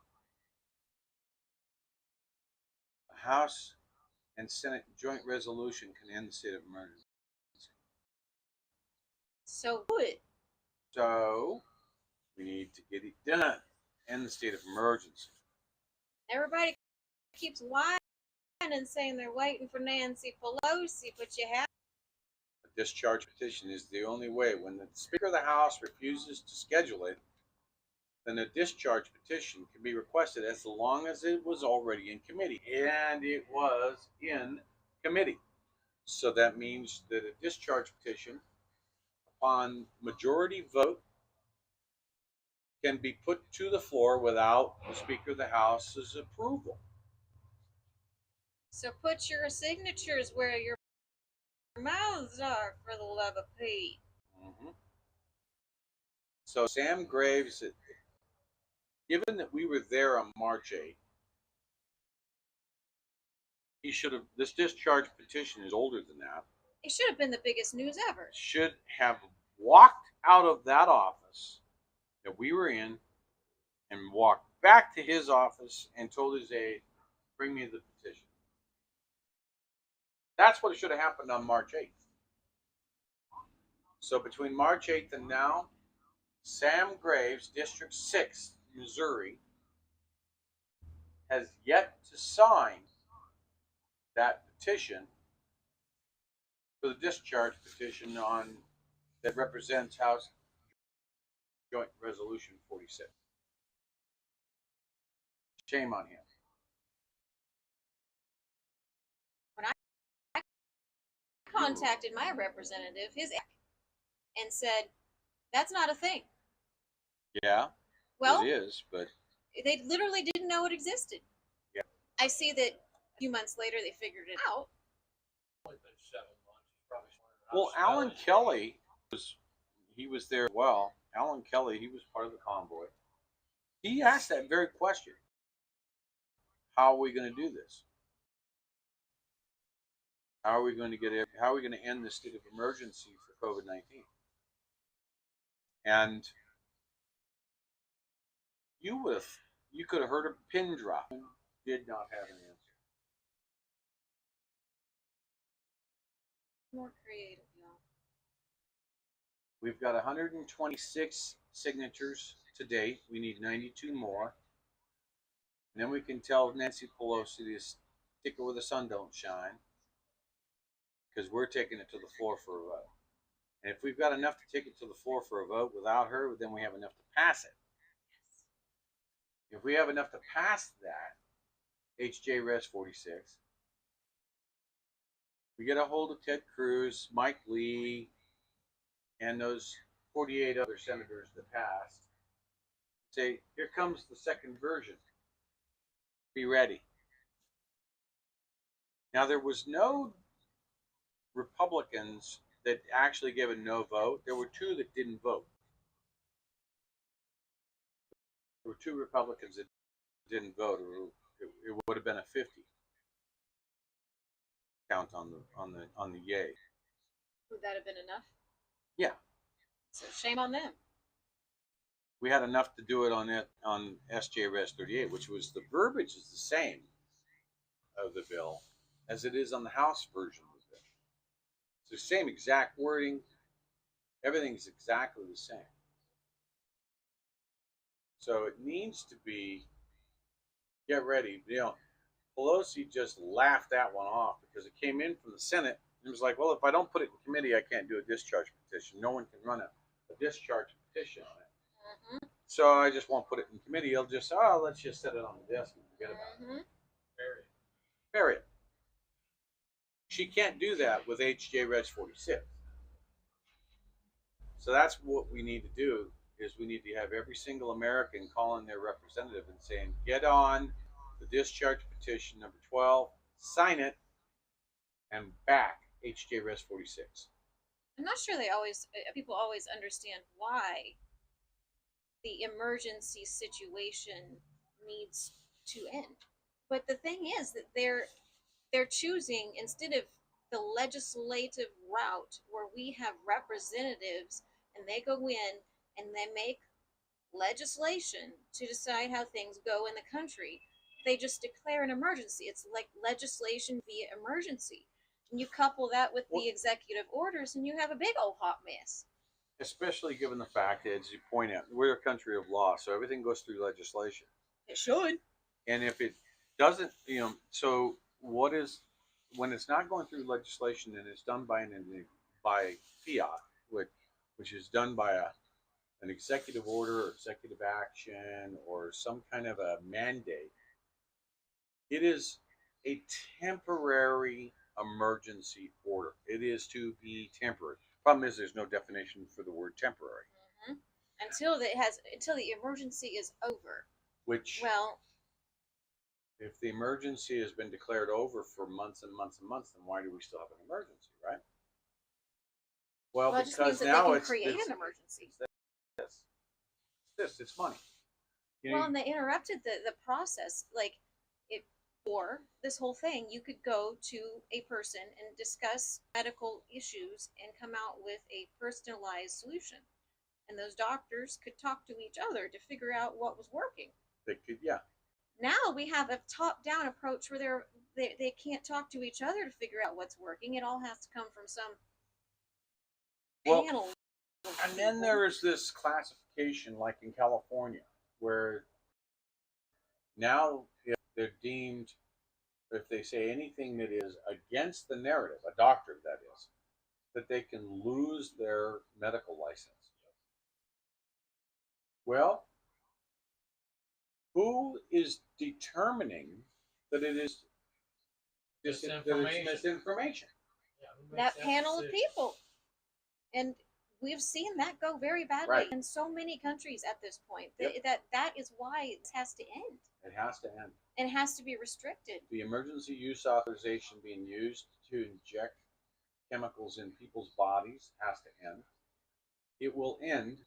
S1: a House and Senate joint resolution can end the state of emergency.
S3: So good.
S1: So, we need to get it done. End the state of emergency.
S3: Everybody keeps whining and saying they're waiting for Nancy Pelosi, but you have.
S1: A discharge petition is the only way. When the Speaker of the House refuses to schedule it, then a discharge petition can be requested as long as it was already in committee. And it was in committee. So that means that a discharge petition, upon majority vote, can be put to the floor without the Speaker of the House's approval.
S3: So put your signatures where your mouths are, for the love of Pete.
S1: Mm-hmm. So Sam Graves, given that we were there on March 8th, he should have, this discharge petition is older than that,
S3: It should have been the biggest news ever.
S1: should have walked out of that office that we were in and walked back to his office and told his aide, bring me the petition. That's what should have happened on March 8th. So between March 8th and now, Sam Graves, District 6, Missouri, has yet to sign that petition for the discharge petition on that represents House Joint Resolution 46. Shame on him.
S3: When I contacted my representative, and said, that's not a thing.
S1: Yeah,
S3: Well,
S1: it is, but
S3: they literally didn't know it existed.
S1: Yeah.
S3: I see that a few months later they figured it out.
S1: well, Alan Kelly was there as well. Alan Kelly, he was part of the convoy. He asked that very question. How are we going to do this? How are we going to how are we going to end the state of emergency for COVID-19? And you could have heard a pin drop. Did not have an answer.
S3: More creative, y'all.
S1: We've got 126 signatures to date. We need 92 more. And then we can tell Nancy Pelosi to stick it where the sun don't shine, because we're taking it to the floor for a vote. And if we've got enough to take it to the floor for a vote without her, then we have enough to pass it. If we have enough to pass that, HJ Res 46, we get a hold of Ted Cruz, Mike Lee, and those 48 other senators that passed. Say, here comes the second version. Be ready. Now, there was no Republicans that actually gave a no vote. There were 2 that didn't vote. There were 2 Republicans that didn't vote. It would have been a 50 count on the yay.
S3: Would that have been enough?
S1: Yeah.
S3: So shame on them.
S1: We had enough to do it on SJ Res 38, which was the verbiage is the same of the bill as it is on the House version of the bill. It's the same exact wording. Everything's exactly the same. So it needs to be, get ready. Pelosi just laughed that one off because it came in from the Senate. And it was like, well, if I don't put it in committee, I can't do a discharge petition. No one can run a discharge petition on it. Mm-hmm. So I just won't put it in committee. I'll just, let's just set it on the desk and forget about it. Period. She can't do that with HJ Res 46. So that's what we need to do, is we need to have every single American calling their representative and saying, get on the discharge petition number 12, sign it, and back HJ Res 46.
S3: I'm not sure people always understand why the emergency situation needs to end. But the thing is that they're choosing, instead of the legislative route where we have representatives and they go in and they make legislation to decide how things go in the country, they just declare an emergency. It's like legislation via emergency. And you couple that with the executive orders and you have a big old hot mess.
S1: Especially given the fact that, as you point out, we're a country of law, so everything goes through legislation.
S3: It should.
S1: And if it doesn't, so what is, when it's not going through legislation and it's done by fiat, which is done by an executive order or executive action or some kind of a mandate, it is a temporary emergency order. It is to be temporary. Problem is, there's no definition for the word temporary.
S3: Mm-hmm. Until the emergency is over.
S1: Which, if the emergency has been declared over for months and months and months, then why do we still have an emergency, right? Well,
S3: it just means
S1: because
S3: that
S1: now
S3: they can create an emergency.
S1: It's money.
S3: And they interrupted the process. For this whole thing, you could go to a person and discuss medical issues and come out with a personalized solution. And those doctors could talk to each other to figure out what was working.
S1: They could, yeah.
S3: Now we have a top-down approach where they can't talk to each other to figure out what's working. It all has to come from some panel.
S1: And then there is this classification, like in California, where now if they're deemed, if they say anything that is against the narrative, a doctor that is, that they can lose their medical license. Well, who is determining that it is misinformation?
S3: That panel of people. And we've seen that go very badly in so many countries at this point. That is why it has to end.
S1: It has to end.
S3: It has to be restricted.
S1: The emergency use authorization being used to inject chemicals in people's bodies has to end. It will end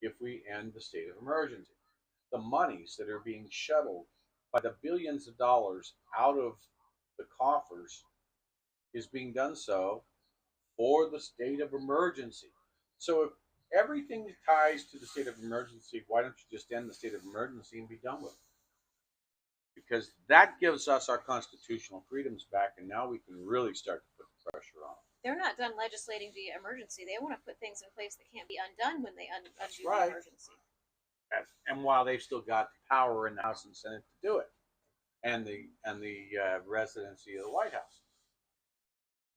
S1: if we end the state of emergency. The monies that are being shuttled by the billions of dollars out of the coffers is being done so for the state of emergency. So if everything ties to the state of emergency, why don't you just end the state of emergency and be done with it? Because that gives us our constitutional freedoms back, and now we can really start to put the pressure on.
S3: They're not done legislating via emergency. They want to put things in place that can't be undone when they undo
S1: right.
S3: the emergency.
S1: And while they've still got the power in the House and Senate to do it, and the residency of the White House.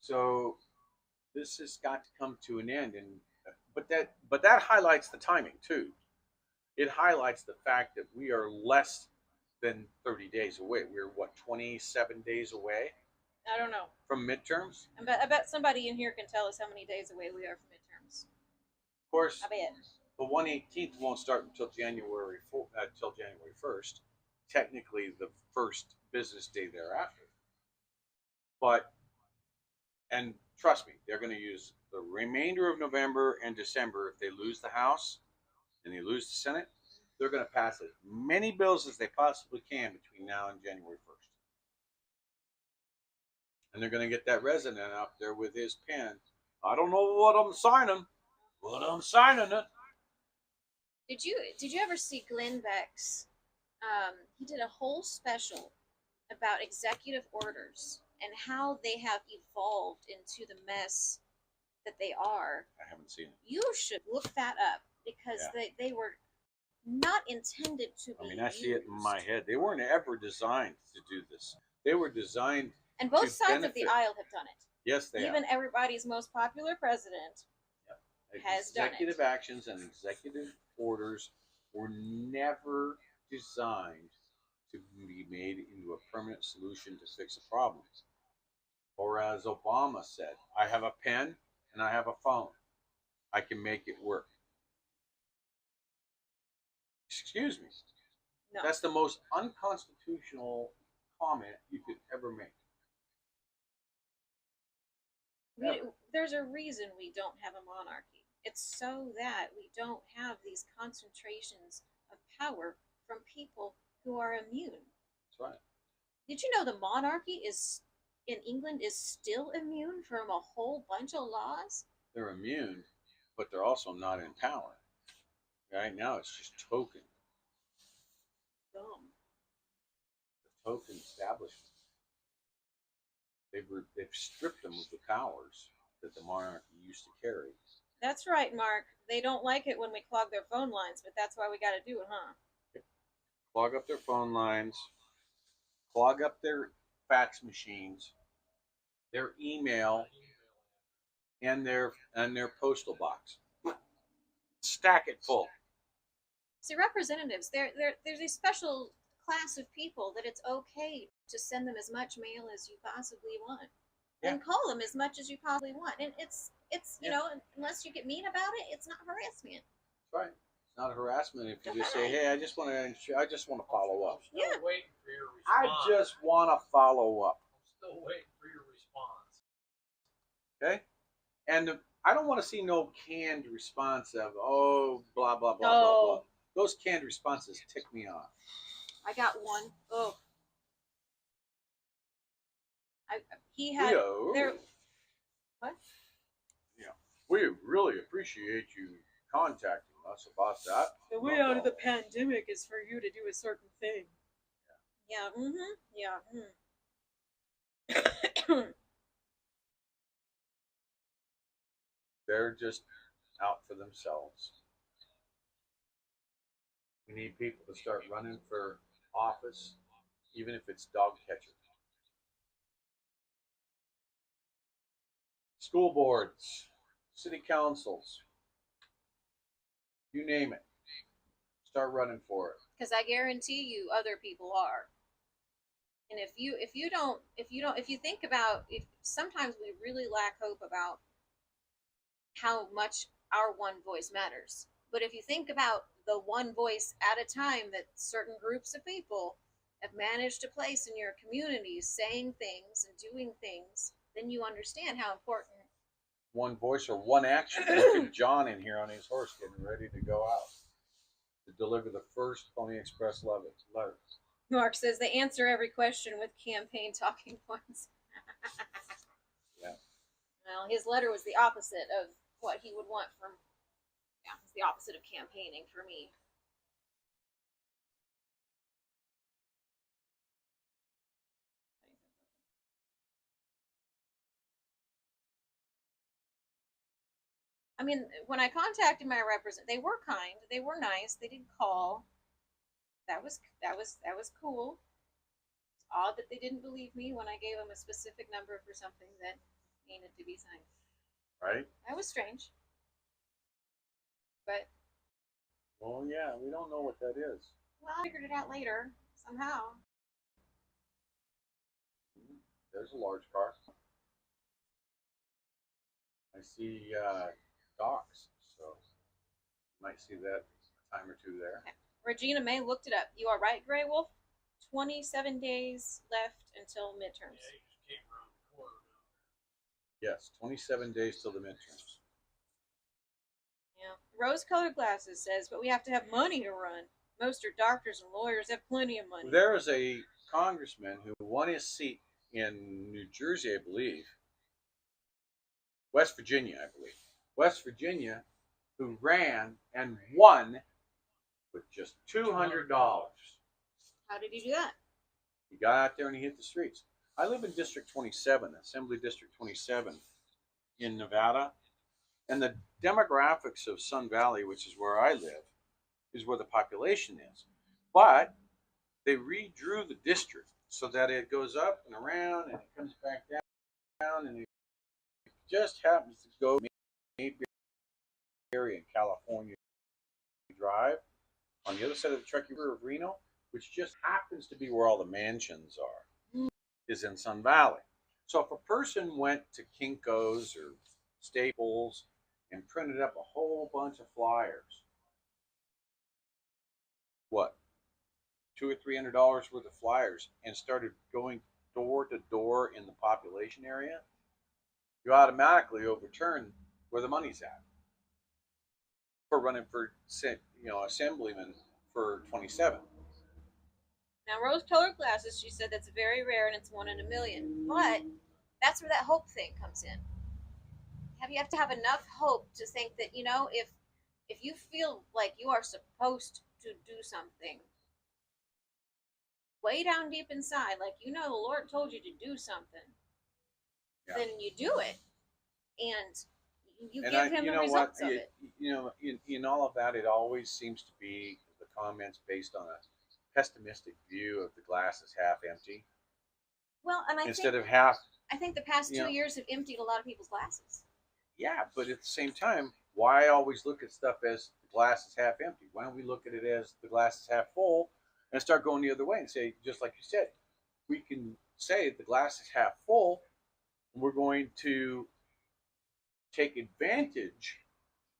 S1: So this has got to come to an end, and but that highlights the timing too. It highlights the fact that we are less than 30 days away. We're what, 27 days away
S3: I don't know.
S1: from midterms?
S3: I bet somebody in here can tell us how many days away we are from midterms.
S1: Of course,
S3: I bet.
S1: the 1/18th won't start until January 1st. Technically, the first business day thereafter. But, and trust me, they're going to use the remainder of November and December. If they lose the House and they lose the Senate, they're going to pass as many bills as they possibly can between now and January 1st. And they're going to get that resident out there with his pen. I don't know what I'm signing, but I'm signing it.
S3: Did you ever see Glenn Beck's? He did a whole special about executive orders and how they have evolved into the mess that they are.
S1: I haven't seen it.
S3: You should look that up because they were not intended to be.
S1: I mean, I see it in my head. They weren't ever designed to do this. They were designed.
S3: And both
S1: to
S3: sides of the
S1: benefit.
S3: aisle have done it.
S1: Yes, they
S3: Even
S1: have.
S3: everybody's most popular president has done it.
S1: Executive actions and executive orders were never designed to be made into a permanent solution to fix a problem. Or as Obama said, I have a pen and I have a phone. I can make it work. Excuse me.
S3: No.
S1: That's the most unconstitutional comment you could ever make.
S3: There's a reason we don't have a monarchy. It's so that we don't have these concentrations of power from people who are immune.
S1: That's right.
S3: Did you know the monarchy in England is still immune from a whole bunch of laws?
S1: They're immune, but they're also not in power. Right now, it's just token.
S3: Dumb.
S1: The token establishment. They've stripped them of the powers that the monarchy used to carry.
S3: That's right, Mark. They don't like it when we clog their phone lines, but that's why we got to do it, huh?
S1: Clog up their phone lines, clog up their fax machines, their email, and their postal box. Stack it full.
S3: See, representatives, there's a special class of people that it's okay to send them as much mail as you possibly want, and call them as much as you possibly want, and it's you know, unless you get mean about it, it's not harassment.
S1: That's right. It's not harassment if you just say, "Hey, I just want to follow up."
S12: I'm still waiting for your
S1: I
S12: response.
S1: just want to follow up.
S12: I'm still waiting for your response.
S1: Okay, and I don't want to see no canned response of blah blah blah blah blah. Those canned responses tick me off.
S3: I got one. Oh, he had there. What?
S1: Yeah, we really appreciate you contacting us about that.
S3: The way out of the pandemic is for you to do a certain thing. Yeah. Yeah.
S1: They're just out for themselves. We need people to start running for office, even if it's dog catcher. School boards, city councils, you name it. Start running for it.
S3: Because I guarantee you, other people are. And if you think about, if sometimes we really lack hope about how much our one voice matters. But if you think about the one voice at a time that certain groups of people have managed to place in your communities, saying things and doing things, then you understand how important.
S1: One voice or one action. Look at John in here on his horse getting ready to go out to deliver the first Pony Express letter.
S3: Mark says they answer every question with campaign talking points. Well, his letter was the opposite of what he would want from, yeah, it's the opposite of campaigning for me. I mean, when I contacted my representative, they were kind, they were nice, they did call. That was cool. It's odd that they didn't believe me when I gave them a specific number for something that needed to be signed.
S1: Right?
S3: That was strange. But
S1: Well, yeah, we don't know what that is.
S3: well, I figured it out later somehow.
S1: There's a large car. I see docks, so you might see that a time or two there.
S3: Okay. Regina May looked it up. You are right, Grey Wolf. 27 days left until midterms.
S1: Yes, 27 days till the midterms.
S3: Yeah. Rose-colored glasses says, but we have to have money to run. Most are doctors and lawyers have plenty of money.
S1: There is a congressman who won his seat in New Jersey, I believe. West Virginia, I believe. West Virginia, who ran and won with just $200.
S3: How did he do that?
S1: He got out there and he hit the streets. I live in District 27, Assembly District 27 in Nevada. And the demographics of Sun Valley, which is where I live, is where the population is. But they redrew the district so that it goes up and around and it comes back down, and it just happens to go maybe area in California Drive on the other side of the Truckee River of Reno, which just happens to be where all the mansions are, is in Sun Valley. So if a person went to Kinko's or Staples and printed up a whole bunch of flyers, what, $200 or $300 worth of flyers, and started going door to door in the population area, you automatically overturn where the money's at for running for, assemblyman for 27.
S3: Now, rose-colored glasses, she said that's very rare and it's 1 in a million. But that's where that hope thing comes in. You have to have enough hope to think that, if you feel like you are supposed to do something, way down deep inside, like the Lord told you to do something, then you do it. And you give him the results of it.
S1: In all of that, it always seems to be the comments based on a pessimistic view of the glass is half empty.
S3: Well, and I think the past 2 years have emptied a lot of people's glasses.
S1: Yeah, but at the same time, why always look at stuff as the glass is half empty? Why don't we look at it as the glass is half full and start going the other way and say, just like you said, we can say the glass is half full and we're going to take advantage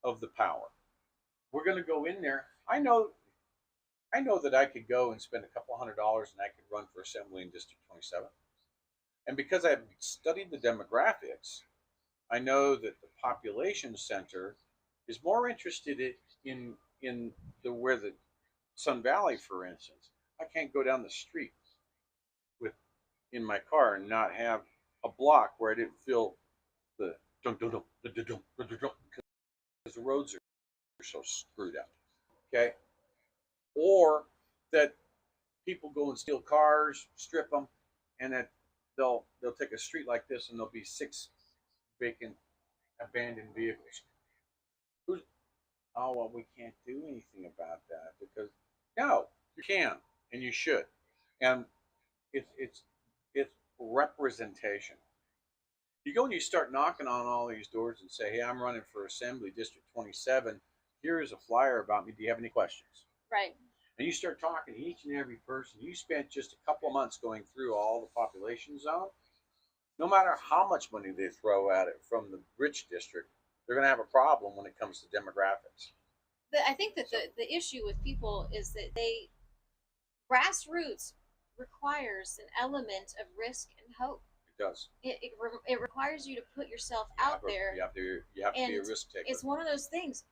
S1: of the power. We're going to go in there. I know that I could go and spend a couple $100 and I could run for assembly in District 27. And because I've studied the demographics, I know that the population center is more interested in where the Sun Valley, for instance. I can't go down the street in my car and not have a block where I didn't feel the dum dum dum dum dum dum dum because the roads are so screwed up. Okay, or that people go and steal cars, strip them, and that they'll take a street like this and there'll be 6 vacant, abandoned vehicles. Oh, well, we can't do anything about that because no, you can and you should, and it's representation. You go and you start knocking on all these doors and say, "Hey, I'm running for Assembly District 27. Here is a flyer about me. Do you have any questions?"
S3: Right.
S1: And you start talking to each and every person. You spent just a couple of months going through all the population zone. No matter how much money they throw at it from the rich district, they're going to have a problem when it comes to demographics.
S3: I think that the issue with people is that grassroots requires an element of risk and hope.
S1: It does.
S3: It requires you to put yourself out there.
S1: You have to be a risk taker.
S3: It's one of those things.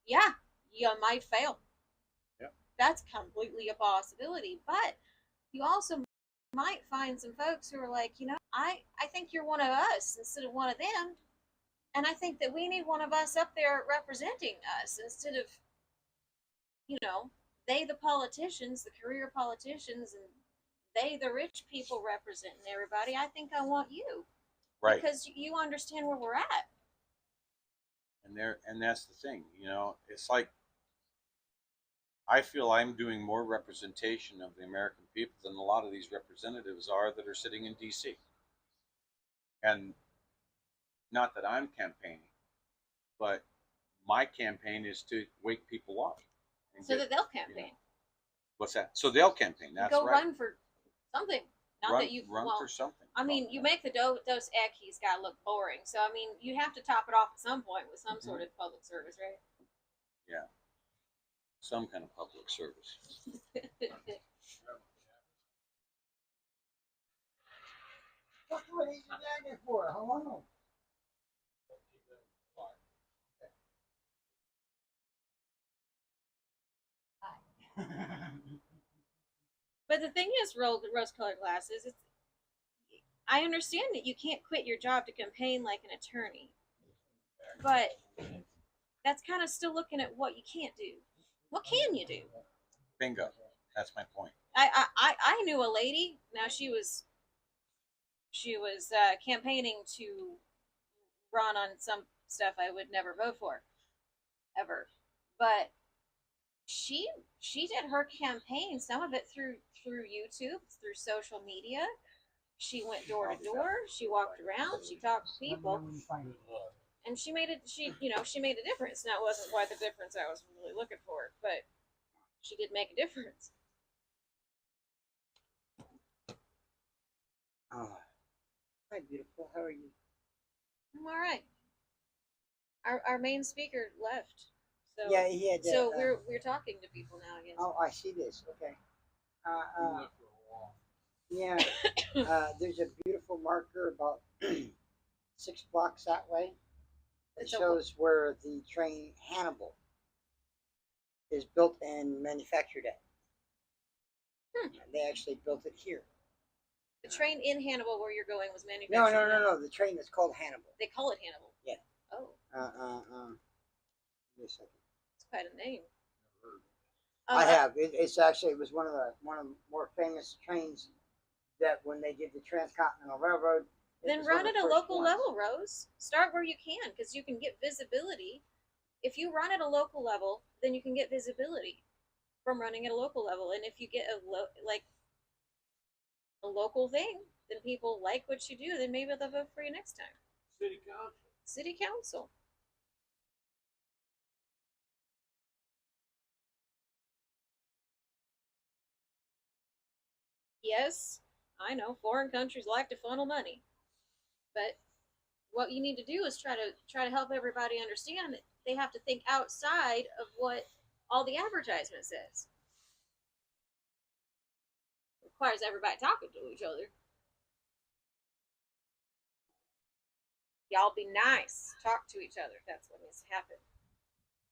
S3: Yeah, you might fail.
S1: Yeah.
S3: That's completely a possibility. But you also might find some folks who are like, I think you're one of us instead of one of them. And I think that we need one of us up there representing us instead of, they the politicians, the career politicians, and they the rich people representing everybody. I think I want you.
S1: Right.
S3: Because you understand where we're at.
S1: And that's the thing, it's like I feel I'm doing more representation of the American people than a lot of these representatives are that are sitting in DC. And not that I'm campaigning, but my campaign is to wake people up.
S3: So that they'll campaign.
S1: What's that? So they'll campaign. That's
S3: Go
S1: right.
S3: run for something. Not
S1: run,
S3: that you
S1: run for something.
S3: I mean, you make the Dos Equis guy look boring, so I mean, you have to top it off at some point with some sort of public service, right?
S1: Yeah, some kind of public service.
S2: What are you down there for? How long?
S3: But the thing is, rose-colored glasses. I understand that you can't quit your job to campaign like an attorney, but that's kind of still looking at what you can't do. What can you do?
S1: Bingo. That's my point.
S3: I knew a lady. Now she was campaigning to run on some stuff I would never vote for, ever. But she did her campaign, some of it through YouTube, through social media. She went door to door. She walked around. She talked to people, and she made it. She made a difference. Now it wasn't quite the difference I was really looking for, but she did make a difference.
S2: Hi, beautiful. How are you?
S3: I'm all right. Our main speaker left. So,
S2: Yeah, he had.
S3: So we're talking to people now again.
S2: Oh, I see this. Okay. Yeah. There's a beautiful marker about 6 blocks that way. It shows where the train Hannibal is built and manufactured at. They actually built it here.
S3: The train in Hannibal where you're going was manufactured.
S2: No. The train is called Hannibal.
S3: They call it Hannibal.
S2: Yeah.
S3: Oh.
S2: Give me a second.
S3: It's quite a name.
S2: I have. It's actually, it was one of the more famous trains that when they did the Transcontinental Railroad.
S3: Then run at a local level, Rose. Start where you can, because you can get visibility. If you run at a local level, then you can get visibility from running at a local level. And if you get a local thing, then people like what you do, then maybe they'll vote for you next time.
S12: City council.
S3: City council. Yes, I know foreign countries like to funnel money, but what you need to do is try to help everybody understand that they have to think outside of what all the advertisement says. It requires everybody talking to each other. Y'all be nice. Talk to each other. That's what needs to happen.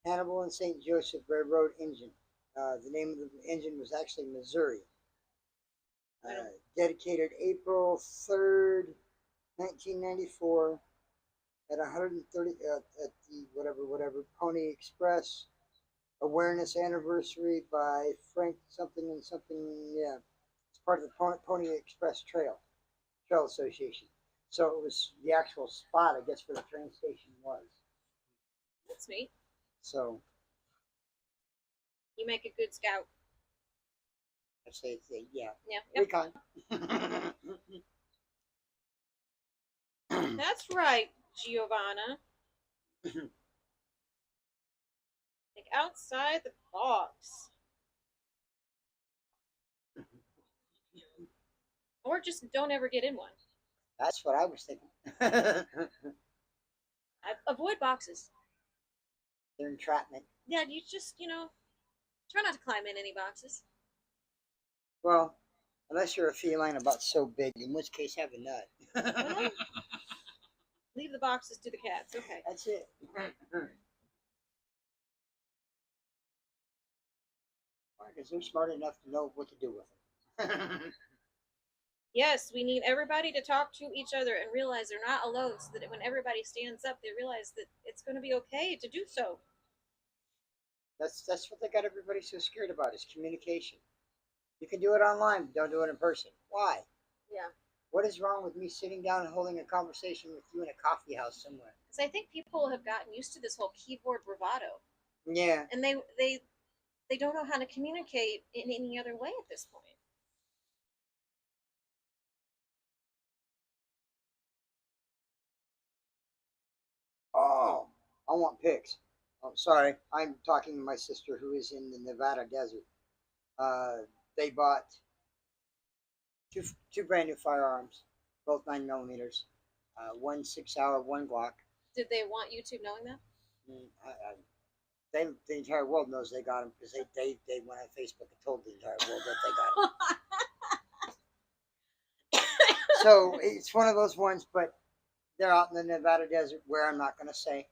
S2: Hannibal and St. Joseph Railroad engine. The name of the engine was actually Missouri. Dedicated April 3rd, 1994 at 130 at the whatever Pony Express awareness anniversary by Frank something and something. Yeah, it's part of the Pony Express Trail Association. So it was the actual spot, I guess, where the train station was.
S3: That's neat.
S2: So
S3: you make a good scout.
S2: I say, yeah.
S3: Yeah.
S2: Recon.
S3: That's right, Giovanna. Think outside the box. Or just don't ever get in one.
S2: That's what I was thinking.
S3: Avoid boxes.
S2: They're entrapment.
S3: Yeah, you just, try not to climb in any boxes.
S2: Well, unless you're a feline about so big, in which case have a nut.
S3: Well, leave the boxes to the cats. Okay.
S2: That's it. Because they're smart enough to know what to do with them.
S3: Yes, we need everybody to talk to each other and realize they're not alone, so that when everybody stands up, they realize that it's going to be okay to do so.
S2: That's what they got everybody so scared about is communication. You can do it online, but don't do it in person. Why?
S3: Yeah.
S2: What is wrong with me sitting down and holding a conversation with you in a coffee house somewhere?
S3: Because I think people have gotten used to this whole keyboard bravado,
S2: Yeah.
S3: and they don't know how to communicate in any other way at this point.
S2: Oh, I want pics. Oh, sorry. I'm talking to my sister who is in the Nevada desert. They bought two brand new firearms, both 9mm. One 6-hour, one Glock.
S3: Did they want YouTube knowing that?
S2: The entire world knows they got them because they went on Facebook and told the entire world that they got them. So it's one of those ones, but they're out in the Nevada desert where I'm not going to say,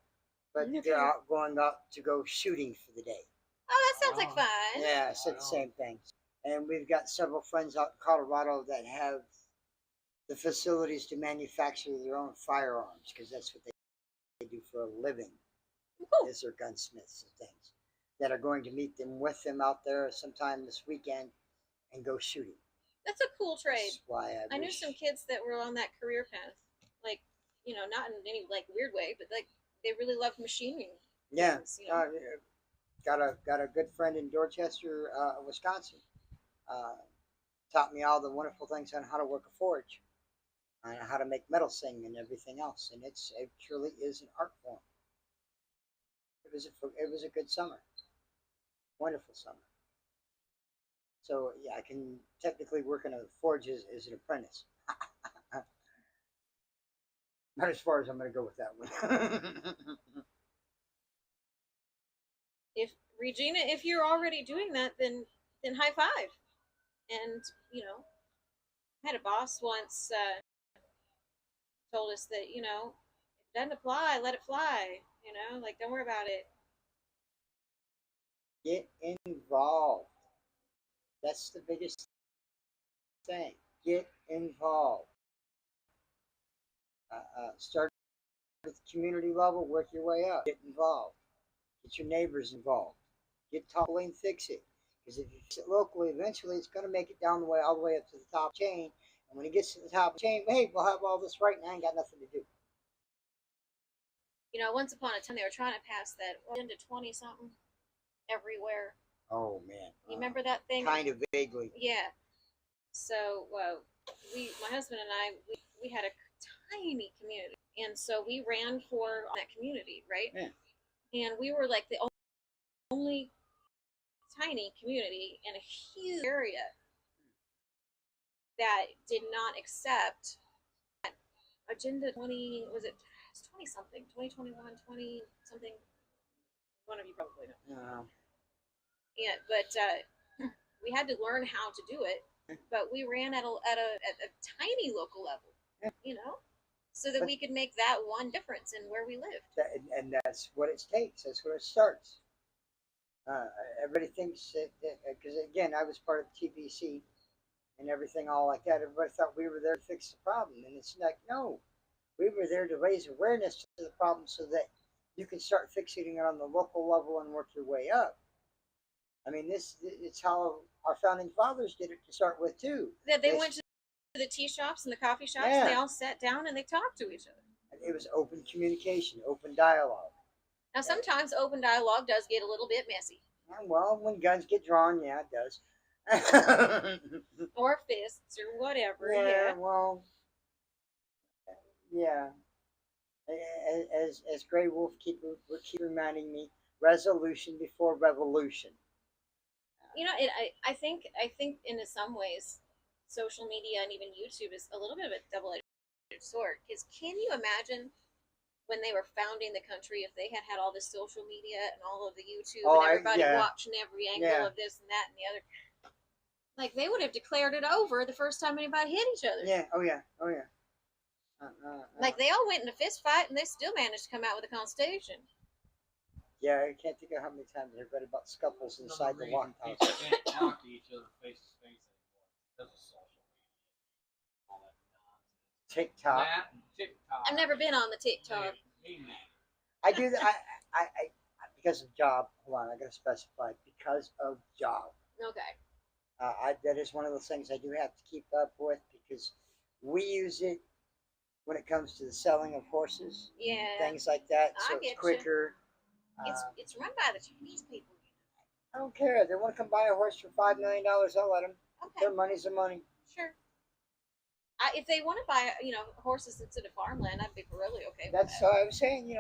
S2: but they're out going out to go shooting for the day.
S3: Oh, that sounds like fun.
S2: Yeah, I said the same thing. And we've got several friends out in Colorado that have the facilities to manufacture their own firearms because that's what they do for a living. Is their gunsmiths and things that are going to meet them with them out there sometime this weekend and go shooting.
S3: That's a cool trade.
S2: That's why
S3: I knew some kids that were on that career path, like, you know, not in any like weird way, but like they really loved machining.
S2: Yeah,
S3: things, you know?
S2: got a good friend in Dorchester, Wisconsin. Taught me all the wonderful things on how to work a forge, and how to make metal sing and everything else. And it truly is an art form. It was a good summer, wonderful summer. So yeah, I can technically work in a forge as an apprentice. Not as far as I'm going to go with that one.
S3: If Regina, if you're already doing that, then high five. And you know, I had a boss once told us that, you know, if it doesn't apply, let it fly. You know, like don't worry about it.
S2: Get involved. That's the biggest thing. Get involved. Start at the community level, work your way up. Get involved. Get your neighbors involved. Get top and fix it. Because if you fix it locally, eventually it's going to make it down the way, all the way up to the top chain. And when it gets to the top chain, hey, we'll have all this right, and I ain't got nothing to do.
S3: You know, once upon a time they were trying to pass that 10 to 20 something everywhere.
S2: Oh man,
S3: you remember that thing?
S2: Kind of vaguely.
S3: Yeah. So my husband and I, we had a tiny community, and so we ran for that community, right?
S2: Yeah.
S3: And we were like the only tiny community in a huge area that did not accept Agenda 20, was it 20 something, 2021, 20 something? One of you probably know. Yeah, but we had to learn how to do it. But we ran at a tiny local level, you know, so that we could make that one difference in where we lived.
S2: And that's what it takes. That's where it starts. Everybody thinks that, because again, I was part of the TBC and everything all like that. Everybody thought we were there to fix the problem. And it's like, no, we were there to raise awareness to the problem so that you can start fixing it on the local level and work your way up. I mean, it's how our founding fathers did it to start with, too.
S3: Yeah, they went to the tea shops and the coffee shops, and they all sat down and they talked to each other.
S2: And it was open communication, open dialogue.
S3: Now, sometimes open dialogue does get a little bit messy.
S2: Well, when guns get drawn, yeah, it does.
S3: Or fists or whatever.
S2: Yeah, well, yeah. As Grey Wolf keep reminding me, resolution before revolution.
S3: You know, I think in some ways, social media and even YouTube is a little bit of a double-edged sword. Because can you imagine when they were founding the country, if they had all this social media and all of the YouTube and everybody watching every angle of this and that and the other? Like, they would have declared it over the first time anybody hit each other.
S2: Yeah, oh yeah.
S3: Like, they all went in a fist fight and they still managed to come out with a constitution.
S2: Yeah, I can't think of how many times I've read about scuffles inside the White House.
S12: People can't talk to each other face to face anymore because of social media.
S2: TikTok.
S12: That and TikTok.
S3: I've never been on the TikTok.
S2: I do that. I because of job. Hold on, I gotta specify because of job.
S3: Okay.
S2: That is one of those things I do have to keep up with because we use it when it comes to the selling of horses,
S3: Yeah.
S2: things like that.
S3: I
S2: So
S3: get
S2: it's quicker.
S3: It's run by the Chinese people.
S2: I don't care. If they want to come buy a horse for $5 million, I'll let them.
S3: Okay.
S2: Their money's their money.
S3: Sure. If they want to buy, horses instead of farmland, I'd be really okay with
S2: That's
S3: that.
S2: what I was saying. You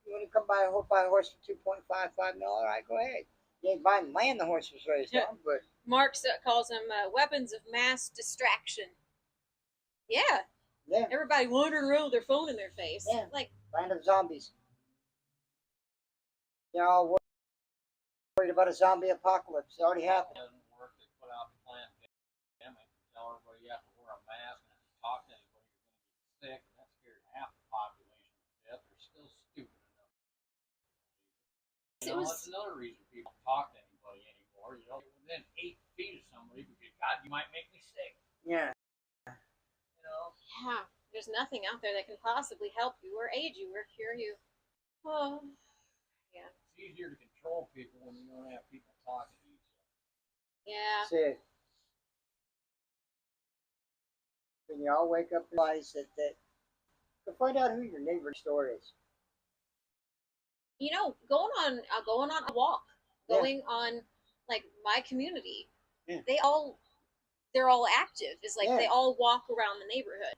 S2: want to come buy a horse for $2.55 million? All right, go ahead. You ain't buying the land the horse was raised on, but
S3: Mark calls them weapons of mass distraction. Yeah.
S2: yeah,
S3: Everybody wandering around with their phone in their face.
S2: Yeah.
S3: Like,
S2: land of zombies. They're all worried about a zombie apocalypse. It already happened.
S12: It doesn't work. They put out the pandemic, tell everybody you have to wear a mask, and if you talk to anybody, you're going to get sick, and that scared half the population to death. They're still stupid enough. That's another reason people don't talk to anybody anymore. You don't get within 8 feet of somebody because, God, you might make me sick.
S2: Yeah.
S3: yeah, there's nothing out there that can possibly help you or aid you or cure you. Oh, yeah.
S12: It's easier to control people when you don't have people talking to each other.
S3: Yeah.
S2: That's it. When you all wake up and realize that go find out who your neighbor next door is.
S3: Going on a walk,
S2: Yeah.
S3: going on like my community,
S2: Yeah.
S3: they're all active. It's like
S2: Yeah.
S3: they all walk around the neighborhood.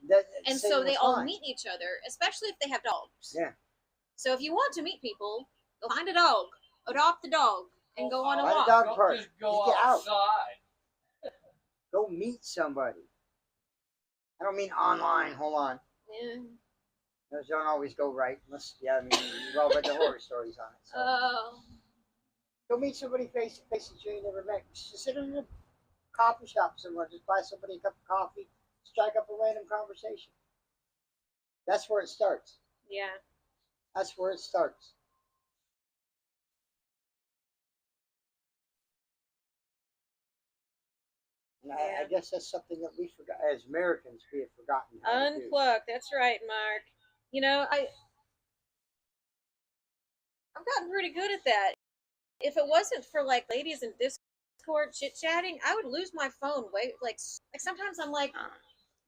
S3: And so they all meet each other, especially if they have dogs.
S2: Yeah.
S3: So if you want to meet people, go find a dog, adopt the dog, and go on a
S2: Find a
S3: walk.
S2: dog park.
S12: Just go
S2: Just get out.
S12: outside.
S2: Go meet somebody. I don't mean online. Hold on.
S3: Yeah.
S2: Those don't always go right. Unless, you've all read the horror stories on it. So.
S3: Oh.
S2: Go meet somebody face to face that you ain't never met. Just sit in a coffee shop somewhere. Just buy somebody a cup of coffee. Strike up a random conversation. That's where it starts.
S3: Yeah.
S2: That's where it starts. And I guess that's something that we forgot as Americans. We have forgotten how to do.
S3: Unplug. That's right, Mark. I've gotten pretty good at that. If it wasn't for like ladies in Discord chit chatting, I would lose my phone. Like sometimes I'm like,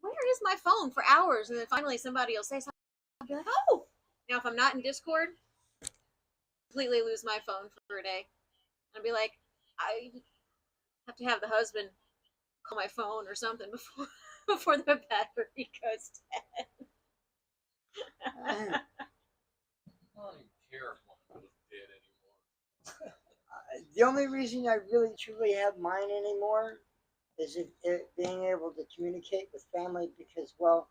S3: where is my phone for hours? And then finally somebody will say something. I'll be like, oh. Now if I'm not in Discord, completely lose my phone for a day. I'd be like, I have to have the husband call my phone or something before the battery goes dead.
S12: I don't even care if one goes dead anymore.
S2: The only reason I really truly have mine anymore is it being able to communicate with family because, well,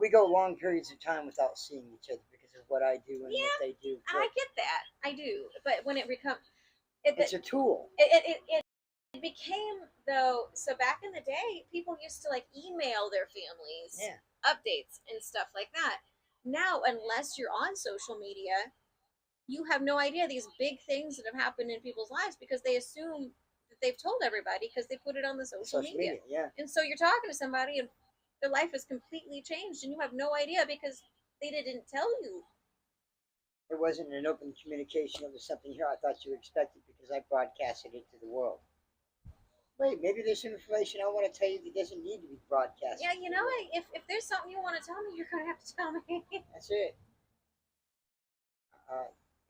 S2: we go long periods of time without seeing each other because of what I do and what they do.
S3: And I get that. I do. But when it becomes...
S2: It's a tool.
S3: It became, though, so back in the day, people used to, like, email their families updates and stuff like that. Now, unless you're on social media, you have no idea these big things that have happened in people's lives because they assume that they've told everybody because they put it on the social media.
S2: Yeah.
S3: And so you're talking to somebody and their life has completely changed and you have no idea because they didn't tell you.
S2: It wasn't an open communication. It was something here I thought you expected because I broadcasted it to the world. Wait, maybe there's information I want to tell you that doesn't need to be broadcast.
S3: Yeah, if there's something you want to tell me, you're going to have to tell me.
S2: That's it.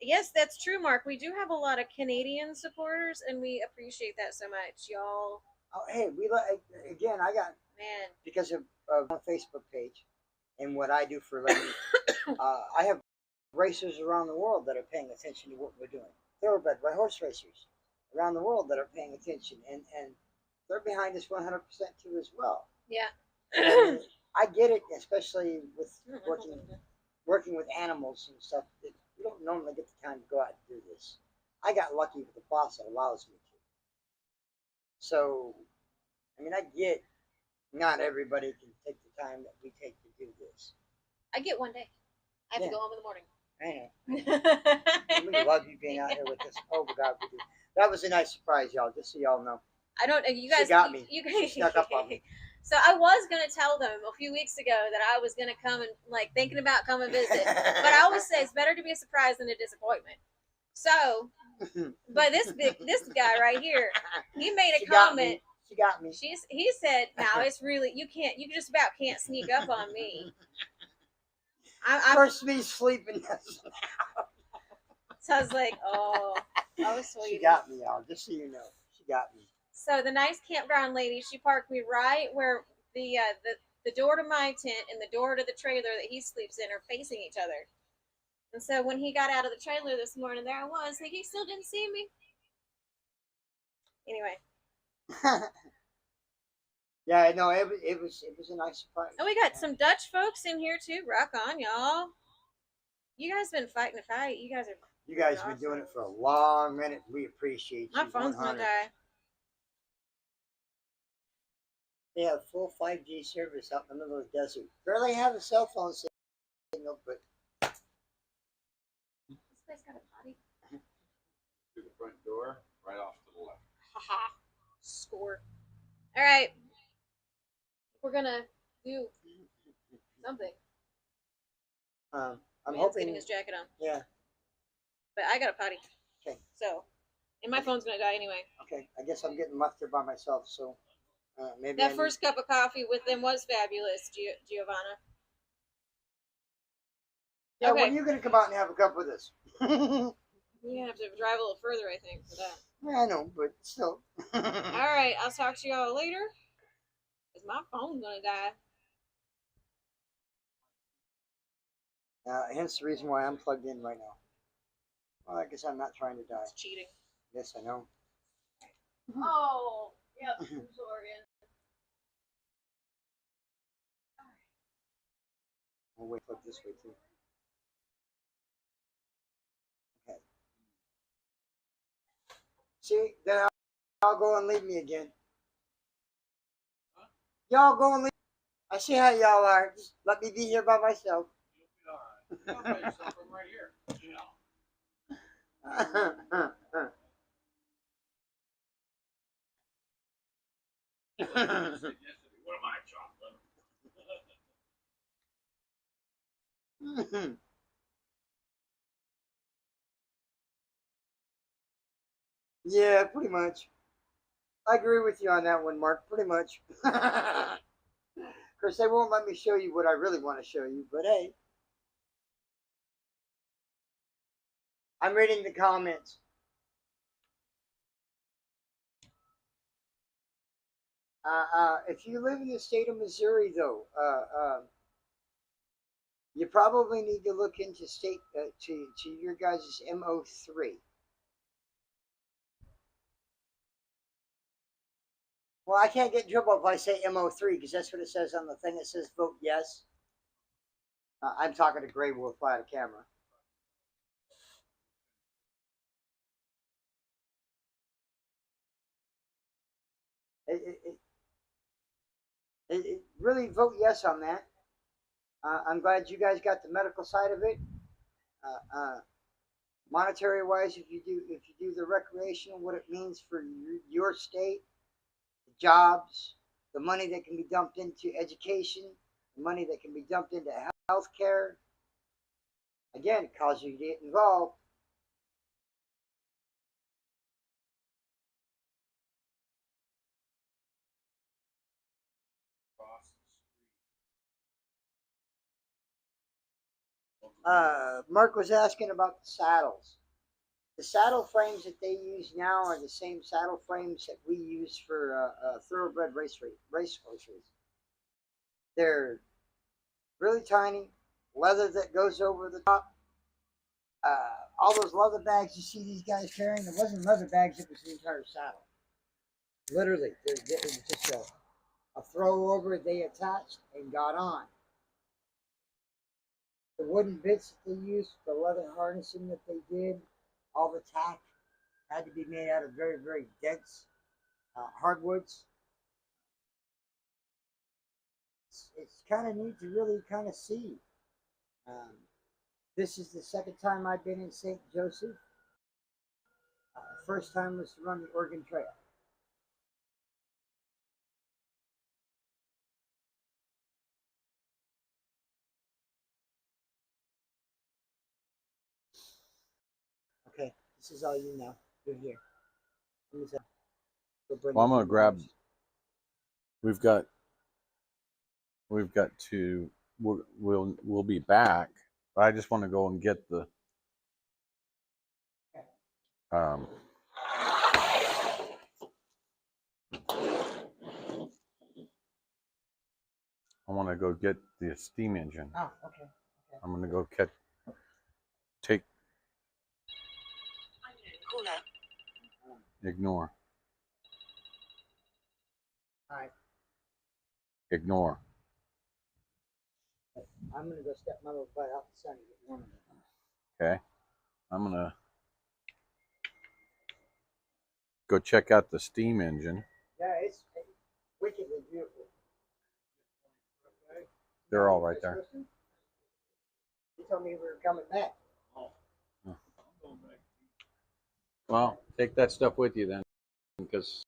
S3: Yes, that's true, Mark. We do have a lot of Canadian supporters, and we appreciate that so much, y'all.
S2: Oh, hey, I got, because of my Facebook page and what I do for a living, I have racers around the world that are paying attention to what we're doing. Thoroughbred horse racers around the world that are paying attention, and they're behind us 100% too as well.
S3: Yeah.
S2: I get it, especially with working with animals and stuff. We don't normally get the time to go out and do this. I got lucky with the boss that allows me to. So, I get not everybody can take the time that we take to do this.
S3: I get one day. I have to go home in the morning.
S2: I know. We love you being out here with us. Oh, my God, we do. That was a nice surprise, y'all, just so y'all know.
S3: I don't, you guys.
S2: She got me.
S3: You guys
S2: snuck up on me.
S3: So I was gonna tell them a few weeks ago that I was gonna come and like thinking about coming visit, but I always say it's better to be a surprise than a disappointment. So, but this guy right here, he made a comment.
S2: She got me.
S3: He said, "Now it's really you just about can't sneak up on me."
S2: First me sleeping.
S3: So I was like, "Oh, sweet."
S2: She got me, y'all. Just so you know, she got me.
S3: So the nice campground lady, she parked me right where the door to my tent and the door to the trailer that he sleeps in are facing each other. And so when he got out of the trailer this morning, there I was. Like, he still didn't see me. Anyway.
S2: Yeah, no, it was a nice surprise.
S3: And we got some Dutch folks in here too. Rock on, y'all. You guys been fighting a fight. You guys
S2: have been doing it for a long minute. We appreciate you.
S3: My phone's gonna die.
S2: They have full 5G service out in the middle of the desert. Barely have a cell phone signal, but
S3: this place got a potty.
S7: Through the front door, right off to the left.
S3: Haha. Score. All right. We're gonna do something.
S2: I'm
S3: Man's
S2: hoping
S3: getting his jacket on.
S2: Yeah.
S3: But I got a potty.
S2: Okay.
S3: So, and my phone's gonna die anyway.
S2: Okay. I guess I'm getting left here by myself, so maybe
S3: that first cup of coffee with them was fabulous, Giovanna.
S2: Yeah,
S3: okay.
S2: when are you gonna come out and have a cup with us?
S3: You're gonna have to drive a little further, I think, for that.
S2: Yeah, I know, but still.
S3: All right, I'll talk to y'all later. Cause my phone's gonna die.
S2: Hence the reason why I'm plugged in right now. Well, I guess I'm not trying to die.
S3: It's cheating.
S2: Yes, I know.
S3: Oh, yep. I'm sorry.
S2: I'll wait plug this way too. Okay. See, then I'll go and leave me again. Y'all go and leave. I see how y'all are. Just let me be here by myself.
S7: You'll be all right. I'll yourself from right here. What am I, chocolate?
S2: Yeah, pretty much. I agree with you on that one, Mark. Pretty much. Of course, they won't let me show you what I really want to show you, but hey. I'm reading the comments. If you live in the state of Missouri, though, you probably need to look into state to your guys' MO3. Well, I can't get in trouble if I say MO3 because that's what it says on the thing. It says vote yes. I'm talking to Grey Wolf by the camera. Really vote yes on that. I'm glad you guys got the medical side of it. Monetary wise, if you do the recreational, what it means for your state, the jobs, the money that can be dumped into education, the money that can be dumped into health care. Again, it causes you to get involved. Mark was asking about the saddles. The saddle frames that they use now are the same saddle frames that we use for thoroughbred race horses. They're really tiny, leather that goes over the top. All those leather bags you see these guys carrying, it wasn't leather bags, it was the entire saddle. Literally, it was just a throw over, they attached and got on. The wooden bits that they used, the leather harnessing that they did, all the tack had to be made out of very, very dense hardwoods. It's kind of neat to really kind of see. This is the second time I've been in St. Joseph. First time was to run the Oregon Trail. This is all you know. You're here.
S1: Well, I'm gonna grab. We've got to. We'll be back. But I just want to go and get the. I want to go get the steam engine.
S2: Oh, okay.
S1: I'm gonna go take. Ignore.
S2: All right.
S1: Ignore.
S2: I'm gonna go step my little butt out in the sun and get warm again.
S1: Okay. I'm gonna go check out the steam engine.
S2: Yeah, it's wickedly beautiful.
S1: They're all right there.
S2: He told me we were coming back.
S1: Well, take that stuff with you then, because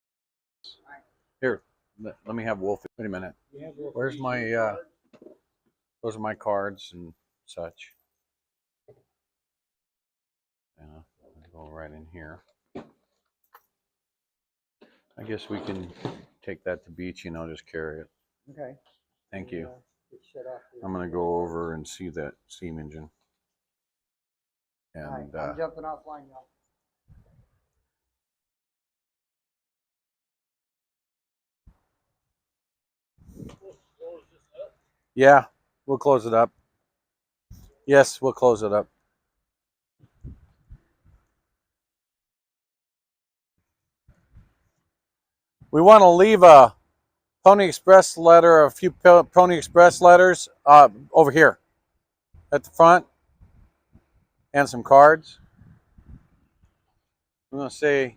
S1: here, let me have Wolfie. Wait a minute. Where's my? Those are my cards and such. Yeah, I'll go right in here. I guess we can take that to Beachy and I'll just carry it.
S2: Okay.
S1: Thank you.
S2: Shut off
S1: I'm gonna go over and see that steam engine. And
S2: all right, I'm jumping offline, y'all.
S1: yeah, we'll close it up. Yes, we'll close it up. We want to leave a Pony Express letter, a few Pony Express letters over here at the front, and some cards. I'm going to say,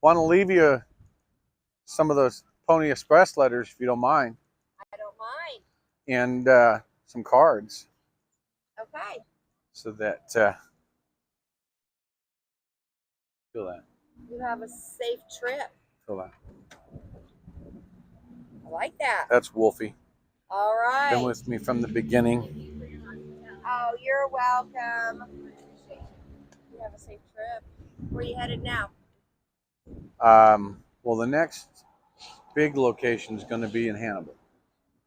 S1: want to leave you some of those Pony Express letters if you don't mind.
S14: I don't mind.
S1: And some cards.
S14: Okay.
S1: So that, feel that.
S14: You have a safe trip.
S1: Feel that.
S14: I like that.
S1: That's Wolfie.
S14: All right.
S1: Been with me from the beginning.
S14: Oh, you're welcome. You have a safe trip. Where are you headed now?
S1: Well, the next big location is going to be in Hannibal.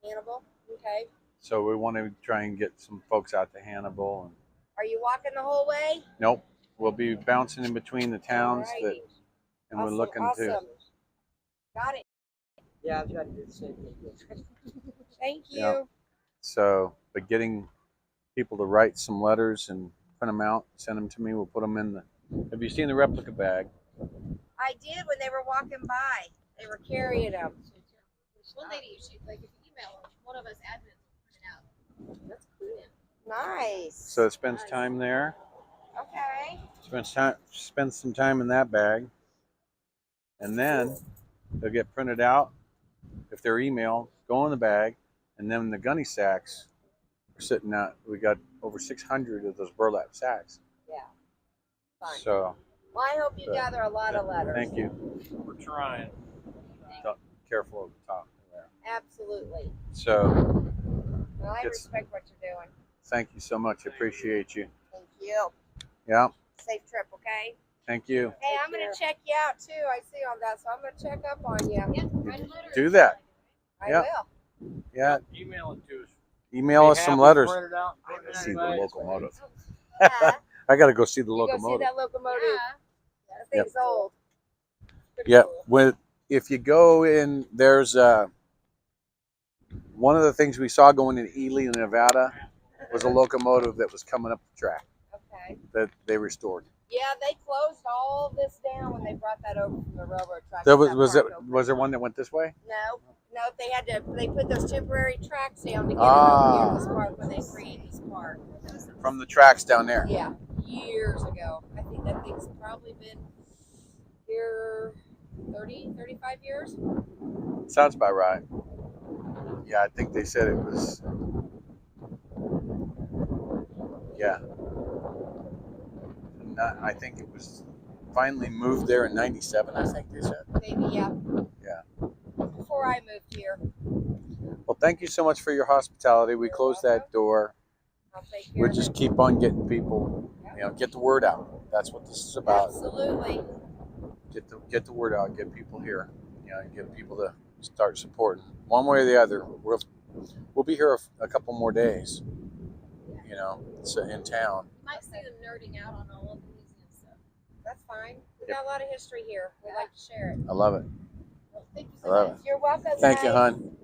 S14: Hannibal? Okay.
S1: So we want to try and get some folks out to Hannibal. And
S14: Are you walking the whole way?
S1: nope, we'll be bouncing in between the towns
S14: Alrighty.
S1: and
S14: Awesome,
S1: we're looking
S14: awesome.
S1: to.
S14: Got it.
S2: Yeah, I've tried to do the same thing.
S14: Thank you.
S1: Yeah. So, but getting people to write some letters and print them out, send them to me. We'll put them in the. Have you seen the replica bag?
S14: I did when they were walking by. They were carrying them.
S3: One lady, she like if you email her, one of us admins will print it out. That's cool.
S14: Nice.
S1: So it spends time there.
S14: Okay.
S1: Spends some time in that bag, and then they'll get printed out. If they're emailed, go in the bag, and then the gunny sacks are sitting out. We got over 600 of those burlap sacks.
S14: Yeah. Fun.
S1: So.
S14: Well, I hope you gather a lot of letters.
S1: Thank you.
S12: We're trying.
S1: Careful at the top there.
S14: Absolutely.
S1: So.
S14: Well, I respect what you're doing.
S1: Thank you so much. I appreciate you.
S14: Thank you.
S1: Yeah.
S14: Safe trip, okay?
S1: Thank you.
S14: Hey, I'm going to check you out too. I see on that, so I'm going to check up on you. Yeah,
S1: Do that.
S14: I
S1: Yeah.
S14: will.
S1: Yeah.
S12: Email it to us.
S1: Email us some letters.
S12: Print it out.
S1: I gotta see the locomotive.
S14: Yeah.
S1: I got to go see the
S14: You go see
S1: locomotive.
S14: that locomotive. Yeah. That thing's old. Pretty
S1: Yeah.
S14: cool.
S1: If you go in, there's one of the things we saw going in Ely, Nevada, was a locomotive that was coming up the track.
S14: Okay.
S1: That they restored.
S14: Yeah, they closed all this down when they brought that over from the railroad tracks.
S1: There was there one that went this way?
S14: No, they put those temporary tracks down to get it over here in this park when they created this park.
S1: From the tracks down there.
S14: Yeah, years ago. I think that thing's probably been here 30, 35 years.
S1: Sounds about right. Yeah, I think they said it was. Yeah. I think it was finally moved there in '97. I think they said.
S14: Maybe, yeah.
S1: Yeah.
S14: before I moved here.
S1: Well, thank you so much for your hospitality. We closed that door.
S14: I'll take care
S1: We'll
S14: of
S1: just
S14: it.
S1: keep on getting people, get the word out. That's what this is about.
S14: Absolutely.
S1: Get the word out. Get people here. And get people to start supporting one way or the other. We'll be here a couple more days. So in town.
S14: You might see them nerding out on all of the museum stuff. That's fine. We got a lot of history here. We like to share it.
S1: I love it.
S14: Well, thank you
S1: I
S14: so
S1: love
S14: much.
S1: it.
S14: You're welcome.
S1: Thank you,
S14: guys.
S1: hon.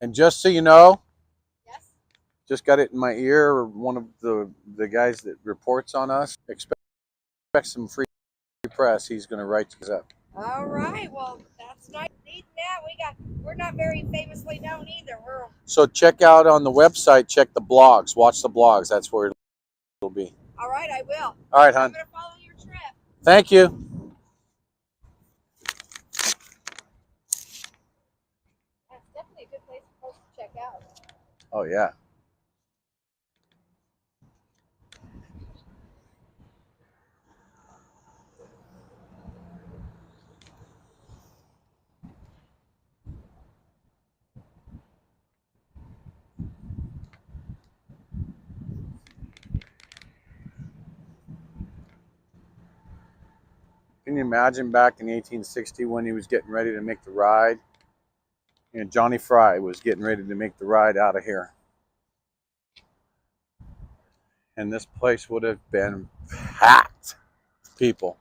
S1: And just so you know,
S14: Yes.
S1: just got it in my ear. One of the guys that reports on us expect some free press. He's going to write you up.
S14: All right. Well, that's nice. Needing that. We're not very famously known either.
S1: So check out on the website. Check the blogs. Watch the blogs. That's where it'll be.
S14: All right. I will.
S1: All right, hon.
S14: I'm gonna follow your trip.
S1: Thank you.
S14: That's definitely a good place for folks to check out.
S1: Oh yeah. Can you imagine back in 1860 when he was getting ready to make the ride? Johnny Fry was getting ready to make the ride out of here. And this place would have been packed people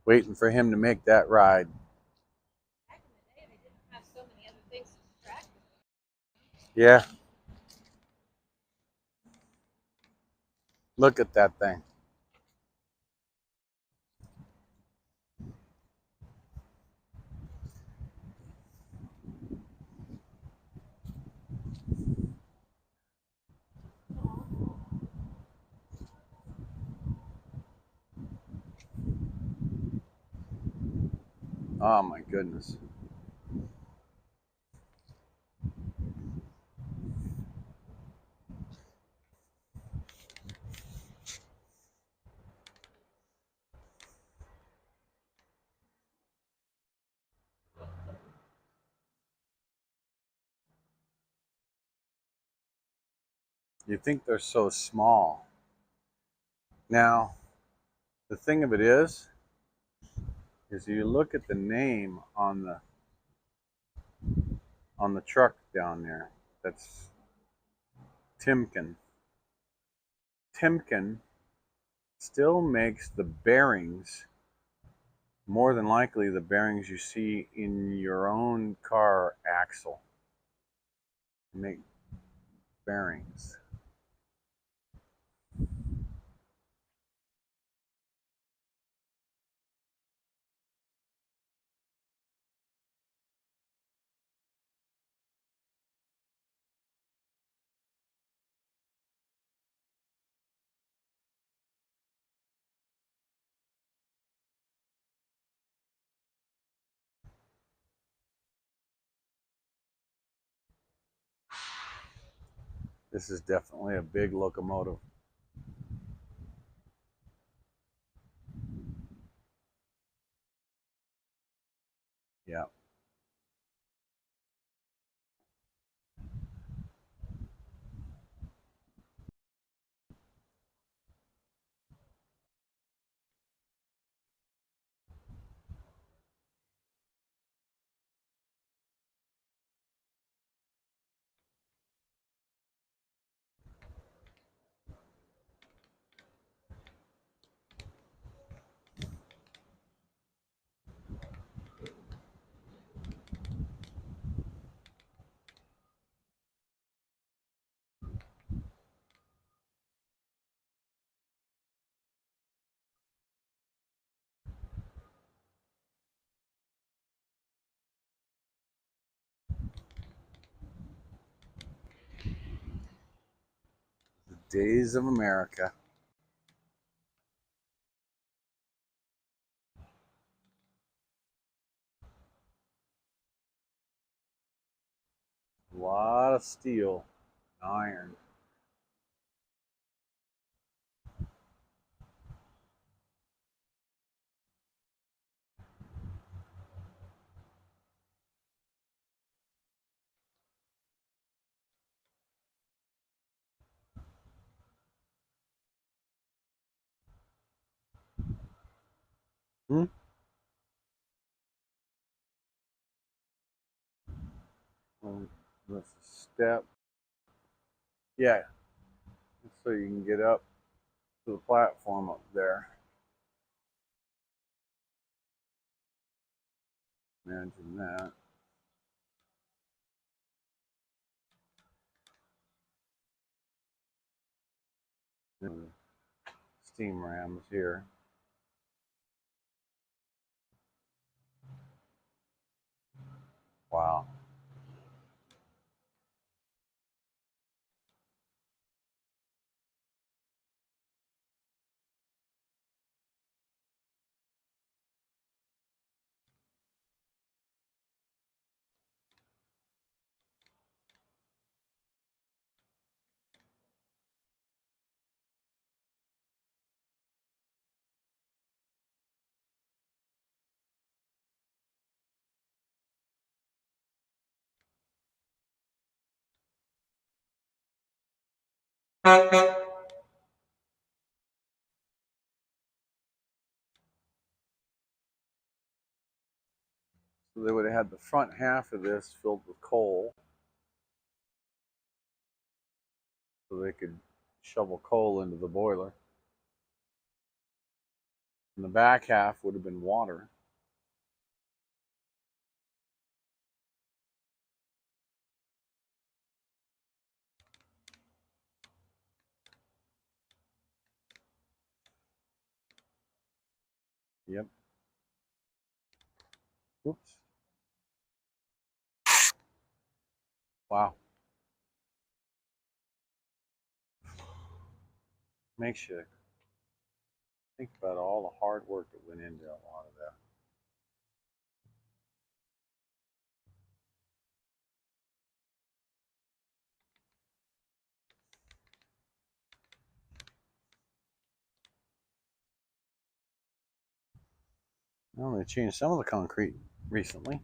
S1: waiting for him to make that ride.
S14: Back in the day, they didn't have so many other things to distract them.
S1: Yeah. Look at that thing. Oh my goodness. You think they're so small. Now, the thing of it is you look at the name on the truck down there. That's Timken. Timken still makes the bearings, more than likely the bearings you see in your own car axle. Make bearings. This is definitely a big locomotive. Yeah. The days of America. A lot of steel, iron. Hmm? That's a step. Yeah, so you can get up to the platform up there. Imagine that. The steam rams here. Wow. So they would have had the front half of this filled with coal, so they could shovel coal into the boiler. And the back half would have been water. Yep. Oops. Wow. Makes you think about all the hard work that went into a lot of that. Well, they changed some of the concrete recently.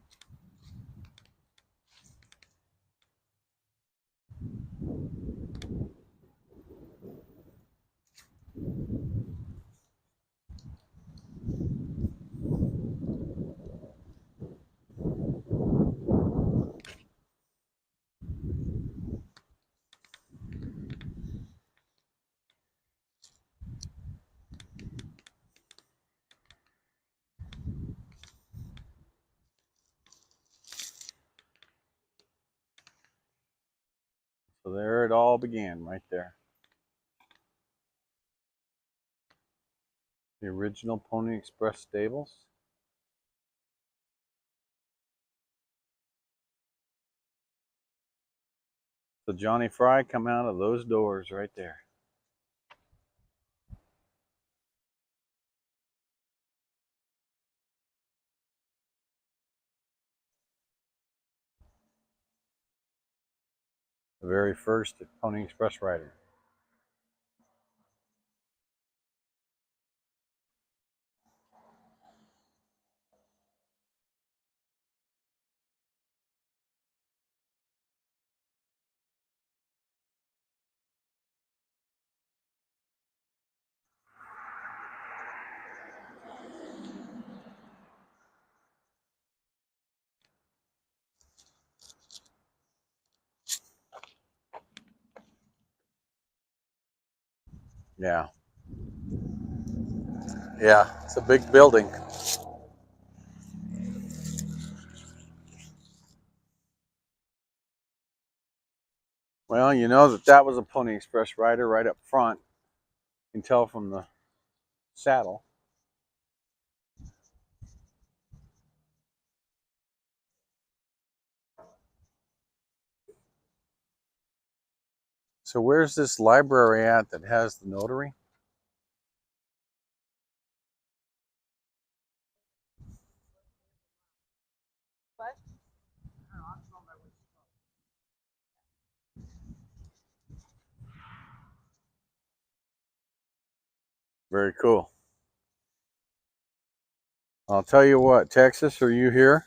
S1: So there it all began right there. The original Pony Express stables. So Johnny Fry come out of those doors right there. The very first Pony Express rider. Yeah. Yeah, it's a big building. Well, you know that was a Pony Express rider right up front. You can tell from the saddle. So where's this library at that has the notary? Very cool. I'll tell you what, Texas, are you here?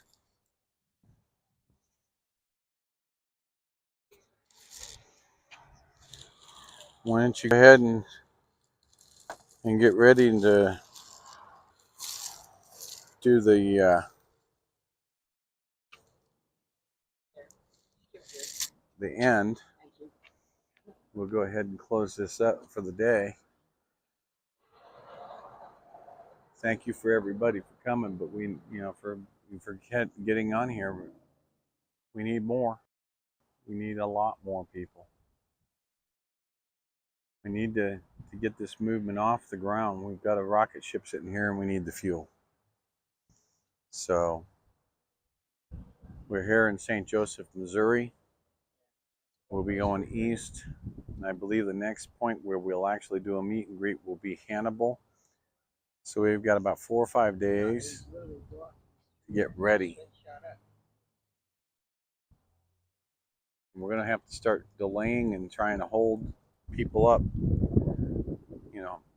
S1: Why don't you go ahead and get ready to do the end. We'll go ahead and close this up for the day. Thank you for everybody for coming, but we, for getting on here. We need more. We need a lot more people. We need to get this movement off the ground. We've got a rocket ship sitting here and we need the fuel. So we're here in St. Joseph, Missouri. We'll be going east. And I believe the next point where we'll actually do a meet and greet will be Hannibal. So we've got about 4 or 5 days to get ready. We're going to have to start delaying and trying to hold people up,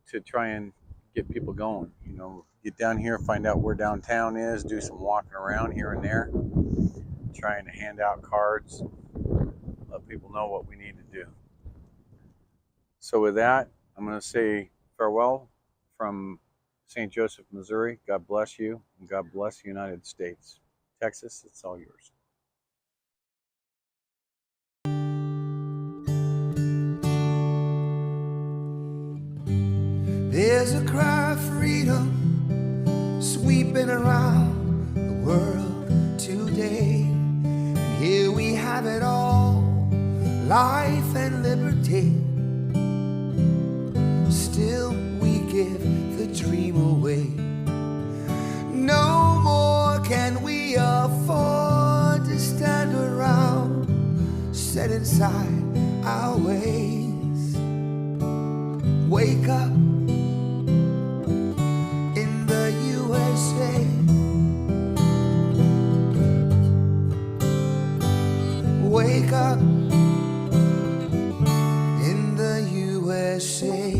S1: to try and get people going. Get down here, find out where downtown is, do some walking around here and there, trying to hand out cards, let people know what we need to do. So with that, I'm going to say farewell from St. Joseph, Missouri. God bless you, and God bless the United States. Texas, it's all yours.
S4: There's a cry of freedom sweeping around the world today. And here we have it all, life and liberty. Still we give the dream away. No more can we afford to stand around, set inside our ways. Wake up in the USA. Wake up in the USA.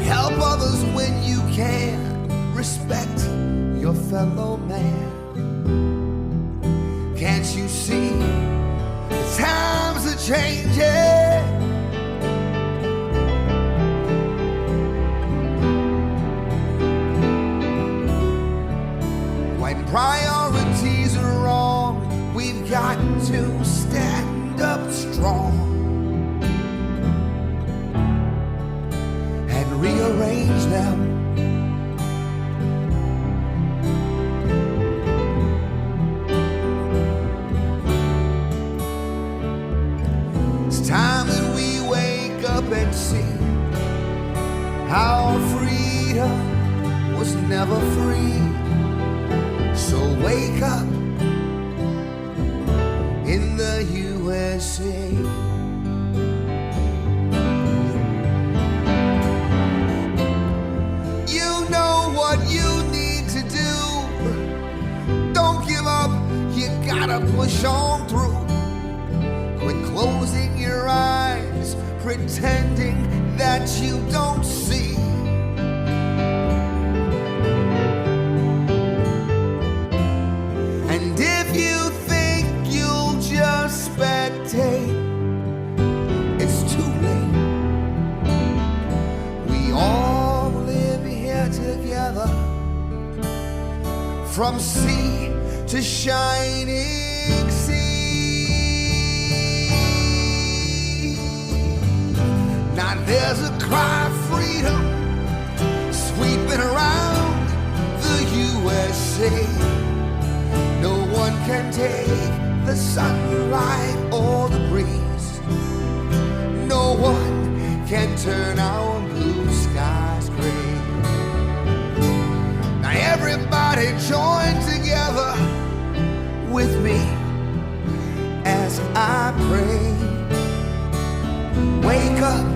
S4: Help others when you can. Respect your fellow man. Can't you see the times are changing? When priorities are wrong, we've got to stand up strong and rearrange them. It's time that we wake up and see our freedom was never free. So wake up in the USA. You know what you need to do. Don't give up, you gotta push on through. Quit closing your eyes, pretending that you don't see. And if you think you'll just spectate, it's too late. We all live here together, from sea to shining sea. Now there's a cry of freedom sweeping around the USA. No one can take the sunlight or the breeze. No one can turn our blue skies gray. Now everybody join together with me as I pray. Wake up